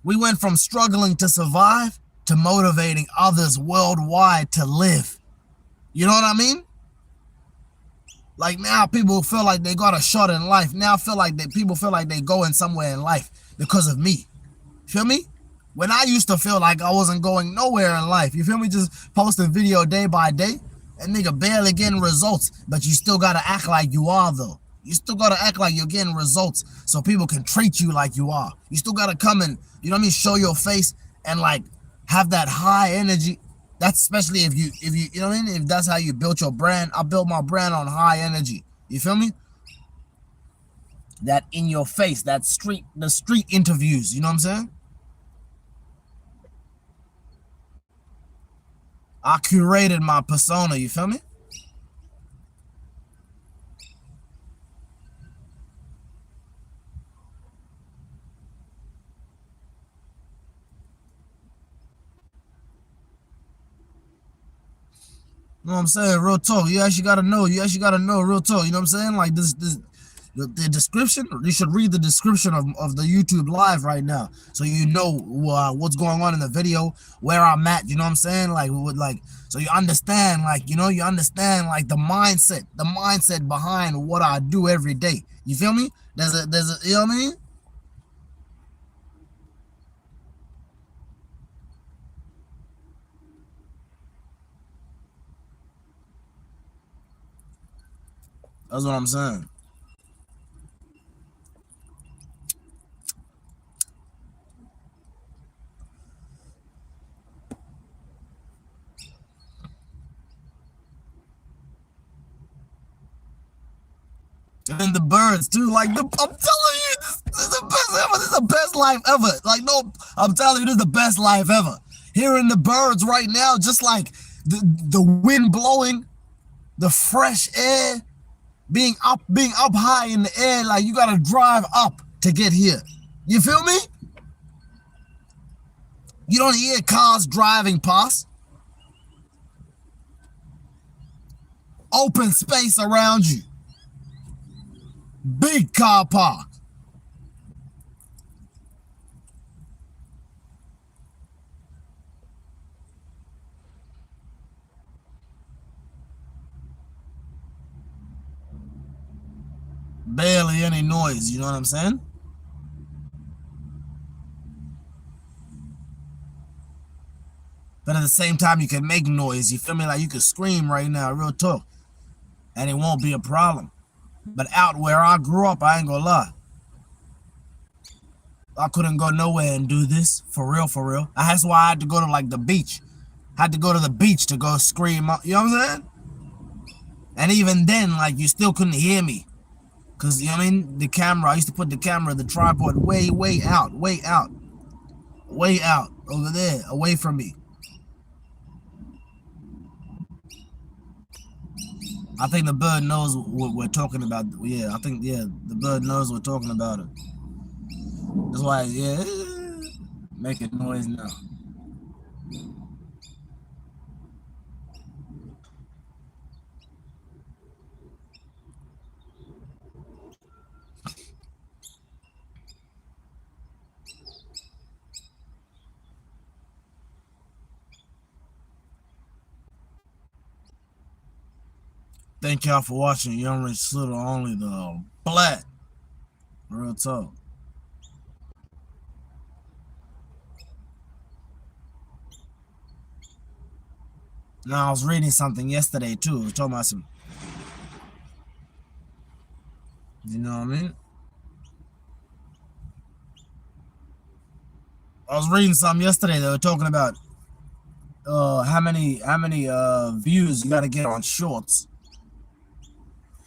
We went from struggling to survive to motivating others worldwide to live. You know what I mean? Like now people feel like they got a shot in life. Now people feel like they going somewhere in life because of me. Feel me? When I used to feel like I wasn't going nowhere in life. You feel me? Just posting video day by day. And nigga barely getting results. But you still gotta act like you are though. You still gotta act like you're getting results so people can treat you like you are. You still gotta come and, you know what I mean, show your face and like have that high energy. That's especially if you you know what I mean, if that's how you built your brand. I built my brand on high energy. You feel me? That in your face, the street interviews, you know what I'm saying? I curated my persona, you feel me? You know what I'm saying? Real talk. You actually gotta know. Real talk. You know what I'm saying? Like this the description. You should read the description of the YouTube live right now, so you know what's going on in the video, where I'm at. You know what I'm saying? So you understand. You understand like the mindset behind what I do every day. You feel me? There's a you know what I mean? That's what I'm saying. And then the birds too. I'm telling you, this is the best ever. This is the best life ever. Like no, I'm telling you, this is the best life ever. Hearing the birds right now, just like the wind blowing, the fresh air, being up high in the air. Like you gotta drive up to get here. You feel me? You don't hear cars driving past. Open space around you. Big car park. barely any noise. You know what I'm saying? But at the same time, you can make noise. You feel me? Like you could scream right now, real talk, and it won't be a problem. But out where I grew up, I ain't gonna lie, I couldn't go nowhere and do this for real, for real. That's why I had to go to like the beach. I had to go to the beach to go scream. You know what I'm saying? And even then, like you still couldn't hear me, cause you know what I mean. The camera, I used to put the camera, the tripod, way out, way out over there, away from me. I think the bird knows what we're talking about. Yeah, I think the bird knows we're talking about it. That's why, yeah, making noise now. Thank y'all for watching Young Rich Slittle Only the Black. Real talk. Now I was reading something yesterday too. It was talking about some, you know what I mean? I was reading something yesterday. They were talking about how many views you gotta get on shorts.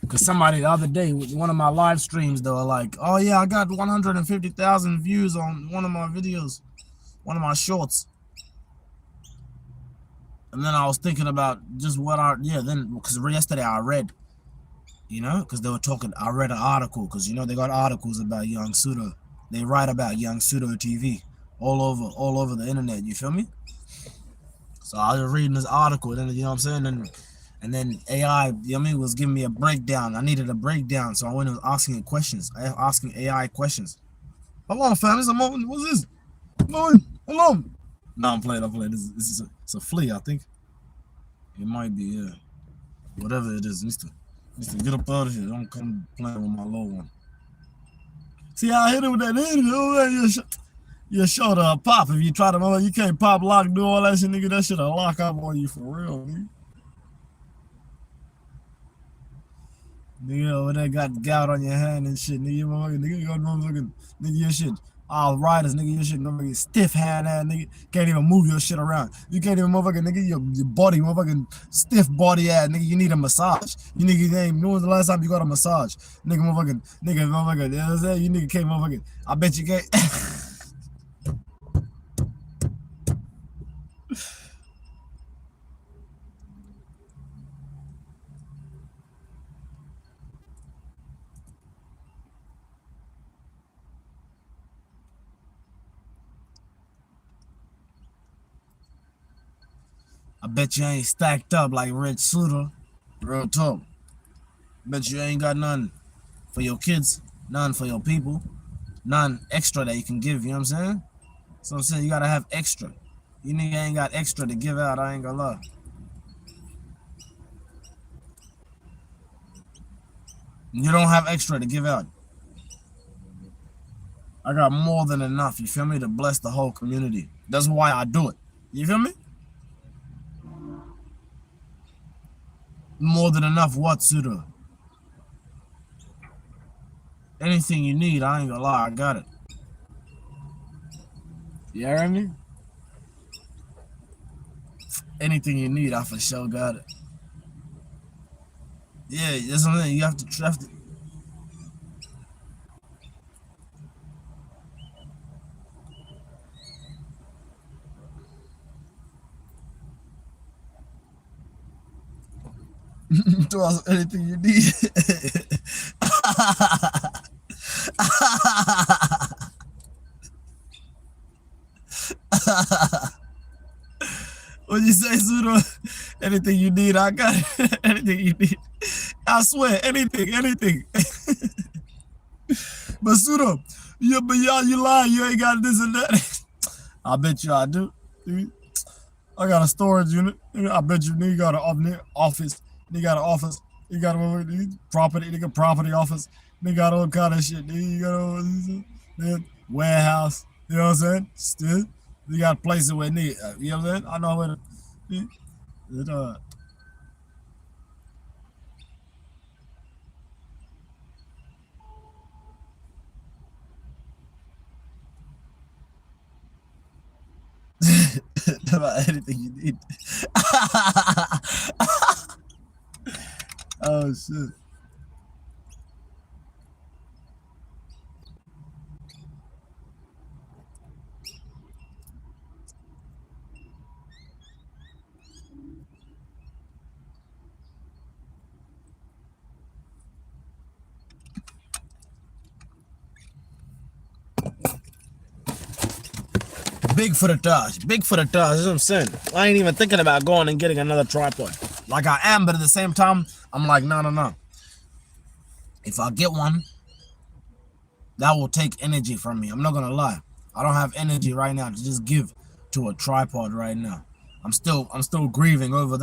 Cause somebody the other day, one of my live streams, they were like, "Oh yeah, I got 150,000 views on one of my videos, one of my shorts." And then I was thinking about just then because yesterday I read, you know, because they were talking. I read an article because you know they got articles about Young Pseudo. They write about Young Pseudo TV all over the internet. You feel me? So I was reading this article, and then you know what I'm saying, and then AI, you know what I mean, was giving me a breakdown. I needed a breakdown, so I went and was asking it questions. Asking AI questions. Hold on, fam. This is a moment. What's this? Hold on. No, I'm playing. It's a flea, I think. It might be, yeah. Whatever it is, needs to get up out of here. Don't come playing with my low one. See how I hit it with that hand? Your shoulder pop. If you try to, you can't pop, lock, do all that shit, nigga. That shit'll lock up on you for real, nigga. Nigga over there got gout on your hand and shit, nigga. Nigga, you motherfucking, nigga, your shit. All riders, nigga, your shit motherfucking stiff hand ass, nigga. Can't even move your shit around. You can't even motherfucking, nigga, your body, motherfucking stiff body ass, nigga. You need a massage. You nigga ain't, when was the last time you got a massage? Nigga, motherfucking, you know what I'm saying? You nigga can't motherfucking, I bet you can't. I bet you ain't stacked up like Rich Suter. Real talk. Bet you ain't got none for your kids, none for your people, none extra that you can give, you know what I'm saying? So I'm saying you gotta have extra. You nigga ain't got extra to give out, I ain't gonna lie. You don't have extra to give out. I got more than enough, you feel me, to bless the whole community. That's why I do it. You feel me? More than enough what, Suda? Anything you need, I ain't gonna lie, I got it. You hear me? Anything you need, I for sure got it. Yeah, that's something you have to trust it. To us anything you need. What you say, Sudo? Anything you need, I got it. Anything you need. I swear, anything. But Sudo, you lying, you ain't got this and that. I bet you I do. I got a storage unit. I bet you got an office. You got an office. You got a property. Nigga, property office. They got all kind of shit. You got all warehouse. You know what I'm saying? Still, you got places where need. You know what I'm saying? I know where. It, about anything you need. Oh shit. Big for the Taj. Big for the Taj. That's what I'm saying. I ain't even thinking about going and getting another tripod. Like I am, but at the same time, I'm like, no. If I get one, that will take energy from me. I'm not gonna lie. I don't have energy right now to just give to a tripod right now. I'm still grieving over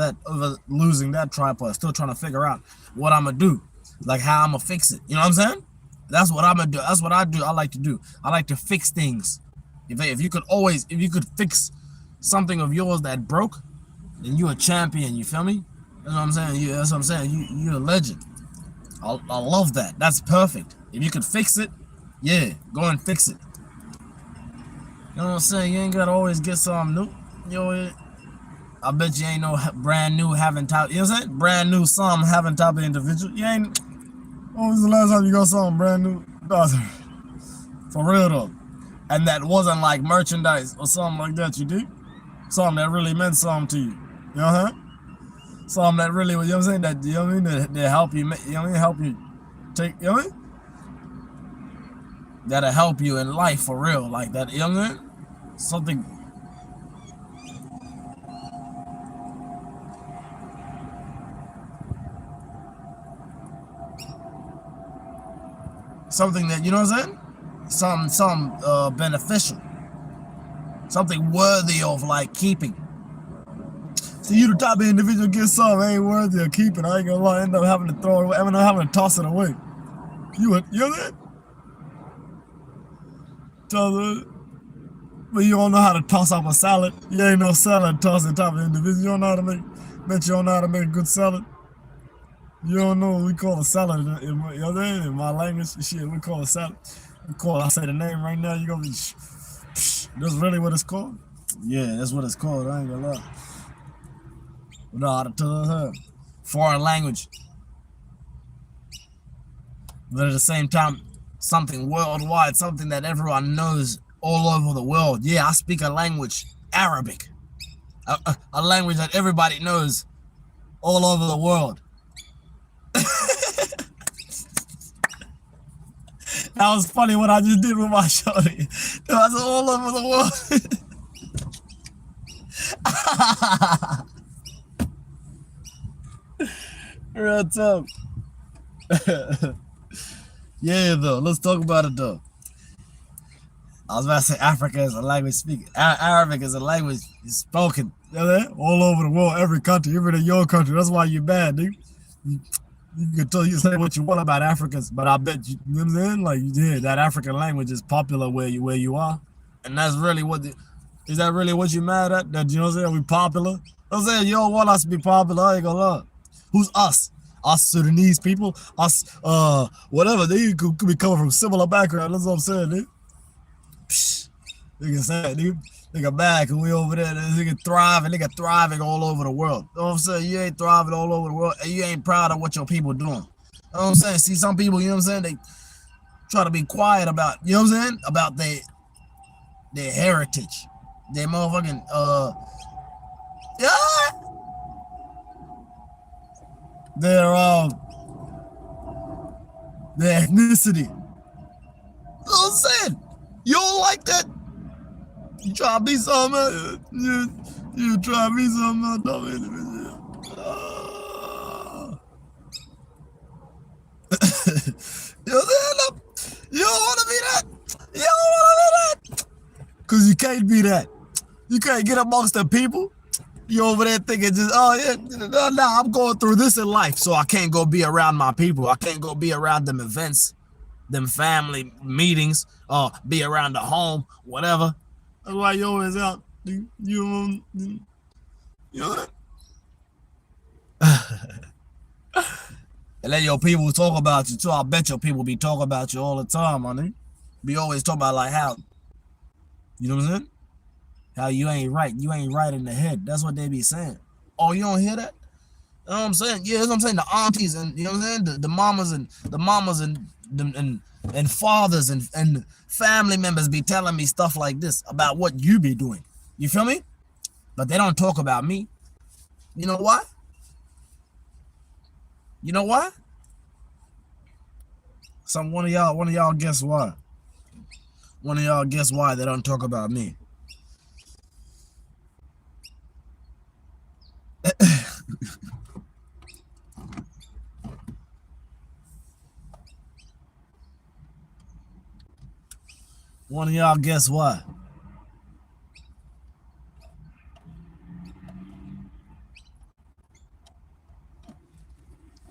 losing that tripod. Still trying to figure out what I'm gonna do, like how I'm gonna fix it. You know what I'm saying? That's what I'm gonna do. That's what I do. I like to do. I like to fix things. If you could fix something of yours that broke, then you a champion. You feel me? That's what I'm saying. That's what I'm saying. You're a legend. I love that. That's perfect. If you could fix it, yeah, go and fix it. You know what I'm saying? You ain't gotta always get something new. You know, I bet you ain't no brand new having type. You know what I'm saying? Brand new something having type of individual. You ain't. When was the last time you got something brand new? For real though. And that wasn't like merchandise or something like that, you did? Something that really meant something to you. You know what I'm saying? Something that really, you know what I'm saying? That, you know what I mean? That help you, you know what I mean? Help you take, you know what I mean? That'll help you in life for real. Like that, you know what I mean? Something. Something that, you know what I'm saying? Some beneficial, something worthy of like keeping. So you the type of individual get something ain't worthy of keeping. I ain't gonna lie, end up having to throw it away. I mean, having to toss it away. You know that? But you don't know how to toss up a salad. You ain't no salad tossing type of individual. You don't know how to make. Bet you don't know how to make a good salad. You don't know what we call a salad in my language. Shit, we call a salad. I say the name right now, you gonna be that's really what it's called? Yeah, that's what it's called. I ain't gonna lie. We know how to tell her. Foreign language. But at the same time, something worldwide, something that everyone knows all over the world. Yeah, I speak a language, Arabic. A language that everybody knows all over the world. That was funny what I just did with my shoulder. That was all over the world. Real tough. Yeah, though. Let's talk about it, though. I was about to say Africa is a language speaking. Arabic is a language spoken. You know that? All over the world, every country, even in your country. That's why you're bad, dude. You can tell you say what you want about Africans, but I bet you know what I'm saying? Like, yeah, that African language is popular where you are. And that's really is that really what you mad at? That, you know what I'm saying, we popular? I'm saying you don't want us to be popular, I ain't gonna lie. Who's us? Us Sudanese people? Us whatever, they could be coming from similar background, that's what I'm saying, dude. Psh, nigga say, dude. Nigga back and we over there, nigga thriving all over the world. You know what I'm saying? You ain't thriving all over the world and you ain't proud of what your people doing. You know what I'm saying? See, some people, you know what I'm saying, they try to be quiet about, you know what I'm saying? About their heritage. Their motherfucking their ethnicity. You know what I'm saying? You don't like that? You try to be something else. You try to be something else, dumb individual. You know what I'm saying? You don't want to be that. You don't want to be that. Because you can't be that. You can't get amongst the people. You over there thinking just, oh yeah, no, I'm going through this in life, so I can't go be around my people. I can't go be around them events. them family meetings, or be around the home, whatever. That's why you always out. You know. And let your people talk about you too. I bet your people be talking about you all the time, honey. Be always talking about like how, you know what I'm saying? How you ain't right in the head. That's what they be saying. Oh, you don't hear that? You know what I'm saying? Yeah, that's what I'm saying. The aunties and you know what I'm saying, the mamas and fathers and family members be telling me stuff like this about what you be doing. You feel me? But they don't talk about me. You know why? You know why? One of y'all guess why? One of y'all guess why they don't talk about me? One of y'all guess why?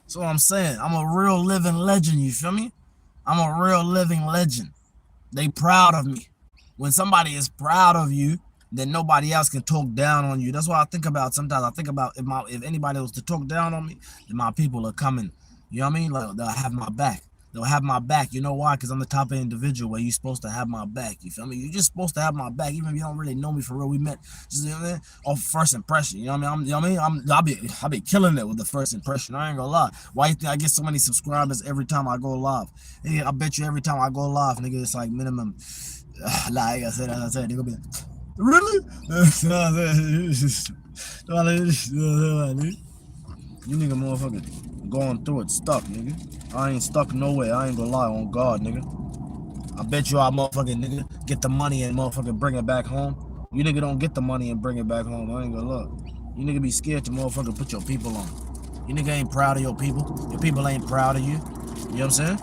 So I'm saying, I'm a real living legend, you feel me? I'm a real living legend. They proud of me. When somebody is proud of you, then nobody else can talk down on you. That's what I think about sometimes. I think about if anybody was to talk down on me, then my people are coming. You know what I mean? Like, they'll have my back. They'll have my back. You know why? Because I'm the type of individual where you're supposed to have my back. You feel me? You're just supposed to have my back, even if you don't really know me for real. We met, just, you know what I mean? Off first impression. You know what I mean? You know what I mean? I'll be killing it with the first impression. I ain't gonna lie. Why you think I get so many subscribers every time I go live? Hey, I bet you every time I go live, nigga, it's like minimum. Like I said, they're gonna be like, really? You nigga motherfucker going through it stuck, nigga. I ain't stuck nowhere. I ain't gonna lie on God, nigga. I bet you I motherfucking nigga get the money and motherfucking bring it back home. You nigga don't get the money and bring it back home. I ain't gonna lie. You nigga be scared to motherfucking put your people on. You nigga ain't proud of your people. Your people ain't proud of you. You know what I'm saying?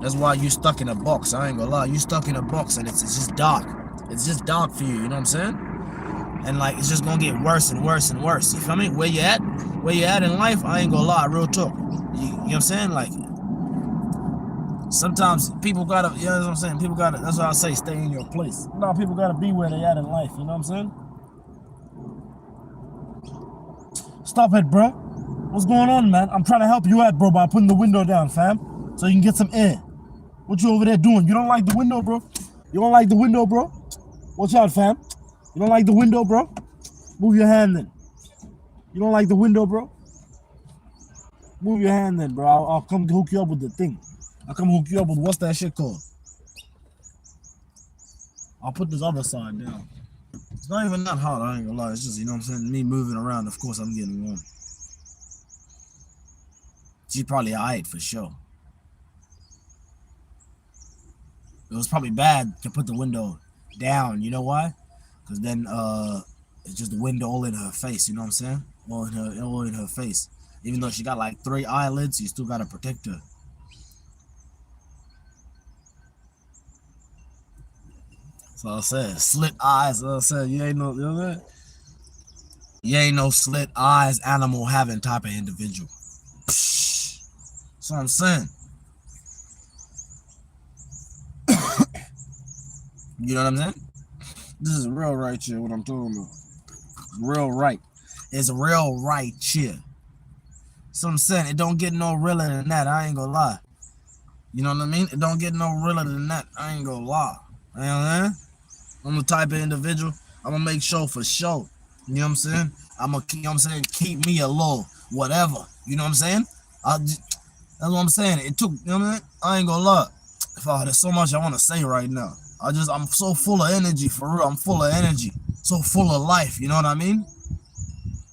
That's why you stuck in a box. I ain't gonna lie. You stuck in a box and it's just dark. It's just dark for you. You know what I'm saying? And like it's just gonna get worse and worse and worse. You feel me? Where you at in life, I ain't gonna lie, real talk. You know what I'm saying? Like sometimes people gotta, you know what I'm saying? People gotta, that's what I say, stay in your place. No, people gotta be where they at in life, you know what I'm saying? Stop it, bro. What's going on, man? I'm trying to help you out, bro, by putting the window down, fam. So you can get some air. What you over there doing? You don't like the window, bro? You don't like the window, bro? Watch out, fam. You don't like the window, bro? Move your hand then. You don't like the window, bro? Move your hand then, bro. I'll come hook you up with the thing. I'll come hook you up with, what's that shit called? I'll put this other side down. It's not even that hot, I ain't gonna lie. It's just, you know what I'm saying? Me moving around, of course I'm getting warm. She's probably alright for sure. It was probably bad to put the window down, you know why? Because then it's just the window all in her face, you know what I'm saying? All in her face. Even though she got like 3 eyelids, you still gotta protect her. So I said, slit eyes. So I said, you ain't no, you know what I'm saying? You ain't no slit eyes animal having type of individual. That's what I'm saying. You know what I'm saying? This is real right here, what I'm talking about. Real right. It's real right here. So I'm saying, it don't get no realer than that. I ain't gonna lie. You know what I mean? It don't get no realer than that. I ain't gonna lie. You know what I'm saying? I'm the type of individual, I'm gonna make sure for sure. You know what I'm saying? I'm gonna, you know what I'm saying, keep me a low, whatever. You know what I'm saying? That's what I'm saying. It took, you know what I mean? I ain't gonna lie. There's so much I wanna say right now. I'm so full of energy, for real. I'm full of energy. So full of life, you know what I mean?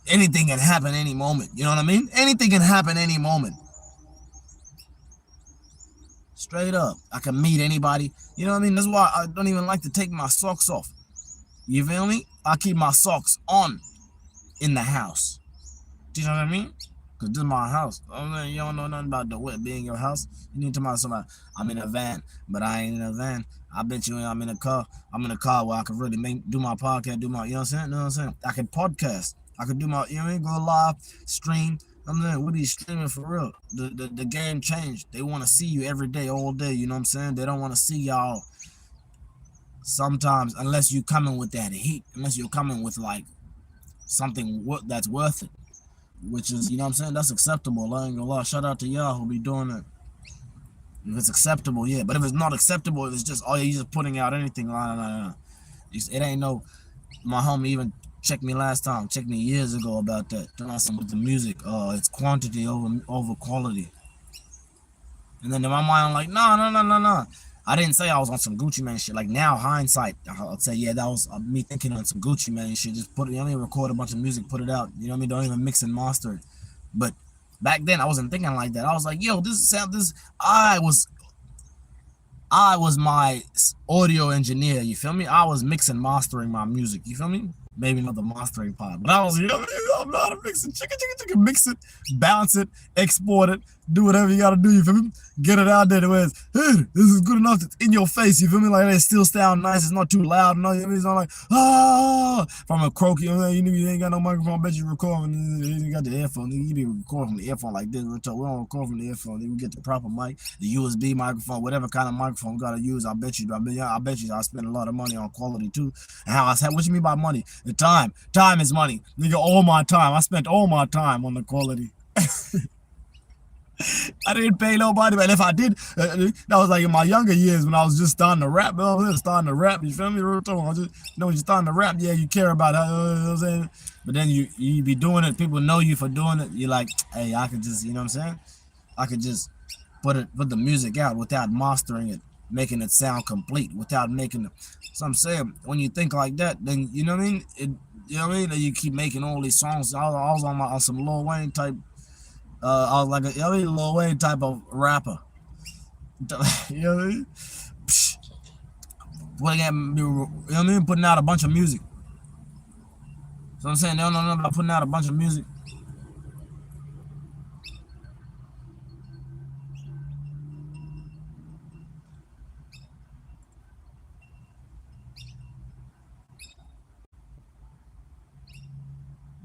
Anything can happen any moment, you know what I mean? Anything can happen any moment. Straight up. I can meet anybody. You know what I mean? That's why I don't even like to take my socks off. You feel me? I keep my socks on in the house. Do you know what I mean? Because this is my house. I mean, you don't know nothing about the wet being your house. You need to tell somebody, I'm in a van, but I ain't in a van. I bet you I'm in a car. I'm in a car where I can really do my podcast, you know what I'm saying? You know what I'm saying? I can podcast. I could do my, you know what I mean? Go live, stream. I'm saying, what are you streaming for real? The game changed. They want to see you every day, all day. You know what I'm saying? They don't want to see y'all sometimes unless you coming with that heat, unless you're coming with like something that's worth it, which is, you know what I'm saying? That's acceptable. I ain't gonna lie. Shout out to y'all who be doing it. If it's acceptable, yeah. But if it's not acceptable, if it's just, oh, yeah, you're just putting out anything, nah. It ain't no, my homie even checked me last time, checked me years ago about that. With the music, it's quantity over quality. And then in my mind, I'm like, no. I didn't say I was on some Gucci Mane shit. Like now, hindsight, I'll say, yeah, that was me thinking on some Gucci Mane shit. Just put it, you know what I mean? Record a bunch of music, put it out. You know what I mean? Don't even mix and master it. But back then, I wasn't thinking like that. I was like, yo, I was my audio engineer, you feel me? I was mixing, mastering my music, you feel me? Maybe not the mastering part, but I was, you know, I'm not a mixing, chicken, mix it, bounce it, export it, do whatever you gotta do, you feel me? Get it out there the way it's, hey, this is good enough, it's in your face, you feel me? Like it still sound nice, it's not too loud, no, you know, it's not like, from a croaky, you know, you ain't got no microphone, I bet you record, you got the earphone, you be recording from the earphone like this, we don't record from the earphone, then we get the proper mic, the USB microphone, whatever kind of microphone we gotta use, I bet you I spend a lot of money on quality too. And how I said, what you mean by money? The time is money, nigga. All my time, I spent all my time on the quality. I didn't pay nobody, but if I did, that was like in my younger years when I was just starting to rap. I was starting to rap, you feel me? I just, when you're starting to rap, yeah, you care about it, you know what I'm saying? But then you be doing it, people know you for doing it. You're like, hey, I could just, you know what I'm saying? I could just put the music out without mastering it, making it sound complete, without making it. So I'm saying, when you think like that, then you know what I mean? You know what I mean? Then you keep making all these songs. I was on some Lil Wayne type. I was like a Lil Wayne type of rapper. You know what I mean? You know what I mean? Putting out a bunch of music. So I'm saying, they don't know nothing about putting out a bunch of music.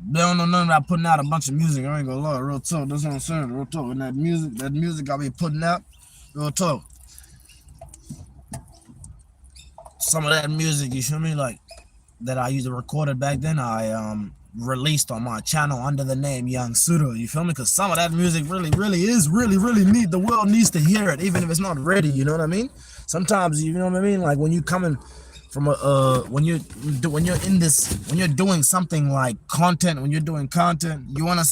They don't know nothing about putting out a bunch of music. I ain't gonna lie, real talk. That's what I'm saying, real talk. And that music I be putting out, real talk. Some of that music, you feel me, like that I used to record it back then, I released on my channel under the name Young Pseudo. You feel me? Because some of that music really is really neat. The world needs to hear it, even if it's not ready. You know what I mean? Sometimes, you know what I mean, like when you coming from when you're doing something like content, when you're doing content, you wanna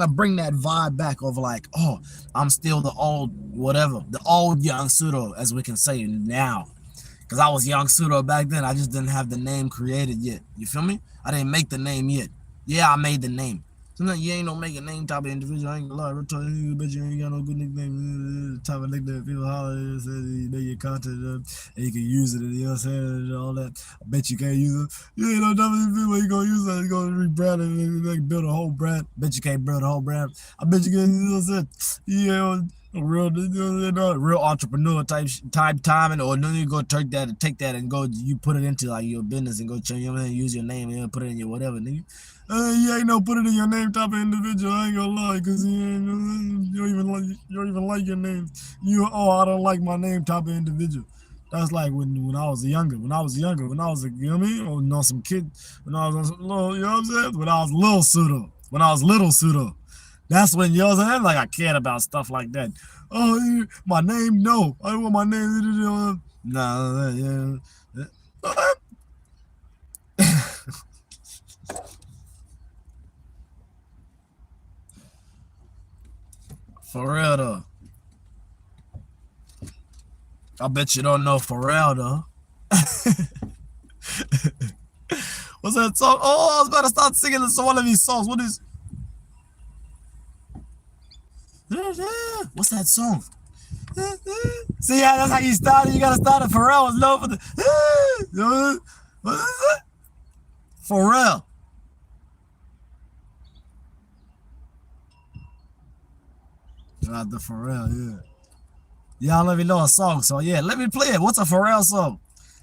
bring that vibe back of like, oh, I'm still the old the old Young Pseudo, as we can say now, because I was Young Pseudo back then. I just didn't have the name created yet. You feel me? I didn't make the name yet. Yeah, I made the name. Sometimes you ain't no make a name type of individual. I ain't gonna lie, I bet you ain't got no good nickname. Type of nickname people holler, say you make your content and you can use it, you know what I'm saying, and all that. I bet you can't use it. You ain't no dumb people, you gonna use it, you gonna rebrand it, and like build a whole brand. Bet you can't build a whole brand. I bet you can, you know what I'm saying? Yeah, real entrepreneur type timing, or then you go take that and go, you put it into like your business and go change your name, use your name and put it in your whatever, nigga. You ain't no put it in your name type of individual. I ain't gonna lie, cause you don't even like your name. I don't like my name type of individual. That's like when I was younger. When I was you know what I mean? Or no, some kid. When I was on some little, you know what I'm saying? When I was little pseudo. When I was little pseudo. That's when, you know what I'm saying? Like I cared about stuff like that. Oh, my name? No, I don't want my name. Nah, yeah. For real though. I bet you don't know Pharrell though. What's that song? Oh, I was about to start singing one of these songs. What is? What's that song? See, yeah, that's how you started. You gotta start it. Pharrell was low for the. What is it? Pharrell. Not the Pharrell, yeah. Y'all let me know a song, so yeah, let me play it. What's a Pharrell song?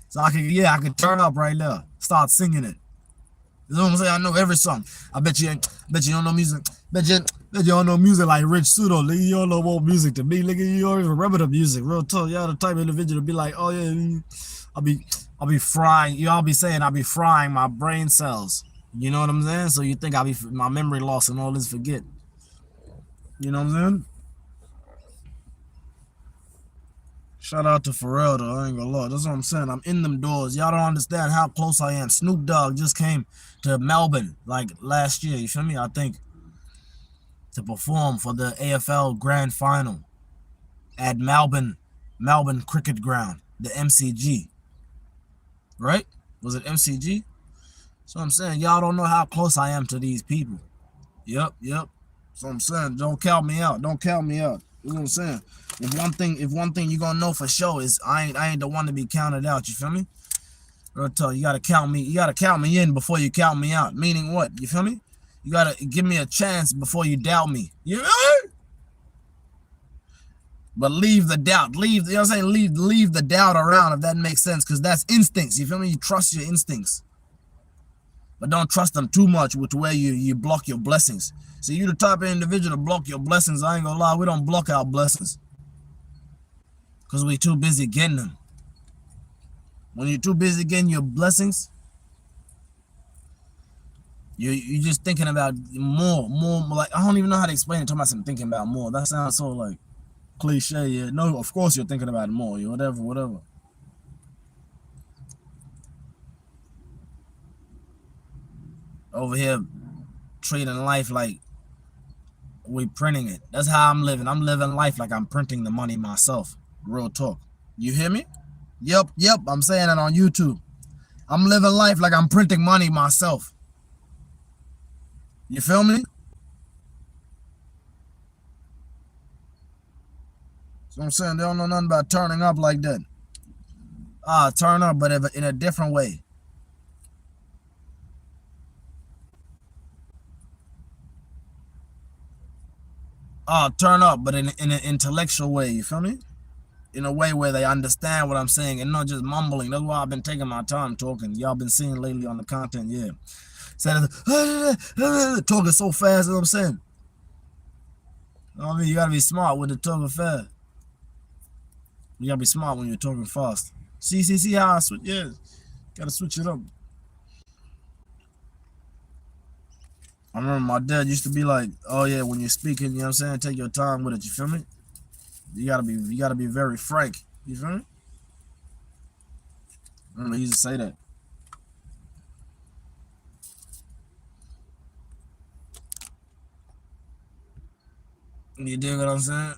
So I can turn up right now, start singing it. You know what I'm saying? I know every song. I bet you don't know music. Bet you don't know music like Rich Pseudo. Nigga, you don't know what music to me. Nigga, you don't even remember the music. Real talk. Y'all the type of individual to be like, oh yeah, I'll be frying. Y'all be saying I'll be frying my brain cells. You know what I'm saying? So you think I'll be my memory loss and all this forget. You know what I'm saying? Shout out to Pharrell though, I ain't gonna lie. That's what I'm saying. I'm in them doors. Y'all don't understand how close I am. Snoop Dogg just came to Melbourne like last year, you feel me? I think to perform for the AFL Grand Final at Melbourne Cricket Ground, the MCG. Right? Was it MCG? So I'm saying y'all don't know how close I am to these people. Yep. So I'm saying don't count me out. Don't count me out. You know what I'm saying? If one thing you gonna know for sure is I ain't the one to be counted out. You feel me? Real talk, you gotta count me. You gotta count me in before you count me out. Meaning what? You feel me? You gotta give me a chance before you doubt me. You feel me? But leave the doubt. You know what I'm saying? Leave the doubt around if that makes sense. Cause that's instincts. You feel me? You trust your instincts. But don't trust them too much with where you block your blessings. See, you the type of individual to block your blessings. I ain't gonna lie, we don't block our blessings. Because we too busy getting them. When you're too busy getting your blessings, you're just thinking about more. Like, I don't even know how to explain it. Talking about some thinking about more. That sounds so like cliche. Yeah, no, of course you're thinking about it more. Whatever. Over here treating life like we printing it. That's how I'm living. I'm living life like I'm printing the money myself. Real talk. You hear me? Yep. I'm saying it on YouTube. I'm living life like I'm printing money myself. You feel me? So I'm saying they don't know nothing about turning up like that. Turn up, but in a different way. Turn up, but in an intellectual way. You feel me? In a way where they understand what I'm saying and not just mumbling. That's why I've been taking my time talking. Y'all been seeing lately on the content, yeah. Talking so fast, you know what I'm saying? You know what I mean? You gotta be smart with the talking fast. You gotta be smart when you're talking fast. See how I switch? Yeah, gotta switch it up. I remember my dad used to be like, oh yeah, when you're speaking, you know what I'm saying? Take your time with it, you feel me? You gotta be very frank. You feel me? I remember he used to say that. You dig what I'm saying?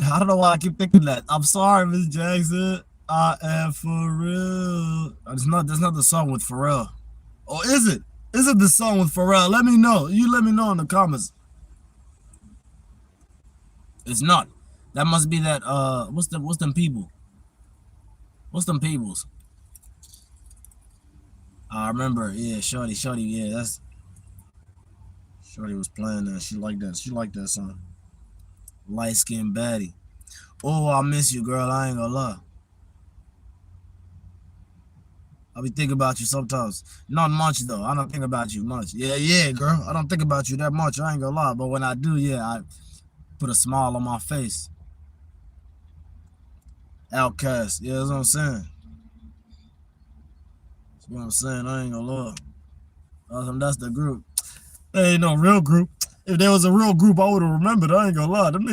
I don't know why I keep thinking that. I'm sorry, Miss Jackson. I am for real. That's not the song with Pharrell. Or is it? Is it the song with Pharrell? Let me know. You let me know in the comments. It's not. That must be that what's them people? What's them peoples? I remember, yeah, Shorty, yeah, that's Shorty was playing that. She liked that. She liked that song. Light skinned baddie. Oh, I miss you, girl. I ain't gonna lie. I be thinking about you sometimes. Not much though. I don't think about you much. Yeah, girl. I don't think about you that much. I ain't gonna lie. But when I do, yeah, I put a smile on my face. Outcast. Yeah, that's what I'm saying. That's what I'm saying. I ain't gonna lie. That's the group. There ain't no real group. If there was a real group, I would have remembered. I ain't gonna lie. Them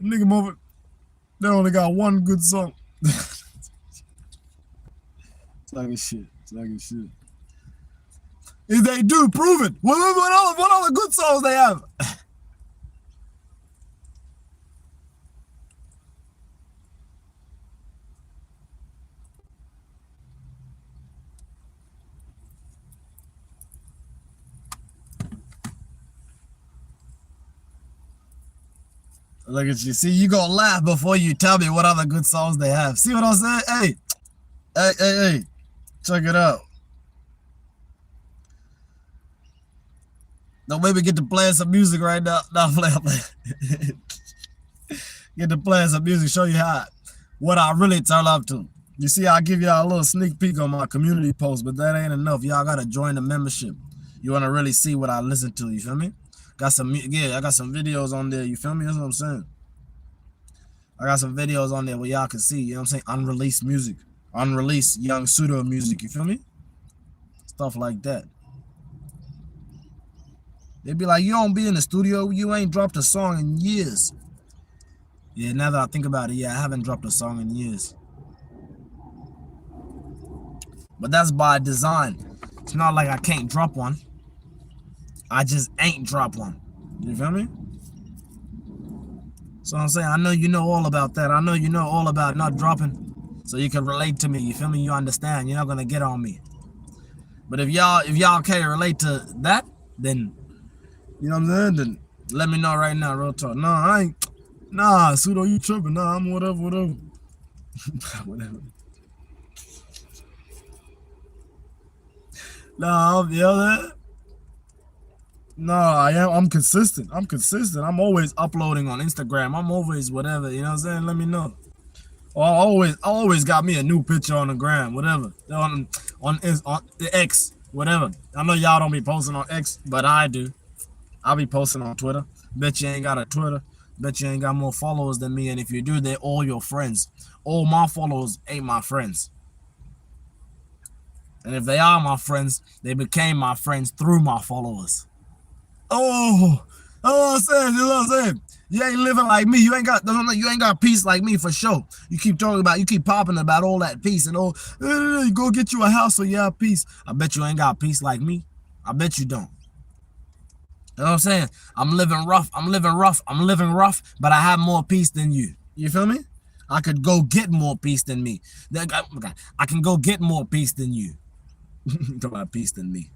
nigga moving. They only got one good song. Talking shit. If they do, prove it. What other good songs they have? Look at you. See, you gonna laugh before you tell me what other good songs they have. See what I'm saying? Hey. Check it out. Don't maybe get to playing some music right now. No, play. Get to playing some music. Show you what I really turn up to. You see, I'll give y'all a little sneak peek on my community post, but that ain't enough. Y'all gotta join the membership. You wanna really see what I listen to. You feel me? I got some videos on there. You feel me? That's what I'm saying. I got some videos on there where y'all can see. You know what I'm saying? Unreleased music, unreleased young pseudo music. You feel me? Stuff like that. They'd be like, you don't be in the studio. You ain't dropped a song in years. Yeah, now that I think about it, yeah, I haven't dropped a song in years. But that's by design. It's not like I can't drop one. I just ain't drop one. You feel me? So I'm saying, I know you know all about that. I know you know all about not dropping. So you can relate to me. You feel me? You understand. You're not gonna get on me. But if y'all can't relate to that, then you know what I'm saying? Then let me know right now, real talk. No, I ain't. Nah, pseudo, you tripping? Nah, I'm whatever. Whatever. Nah, no, I'm consistent. I'm always uploading on Instagram. I'm always whatever, you know what I'm saying? Let me know. Or I always got me a new picture on the gram, whatever. On the X, whatever. I know y'all don't be posting on X, but I do. I'll be posting on Twitter. Bet you ain't got a Twitter. Bet you ain't got more followers than me. And if you do, they're all your friends. All my followers ain't my friends. And if they are my friends, they became my friends through my followers. Oh, I'm saying, you know what I'm saying? You ain't living like me. You ain't got peace like me for sure. You keep popping about all that peace and all. Go get you a house so you have peace. I bet you ain't got peace like me. I bet you don't. You know what I'm saying? I'm living rough, but I have more peace than you. You feel me? I could go get more peace than me. I can go get more peace than you. Talk about peace than me.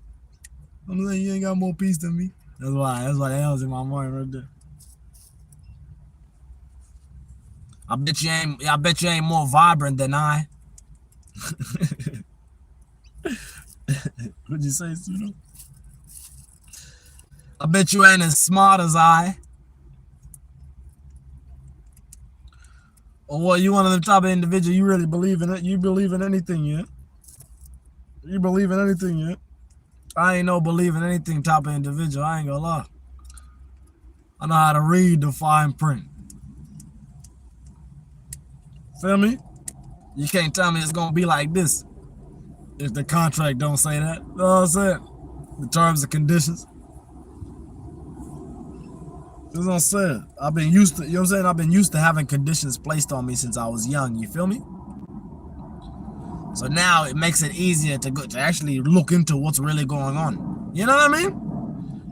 I'm saying you ain't got more peace than me. That's why the hell's in my mind right there. I bet you ain't more vibrant than I. What'd you say, Sudo? I bet you ain't as smart as I. Or what, you one of them type of individual, you really believe in it? You believe in anything, yeah? You believe in anything, yeah? I ain't no believe in anything type of individual, I ain't gonna lie. I know how to read the fine print. Feel me? You can't tell me it's gonna be like this if the contract don't say that. You know what I'm saying? The terms and conditions. That's what I'm saying. I've been used to, you know what I'm saying? I've been used to having conditions placed on me since I was young, you feel me? So now it makes it easier to actually look into what's really going on. You know what I mean?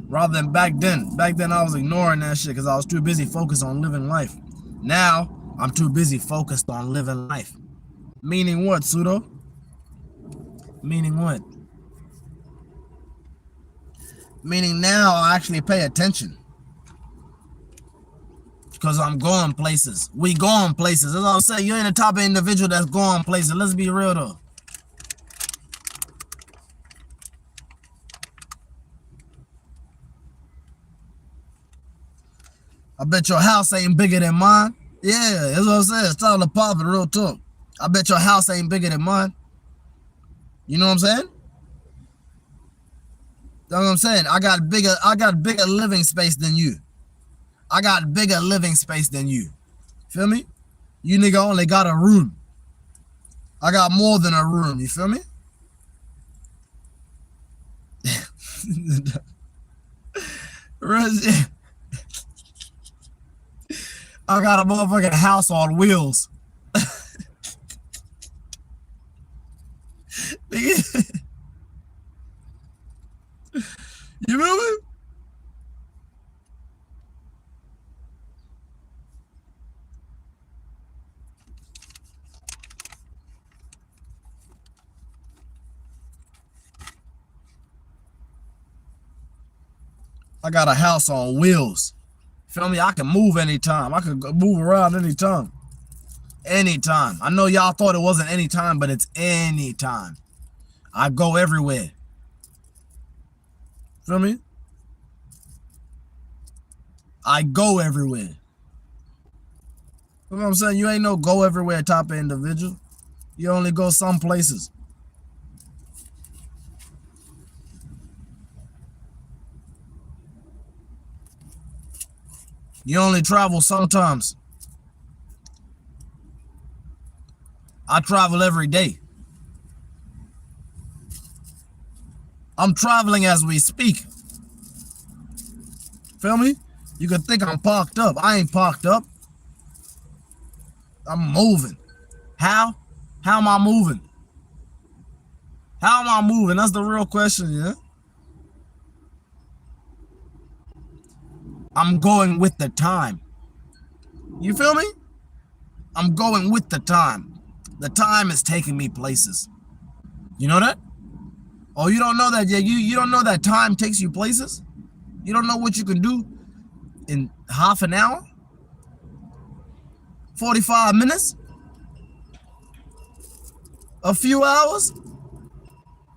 Rather than back then. Back then I was ignoring that shit because I was too busy focused on living life. Now I'm too busy focused on living life. Meaning what, Pseudo? Meaning what? Meaning now I actually pay attention. Because I'm going places. We going places. That's what I'm saying. You ain't the type of individual that's going places. Let's be real though. I bet your house ain't bigger than mine. Yeah, that's what I'm saying. It's time to pop it, real talk. I bet your house ain't bigger than mine. You know what I'm saying? That's what I'm saying. I got bigger living space than you. I got bigger living space than you. Feel me? You nigga only got a room. I got more than a room. You feel me? I got a motherfucking house on wheels. You feel me? I got a house on wheels. Feel me? I can move anytime. I can move around anytime. Anytime. I know y'all thought it wasn't anytime, but it's anytime. I go everywhere. Feel me? I go everywhere. You know what I'm saying? You ain't no go everywhere type of individual. You only go some places. You only travel sometimes. I travel every day. I'm traveling as we speak. Feel me? You can think I'm parked up. I ain't parked up. I'm moving. How? How am I moving? How am I moving? That's the real question, yeah? I'm going with the time. You feel me? I'm going with the time. The time is taking me places. You know that? Oh, you don't know that? Yeah, you don't know that time takes you places? You don't know what you can do in half an hour? 45 minutes? A few hours?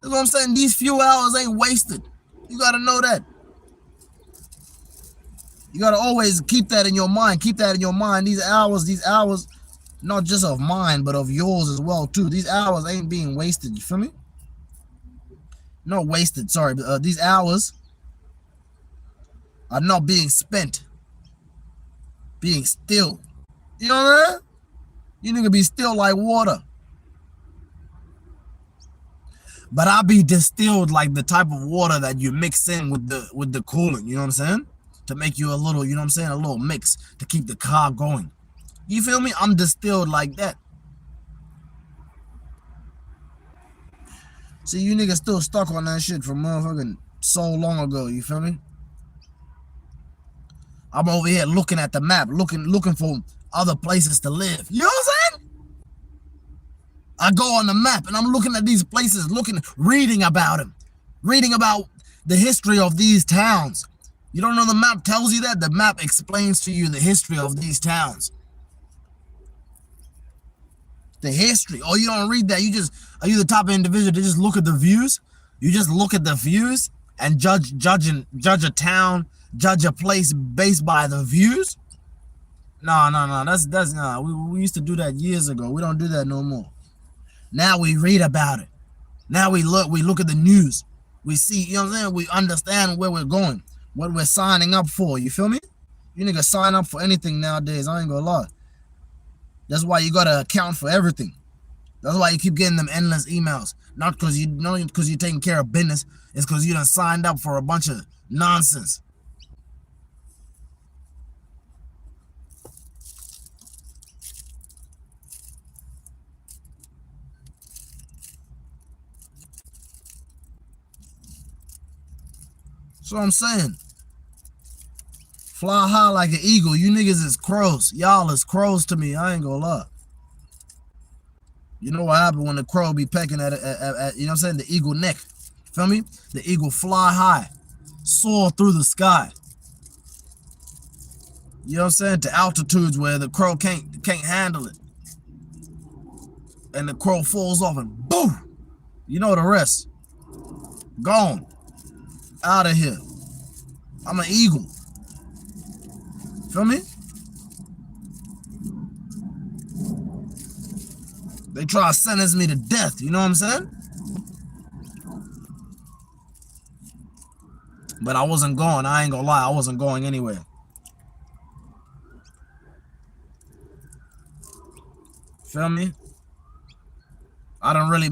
That's what I'm saying. These few hours ain't wasted. You gotta know that. You gotta always keep that in your mind. Keep that in your mind. These hours, not just of mine, but of yours as well too. These hours ain't being wasted. You feel me? No wasted. Sorry, but these hours are not being spent. Being still. You know what I mean? You nigga be still like water. But I be distilled like the type of water that you mix in with the coolant. You know what I'm saying? To make you a little, you know what I'm saying, a little mix to keep the car going. You feel me? I'm distilled like that. See, you niggas still stuck on that shit from motherfucking so long ago. You feel me? I'm over here looking at the map, looking for other places to live. You know what I'm saying? I go on the map and I'm looking at these places, reading about them, reading about the history of these towns. You don't know the map tells you that? The map explains to you the history of these towns. The history. Oh, you don't read that. Are you the type of individual to just look at the views? You just look at the views and judge a town, judge a place based by the views? No. That's no. We used to do that years ago. We don't do that no more. Now we read about it. Now we look at the news. We see, you know what I'm saying? We understand where we're going, what we're signing up for. You feel me? You niggas sign up for anything nowadays. I ain't gonna lie. That's why you gotta account for everything. That's why you keep getting them endless emails. Not because you're taking care of business. It's because you done signed up for a bunch of nonsense. That's what I'm saying. Fly high like an eagle. You niggas is crows. Y'all is crows to me. I ain't gonna lie. You know what happened when the crow be pecking at you know what I'm saying, the eagle neck. Feel me? The eagle fly high, soar through the sky. You know what I'm saying? To altitudes where the crow can't handle it. And the crow falls off and boom! You know the rest. Gone. Out of here. I'm an eagle. Feel me? They try to sentence me to death, you know what I'm saying? But I wasn't going, I ain't gonna lie, I wasn't going anywhere. Feel me? I done really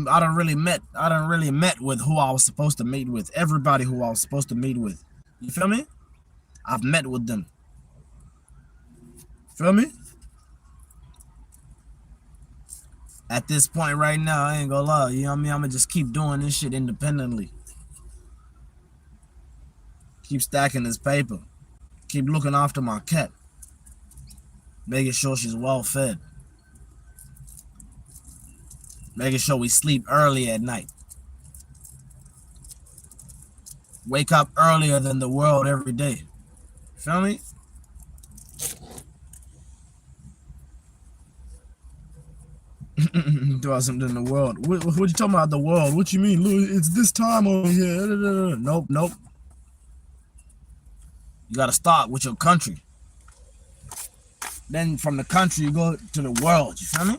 met with who I was supposed to meet with. Everybody who I was supposed to meet with. You feel me? I've met with them. Feel me? At this point right now, I ain't gonna lie, you know what I mean? I'm gonna just keep doing this shit independently. Keep stacking this paper. Keep looking after my cat. Making sure she's well fed. Making sure we sleep early at night. Wake up earlier than the world every day. Feel me? Do something in the world. What you talking about the world? What you mean? Look, it's this time over here. Nope, nope. You gotta start with your country. Then from the country you go to the world. You feel me?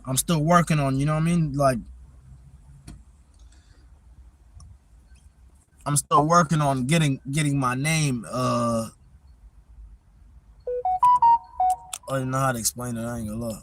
I'm still working on, you know what I mean? Like I'm still working on getting my name. I don't know how to explain it. I ain't gonna lie.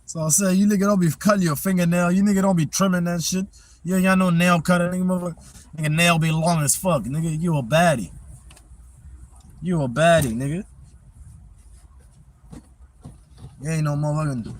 So I say, you nigga don't be cutting your fingernail. You nigga don't be trimming that shit. You ain't got no nail cutter, nigga. Nigga nail be long as fuck, nigga. You a baddie. You a baddie, nigga. You ain't no motherfucking.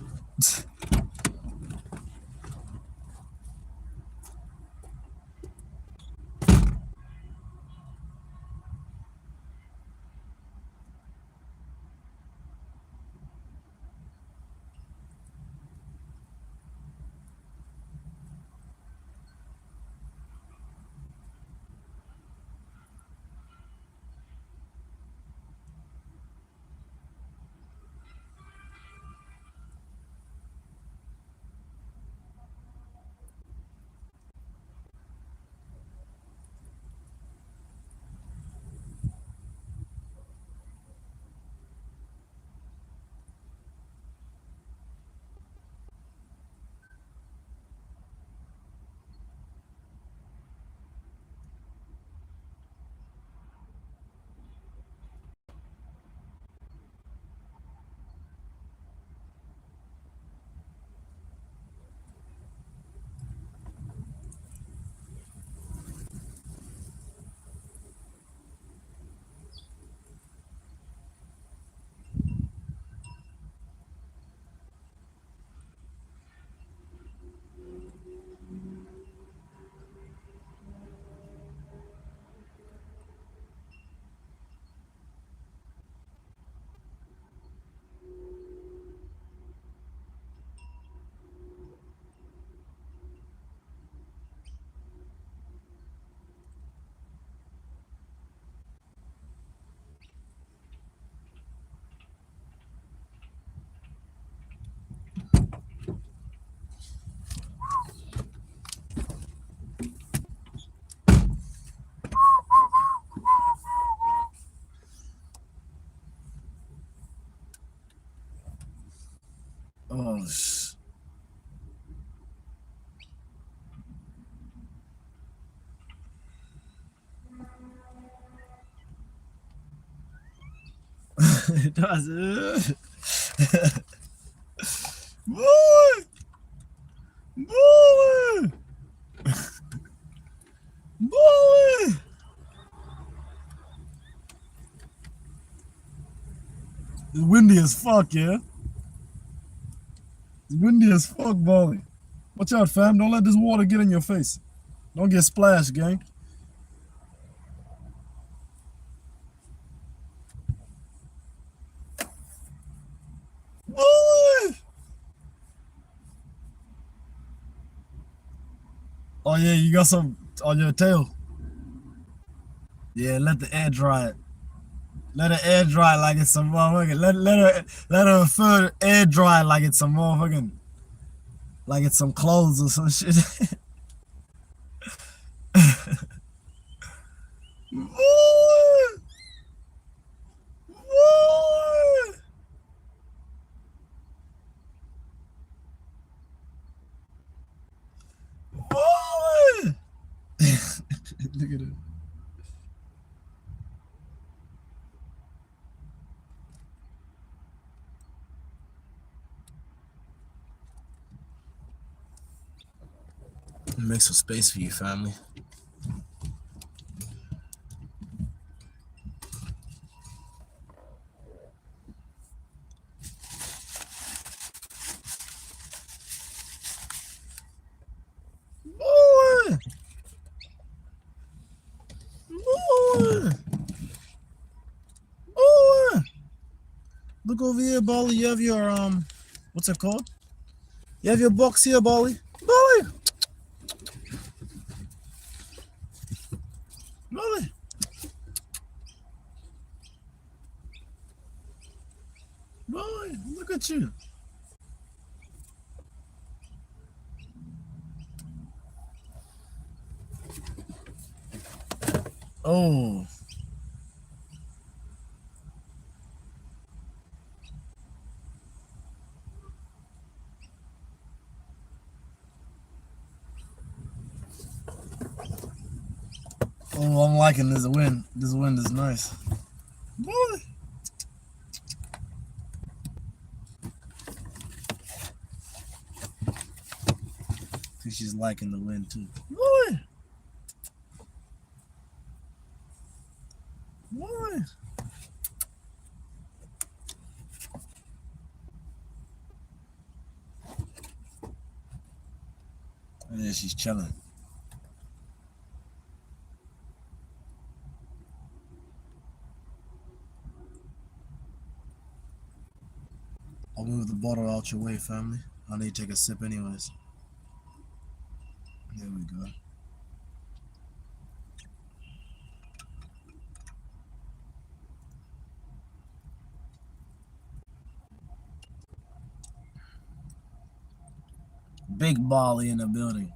It does. Boy! Boy! Boy! It's windy as fuck, yeah? It's windy as fuck, Bali. Watch out, fam. Don't let this water get in your face. Don't get splashed, gang. Boy! Oh, yeah, you got some on your tail. Yeah, let the air dry it. Let her air dry like it's some motherfucking. Let her fur air dry like it's some motherfucking. Like it's some clothes or some shit. Boy! Boy! Boy! Look at it. Make some space for you, family. Boy! Boy! Boy! Look over here, Bali. You have your what's it called? You have your box here, Bali. Bali! Bali! Bali! Look at you. Oh. Oh, I'm liking this wind. This wind is nice. Boy. I think she's liking the wind too. Boy. Boy. And then she's chilling. I'll move the bottle out your way, family. I need to take a sip anyways. There we go. Big Bali in the building.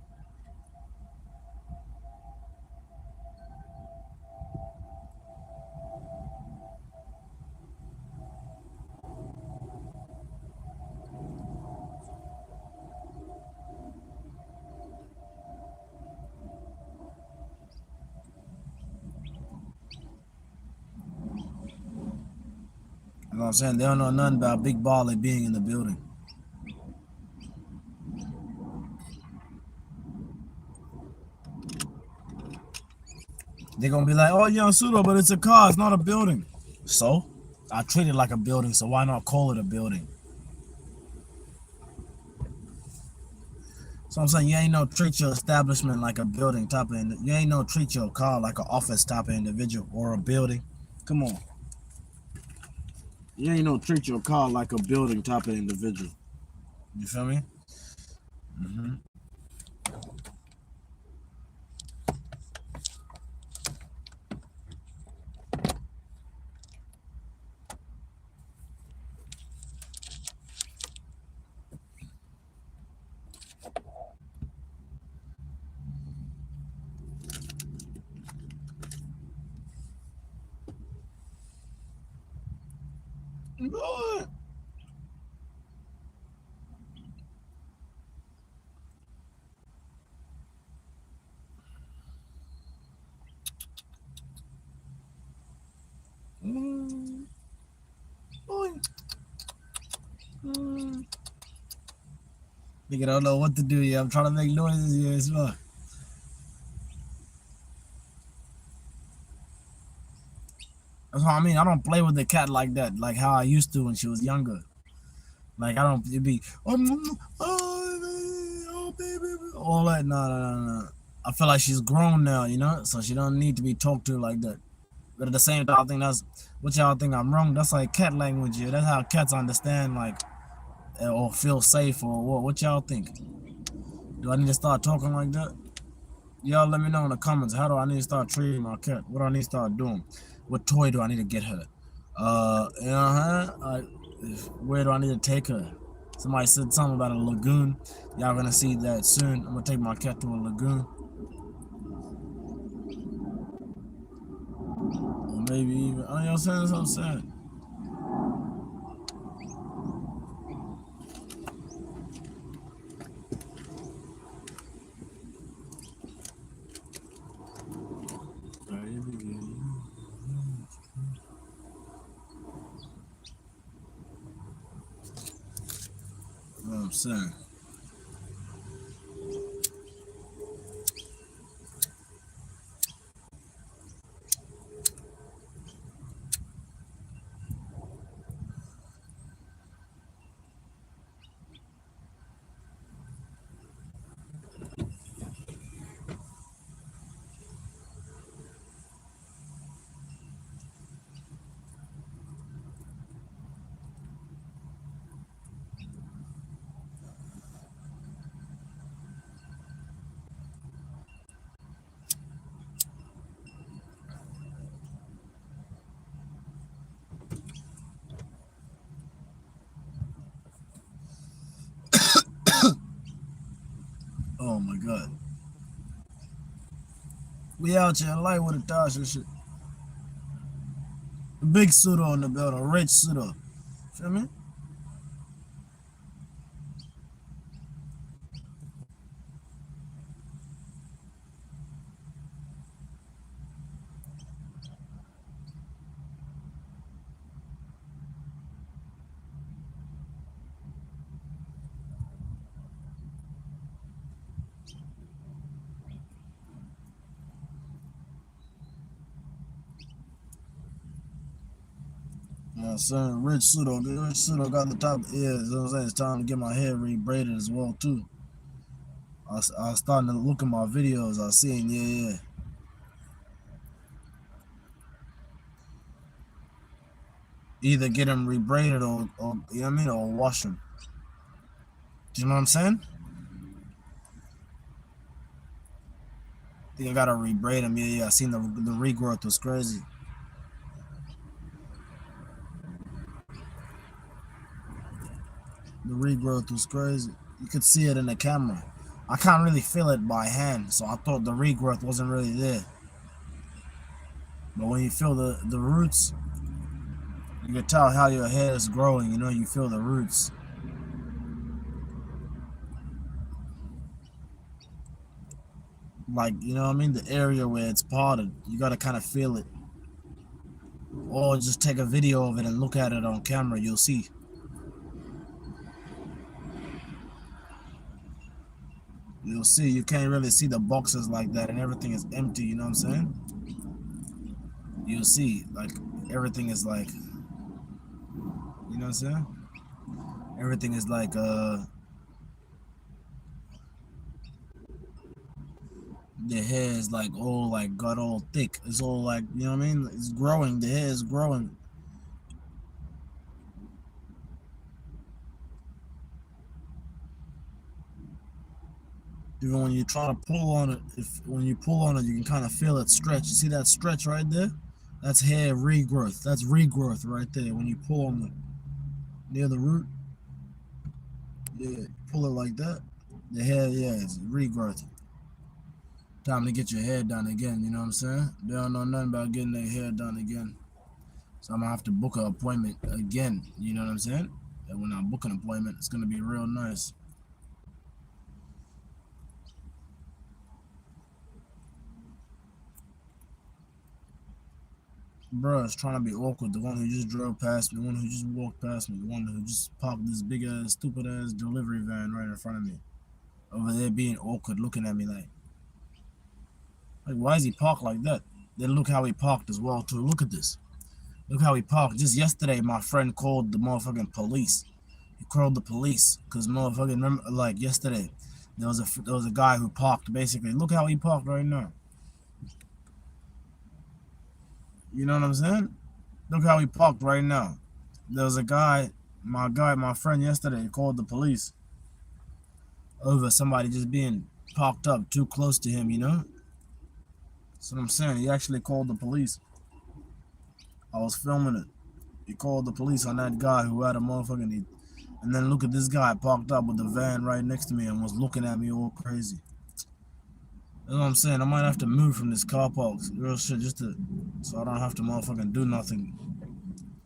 You know what I'm saying? They don't know nothing about Big Bali being in the building. They're gonna be like, oh, yeah, Sudo, but it's a car, it's not a building. So? I treat it like a building, so why not call it a building? So I'm saying you ain't no treat your establishment like a building type of you ain't no treat your car like an office type of individual or a building. Come on. You ain't no treat your car like a building type of individual. You feel me? Mm-hmm. Boy. Nigga don't know what to do. Yeah, I'm trying to make noises here as well. That's what I mean. I don't play with the cat like that, like how I used to when she was younger. Like I don't. It'd be oh baby, all that. No, no, no, no. I feel like she's grown now, you know, so she don't need to be talked to like that. But at the same time, I think that's what y'all think I'm wrong. That's like cat language, yeah. That's how cats understand, like, or feel safe, or what? What y'all think? Do I need to start talking like that? Y'all let me know in the comments. How do I need to start treating my cat? What do I need to start doing? What toy do I need to get her? Where do I need to take her? Somebody said something about a lagoon. Y'all gonna see that soon. I'm gonna take my cat to a lagoon. Or maybe even, oh, y'all saying something sad. What I'm saying. Oh my god. We out here light with a dash and shit. A big pseudo on the belt, a rich pseudo. Feel me? Yeah, son, rich pseudo. Rich pseudo got the top ears. You know what I'm saying? It's time to get my hair re-braided as well too. I was starting to look at my videos. I was seeing, yeah. Either get them re-braided or you know what I mean, or wash them. Do you know what I'm saying? I think I gotta re-braid them. Yeah. I seen the regrowth was crazy. The regrowth was crazy. You could see it in the camera. I can't really feel it by hand, so I thought the regrowth wasn't really there. But when you feel the roots, you can tell how your hair is growing. You know, you feel the roots. Like, you know what I mean? The area where it's parted, you gotta kind of feel it. Or just take a video of it and look at it on camera, you'll see. You'll see, you can't really see the boxes like that and everything is empty, you know what I'm saying? You'll see, like, everything is like, you know what I'm saying? Everything is like, the hair is like all like got all thick. It's all like, you know what I mean? It's growing, the hair is growing. Even when you try to pull on it, when you pull on it, you can kind of feel it stretch. You see that stretch right there? That's hair regrowth. That's regrowth right there. When you pull on it near the root, yeah, pull it like that. The hair, yeah, it's regrowth. Time to get your hair done again. You know what I'm saying? They don't know nothing about getting their hair done again. So I'm gonna have to book an appointment again. You know what I'm saying? And when I book an appointment, it's gonna be real nice. Bruh is trying to be awkward. The one who just drove past me, the one who just walked past me, the one who just parked this big ass, stupid ass delivery van right in front of me. Over there being awkward, looking at me like why is he parked like that? Then look how he parked as well too. Look at this. Look how he parked. Just yesterday, my friend called the motherfucking police. He called the police because motherfucking remember, like yesterday, there was a guy who parked basically. Look how he parked right now. You know what I'm saying? Look how he parked right now. There was a my friend yesterday called the police over somebody just being parked up too close to him. You know? That's what I'm saying. He actually called the police. I was filming it. He called the police on that guy who had a motherfucking. And then look at this guy parked up with the van right next to me and was looking at me all crazy. That's what I'm saying. I might have to move from this car park, real shit, so I don't have to motherfucking do nothing.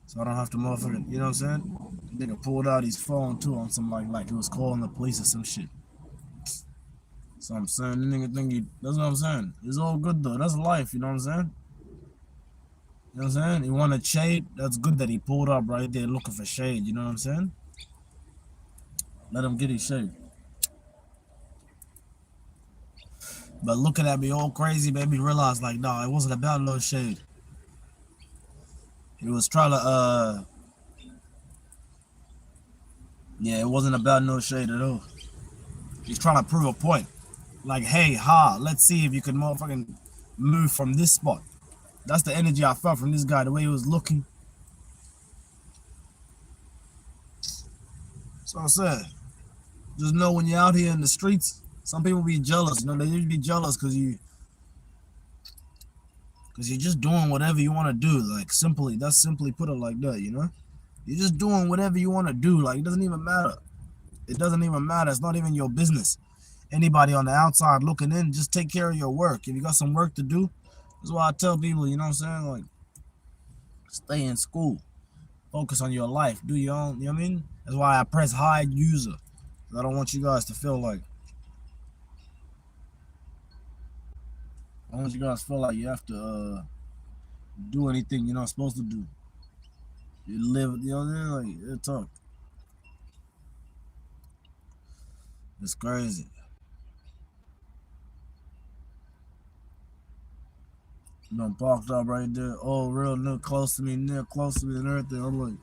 So I don't have to motherfucking, you know what I'm saying? Nigga pulled out his phone too on some like he was calling the police or some shit. So I'm saying, the nigga think that's what I'm saying. It's all good though. That's life, you know what I'm saying? You know what I'm saying? He wanted shade. That's good that he pulled up right there looking for shade. You know what I'm saying? Let him get his shade. But looking at me all crazy made me realize like, no, it wasn't about no shade. He was trying to, yeah, it wasn't about no shade at all. He's trying to prove a point. Like, hey, let's see if you can motherfucking move from this spot. That's the energy I felt from this guy, the way he was looking. So I said, just know when you're out here in the streets, some people be jealous. You know, they usually be jealous because you're just doing whatever you want to do. Like, that's simply put it like that, you know? You're just doing whatever you want to do. Like, it doesn't even matter. It doesn't even matter. It's not even your business. Anybody on the outside looking in, just take care of your work. If you got some work to do, that's why I tell people, you know what I'm saying? Like, stay in school. Focus on your life. Do your own, you know what I mean? That's why I press hide user. I don't want you guys to feel like, I want you guys to feel like you have to do anything you're not supposed to do. You live, you know what I mean? Like, it's tough. It's crazy. You know, parked up right there. Oh, real near close to me and everything. I'm like,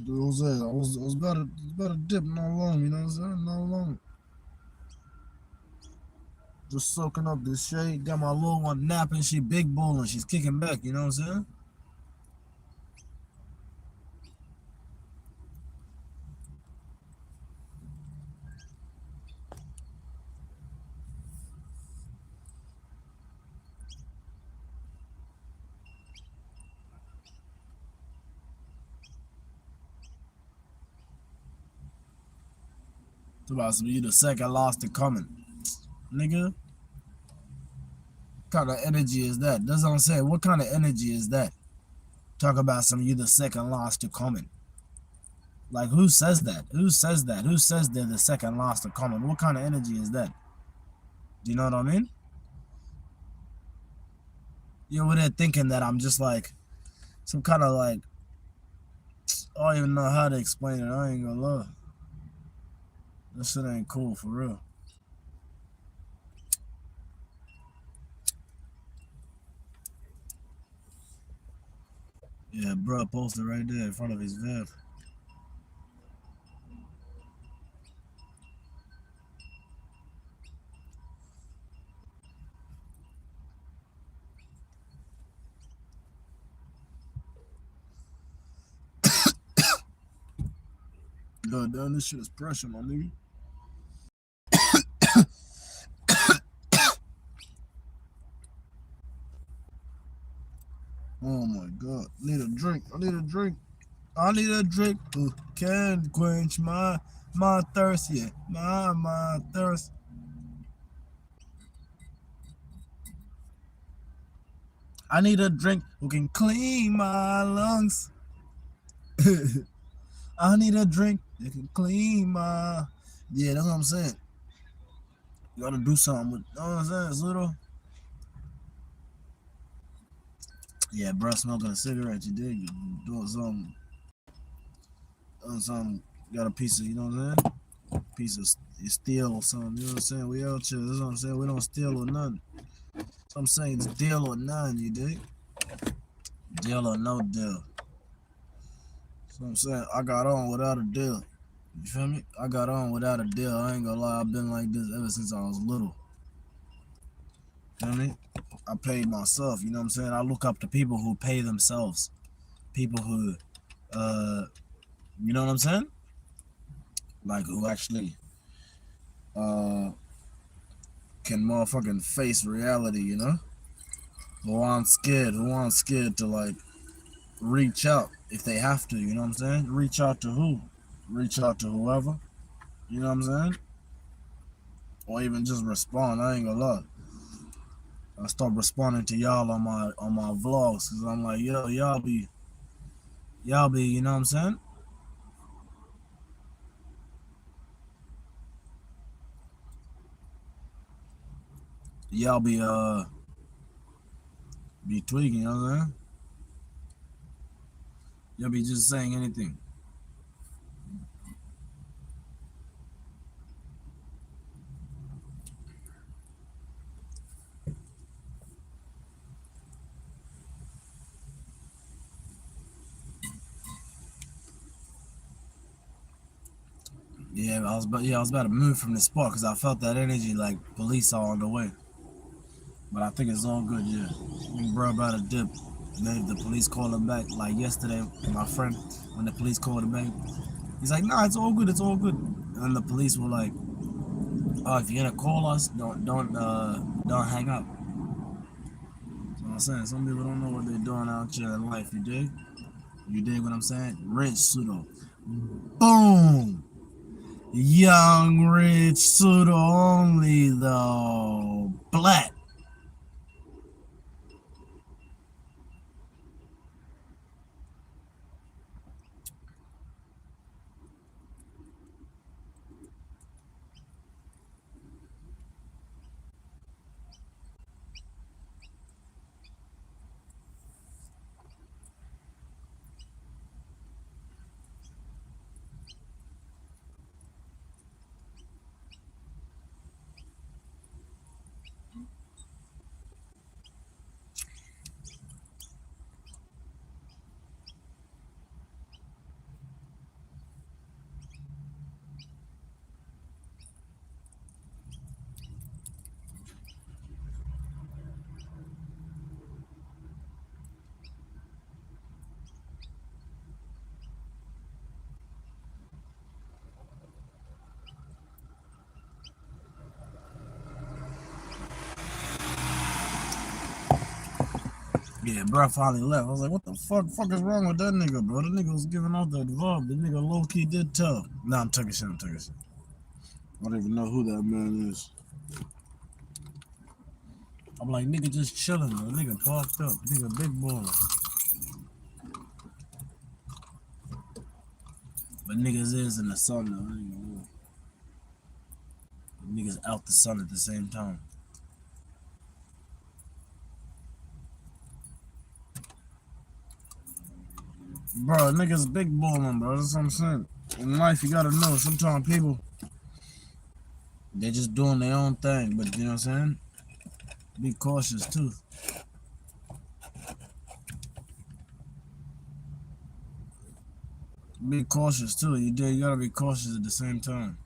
what was that? I was about to dip not long, you know what I'm saying? Not long. Just soaking up this shade. Got my little one napping. She big bowling. She's kicking back, you know what I'm saying? Talk about some you the second lost to coming. Nigga, what kind of energy is that? That's what I'm saying. What kind of energy is that? Talk about some you the second lost to coming. Like, who says that? Who says that? Who says they're the second lost to coming? What kind of energy is that? Do you know what I mean? You're over there thinking that I'm just like some kind of like, I don't even know how to explain it. I ain't gonna lie. This shit ain't cool for real. Yeah, bro posted right there in front of his van. God damn, this shit is pressure, my nigga. Oh my god. Need a drink. I need a drink. I need a drink who can quench my thirst, yeah. My thirst. I need a drink who can clean my lungs. I need a drink that can clean my. Yeah, that's what I'm saying. You gotta do something with. You know what I'm saying? It's little. Yeah, bro, smoking a cigarette, you dig? You doing something, got a piece of, you know what I'm saying? Piece of steel or something, you know what I'm saying? We out here, that's what I'm saying. We don't steal or nothing. So I'm saying it's deal or none, you dig? Deal or no deal. So I'm saying I got on without a deal. You feel me? I got on without a deal. I ain't gonna lie, I've been like this ever since I was little. You know what I mean? I paid myself, you know what I'm saying? I look up to people who pay themselves. People who, you know what I'm saying? Like who actually can motherfucking face reality, you know? Who aren't scared to like reach out if they have to, you know what I'm saying? Reach out to who? Reach out to whoever, you know what I'm saying? Or even just respond, I ain't gonna lie. I start responding to y'all on my vlogs because I'm like, yo, y'all be, you know what I'm saying? Y'all be tweaking, you know what I'm saying? Y'all be just saying anything. Yeah, I was about to move from the spot because I felt that energy like police are on the way. But I think it's all good, yeah. Me bro about to dip. Maybe the police called him back like yesterday. My friend, when the police called him back, he's like, "Nah, it's all good, it's all good." And then the police were like, "Oh, if you're gonna call us, don't hang up." So I'm saying some people don't know what they're doing out here in life. You dig? You dig what I'm saying? Rich pseudo. Boom. Young rich pseudo only though. Black. Yeah, bro finally left. I was like, what the fuck is wrong with that nigga, bro? The nigga was giving out that vibe. The nigga low key did tell. Nah, I'm taking shit. I don't even know who that man is. I'm like, nigga just chilling, bro. Nigga parked up. Nigga big boy. But niggas is in the sun though. Niggas out the sun at the same time. Bro, niggas big balling, bro. That's what I'm saying. In life, you gotta know. Sometimes people, they just doing their own thing. But you know what I'm saying? Be cautious too. Be cautious too. You gotta be cautious at the same time.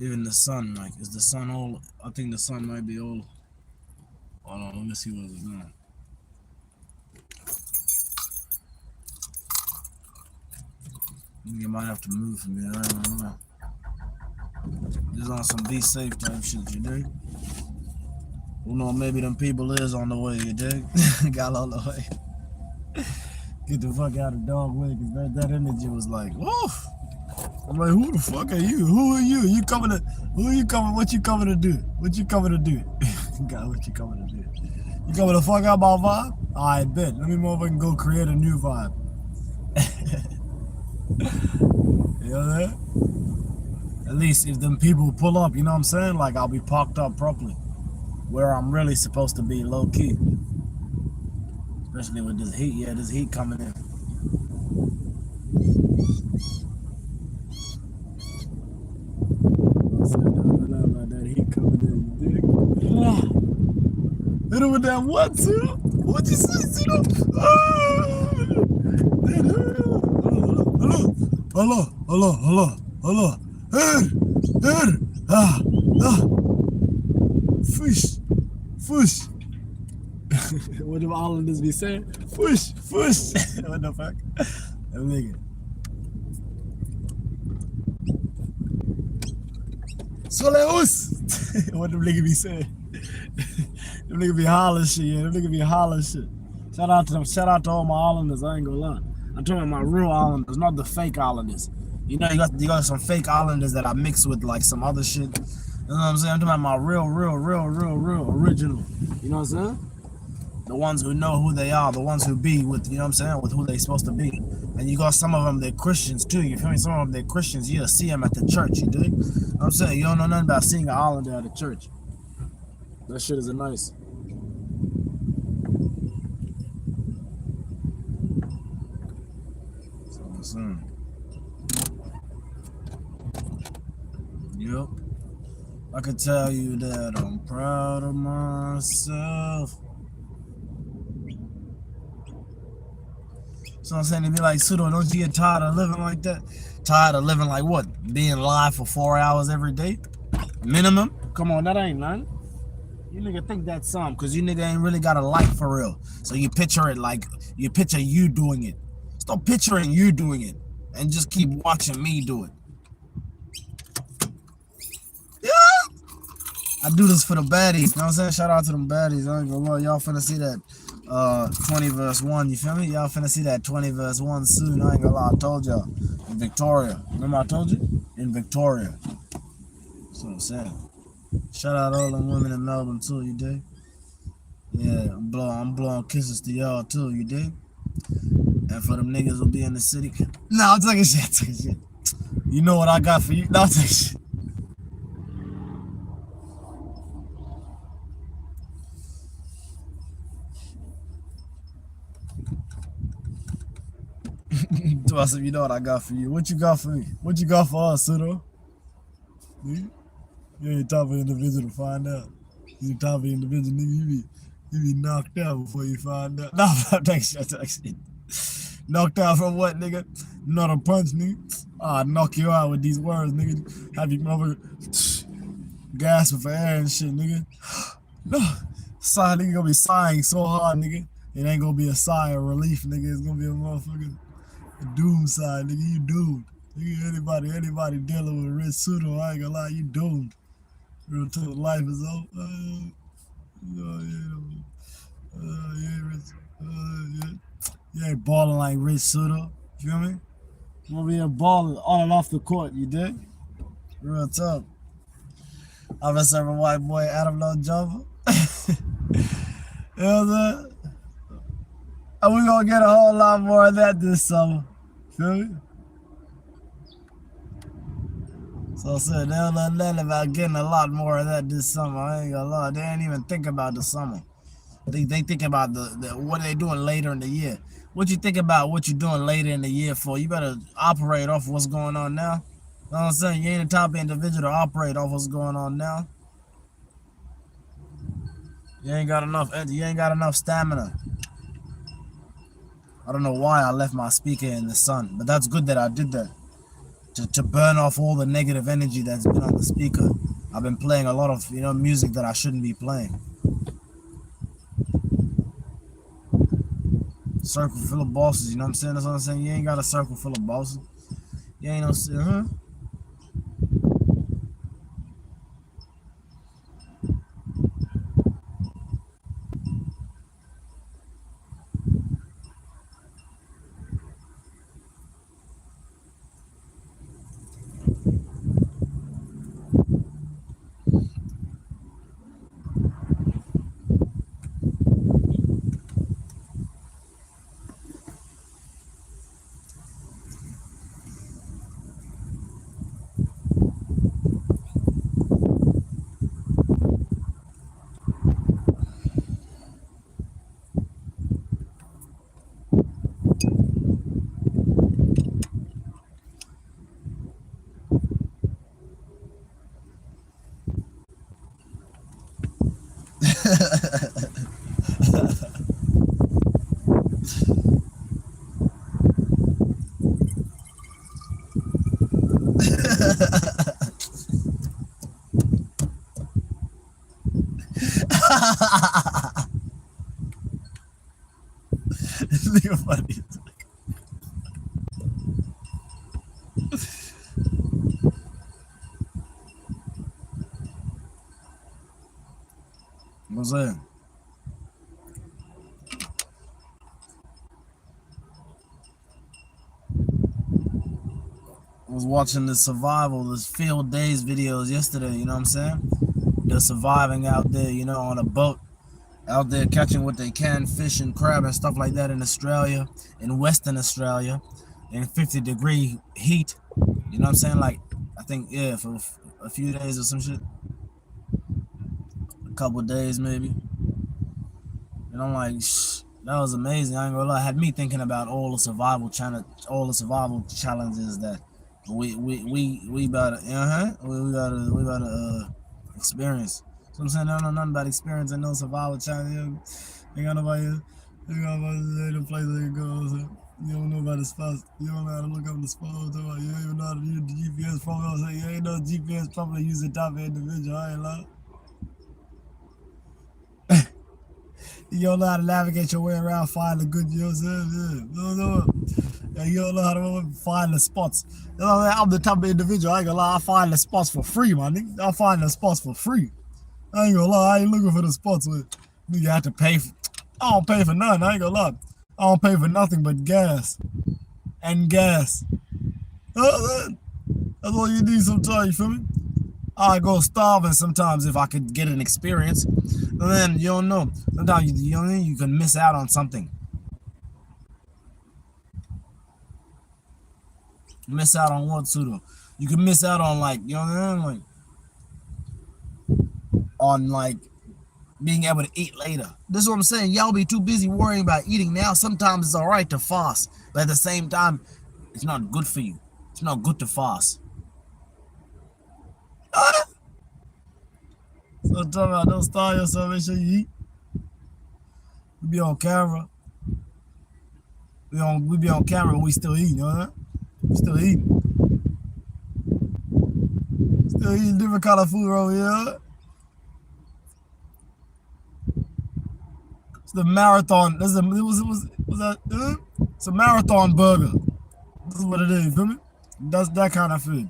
Even the sun, like, is the sun all? I think the sun might be all. Hold on, let me see what it's doing. You might have to move from here. I don't know. Just on some be safe type shit, you dig? Who know, maybe them people is on the way, you dig? Got on the way. Get the fuck out of dog way, because that energy was like, woof. I'm like, who the fuck are you? Who are you? Who are you coming? What you coming to do? What you coming to do? God, what you coming to do? You coming to fuck out my vibe? I bet. Let me move and go create a new vibe. You know that? At least if them people pull up, you know what I'm saying? Like, I'll be parked up properly. Where I'm really supposed to be low key. Especially with this heat. Yeah, this heat coming in. About that heat coming in. You dig? Hit him with that what, Sudo? What'd you say, Sudo? Hello, hello, hello, hello. Fish, fish. What do Islanders be saying? Fish, fish. What the fuck? That nigga. Soleus. What them nigga be saying? Them nigga be hollering shit, yeah. Them nigga be hollering shit. Shout out to them. Shout out to all my Islanders. I ain't gonna lie. I'm talking about my real Islanders, not the fake Islanders. You know, you got some fake Islanders that I mix with like some other shit. You know what I'm saying? I'm talking about my real original. You know what I'm saying? The ones who know who they are, the ones who be with, you know what I'm saying, with who they supposed to be. And you got some of them, they're Christians too, you feel me? Some of them, they're Christians, you'll see them at the church, you dig? I'm saying, you don't know nothing about seeing an Islander at the church. That shit is nice. So I'm saying. Yep. I can tell you that I'm proud of myself. So I'm saying, to be like, Sudo, don't you get tired of living like that? Tired of living like what? Being live for 4 hours every day? Minimum? Come on, that ain't none. You nigga think that's something, because you nigga ain't really got a life for real. So you picture it like, you picture you doing it. Stop picturing you doing it, and just keep watching me do it. Yeah! I do this for the baddies, you know what I'm saying? Shout out to them baddies. I ain't gonna lie, y'all finna see that 20 verse 1, you feel me? Y'all finna see that 20 verse 1 soon. I ain't gonna lie, I told y'all. In Victoria. Remember I told you? In Victoria. That's what I'm saying. Shout out all them women in Melbourne too, you dig? Yeah, I'm blowing kisses to y'all too, you dig? And for them niggas who'll be in the city. Nah, I'm talking shit, You know what I got for you? Nah, I'm talking shit. To us, you know what I got for you. What you got for me? What you got for us, Sudo? You ain't top of individual to find out. You top of individual, nigga. You be knocked out before you find out. Nah, I'm talking shit. Knocked out from what, nigga? Not a punch, nigga. I'll knock you out with these words, nigga. Have you over gasping for air and shit, nigga. No, sigh, nigga gonna be sighing so hard, nigga. It ain't gonna be a sigh of relief, nigga. It's gonna be a motherfucking doom sigh, nigga. You doomed. Nigga, anybody dealing with Rich Pseudo, I ain't gonna lie, you doomed. Real tough life is over. You ain't balling like Rich Pseudo. You feel me? You gonna be a balling on and off the court, you dig? Real tough. I've been serving white boy W.L.J. You know what I'm saying? And we gonna get a whole lot more of that this summer. Feel me? So I said, they don't know nothing about getting a lot more of that this summer. I ain't gonna lie. They ain't even think about the summer. They think about the what they doing later in the year. What you think about what you're doing later in the year for? You better operate off what's going on now. You know what I'm saying? You ain't the type of individual to operate off what's going on now. You ain't got enough stamina. I don't know why I left my speaker in the sun, but that's good that I did that. To burn off all the negative energy that's been on the speaker. I've been playing a lot of, music that I shouldn't be playing. Circle full of bosses, you know what I'm saying? That's what I'm saying. You ain't got a circle full of bosses. You ain't no, This nigga funny. What's that? I was watching the survival, this field days videos yesterday, you know what I'm saying? They're surviving out there, you know, on a boat, out there catching what they can, fish and crab and stuff like that in Australia, in Western Australia, in 50-degree heat. You know what I'm saying? Like, I think, yeah, for a few days or some shit. A couple days maybe. And I'm like, shh, that was amazing. I ain't gonna lie. It had me thinking about all the survival challenges that we about to, we about to experience. So I'm saying, I don't know nothing about experiencing no survival challenge. Ain't got nobody, ain't got nobody in the place they can go. So you don't know about the spots. You don't know how to look up the spots. You don't even know how to use the GPS program. You ain't no GPS program use the type of individual. I ain't lying. You don't know how to navigate your way around, find the good, you know what I'm saying? Yeah. You don't know how to find the spots. You know, I'm the type of individual, I ain't gonna lie, I find the spots for free, my nigga. I find the spots for free. I ain't gonna lie, I ain't looking for the spots where you have to pay for. I don't pay for nothing, I ain't gonna lie. I don't pay for nothing but gas. And gas. That's all you need sometimes, you feel me? I go starving sometimes if I could get an experience. And then you don't know. Sometimes you can miss out on something. Miss out on what too though? You can miss out on like you know what I mean? Like on like being able to eat later. This is what I'm saying. Y'all be too busy worrying about eating now. Sometimes it's alright to fast, but at the same time, it's not good for you. It's not good to fast. So I'm talking about don't starve yourself, make sure you eat. We be on camera. We be on camera, but we still eating, you know what? Still eating. Still eating different kind of food over here. It's the marathon. Was that? It's a marathon burger. This is what it is. You feel me? That's that kind of food.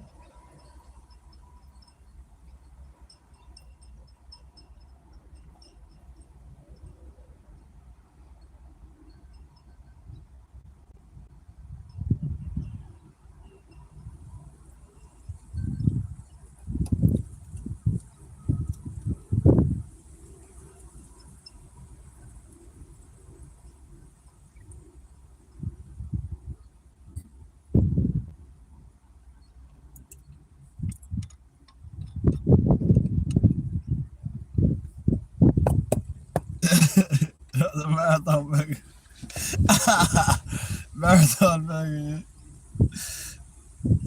That's a marathon burger. Marathon burger. Yeah.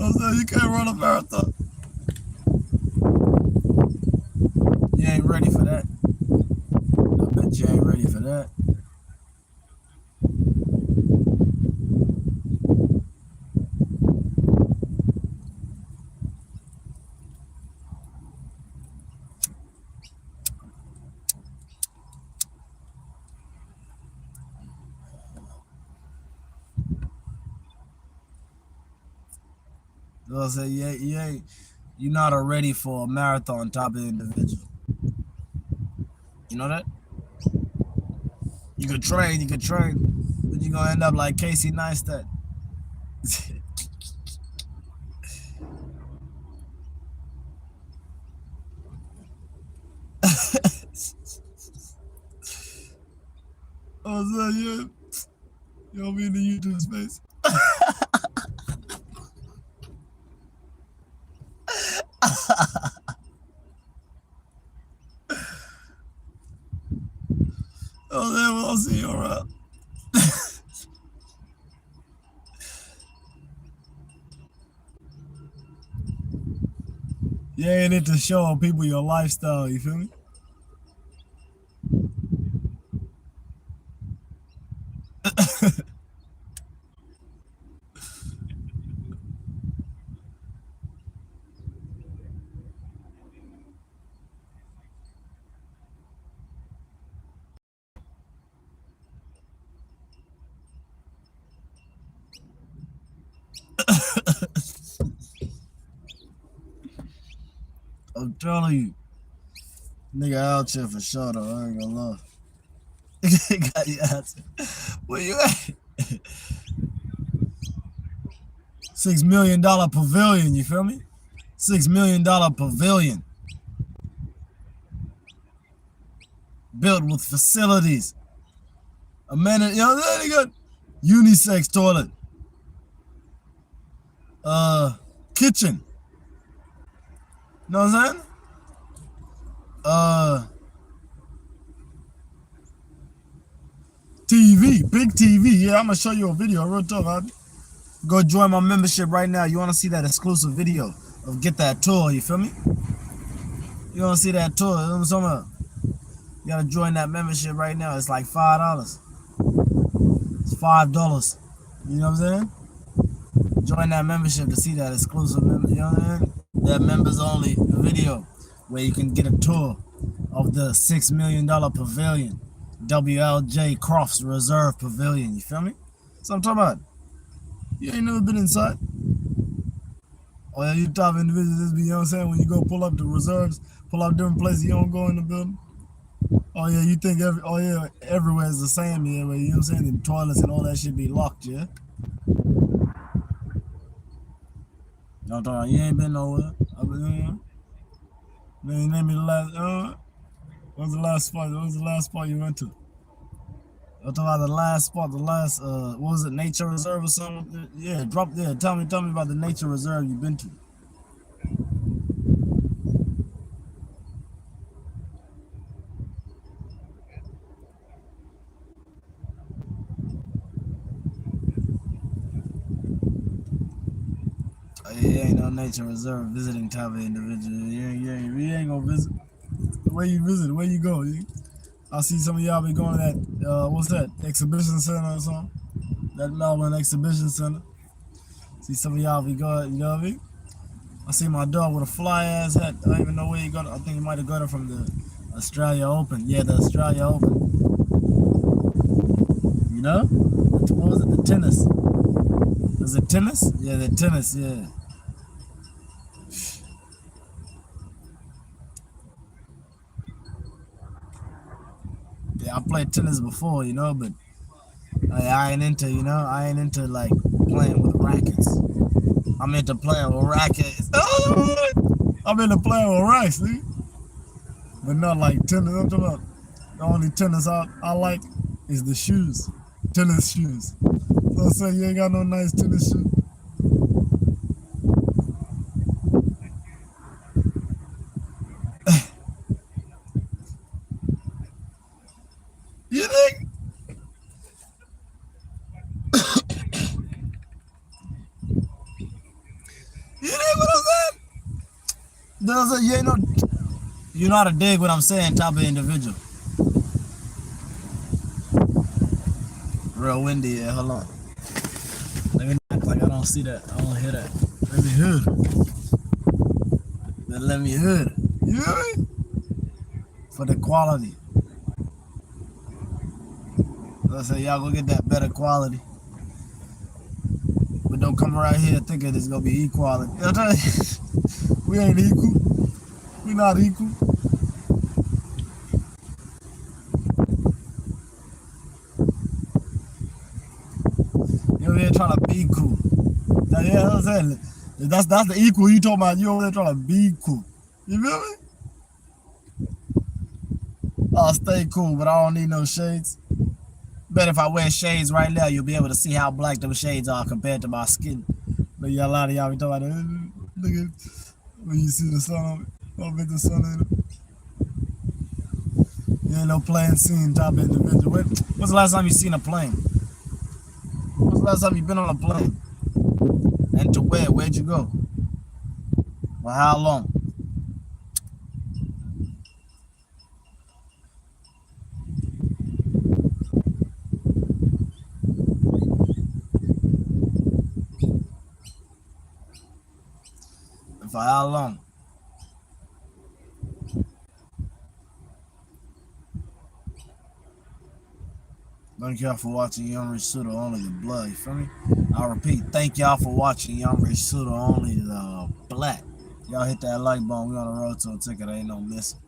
I'm saying you can't run a marathon. You ain't ready for that. I bet you ain't ready for that. So I say you're not a ready for a marathon type of individual. You know that? You could train, but you're gonna end up like Casey Neistat. Oh, so you don't be in the YouTube space. Oh, then we'll see you around. You ain't into showing people your lifestyle, you feel me? telling you. Nigga out here for sure though, I ain't gonna lie. Got you out here. Where you at? $6 million pavilion, you feel me? $6 million pavilion. Built with facilities. Amenity, you know, they got unisex toilet. Kitchen. Know what I'm saying? TV, big TV. Yeah, I'm gonna show you a video. Real talk, huh? Go join my membership right now. You wanna see that exclusive video of get that tour, you feel me? You wanna see that tour, you know what I'm talking about? You gotta join that membership right now. It's like $5. It's $5. You know what I'm saying? Join that membership to see that exclusive, you know what I'm saying? That members only video where you can get a tour of the $6 million pavilion. W.L.J. Crofts Reserve Pavilion. You feel me? That's what I'm talking about. You ain't never been inside. Oh yeah, you top individuals, you know what I'm saying? When you go pull up the reserves, pull up different places, you don't go in the building. Oh yeah, you think everywhere is the same, yeah, but you know what I'm saying? The toilets and all that shit be locked, yeah? No, you ain't been nowhere. I've been, name me the last, what was the last spot? What was the last spot you went to? I'm talking about the last spot, what was it, nature reserve or something? Yeah, tell me about the nature reserve you've been to. Oh, yeah, ain't no nature reserve visiting type of individual. You ain't gonna visit. Where you visit? Where you go? I see some of y'all be going to that, what's that, exhibition center or something? That Melbourne exhibition center. See some of y'all be going, you know what I mean? I see my dog with a fly ass hat. I don't even know where he got it. I think he might have got it from the Australia Open. Yeah, the Australia Open. You know? What was it? The tennis. Was it tennis? Yeah, the tennis, yeah. Yeah, I played tennis before, you know, but I ain't into, you know, I ain't into like playing with rackets. I'm into playing with rackets. I'm into playing with racks, dude. But not like tennis. I'm talking about the only tennis I like is the shoes. Tennis shoes. So I say you ain't got no nice tennis shoes. You think? You dig what I'm saying? You know how to dig what I'm saying, type of individual. Real windy, yeah, hold on. Let me act like I don't see that. I don't hear that. Let me hear it. Let me hear it. You hear me? For the quality. Let's say y'all go get that better quality. But don't come around here thinking it's gonna be equality. We ain't equal. We not equal. You over here trying to be cool. Yeah, I'm saying that's the equal you talking about. You over there trying to be cool. You feel me? I'll stay cool, but I don't need no shades. Bet if I wear shades right now, you'll be able to see how black those shades are compared to my skin. But yeah, a lot of y'all be talking about look at when you see the sun on it. I'll bet the sun in it. You ain't no plane scene type of individual. When's the last time you seen a plane? When's the last time you been on a plane? And to where? Where'd you go? For how long? For how long? Thank y'all for watching Young Rich Suda Only the Blood. You feel me? I repeat, thank y'all for watching Young Rich Suda Only the Black. Y'all hit that like button. We on the road to a ticket. Ain't no missing.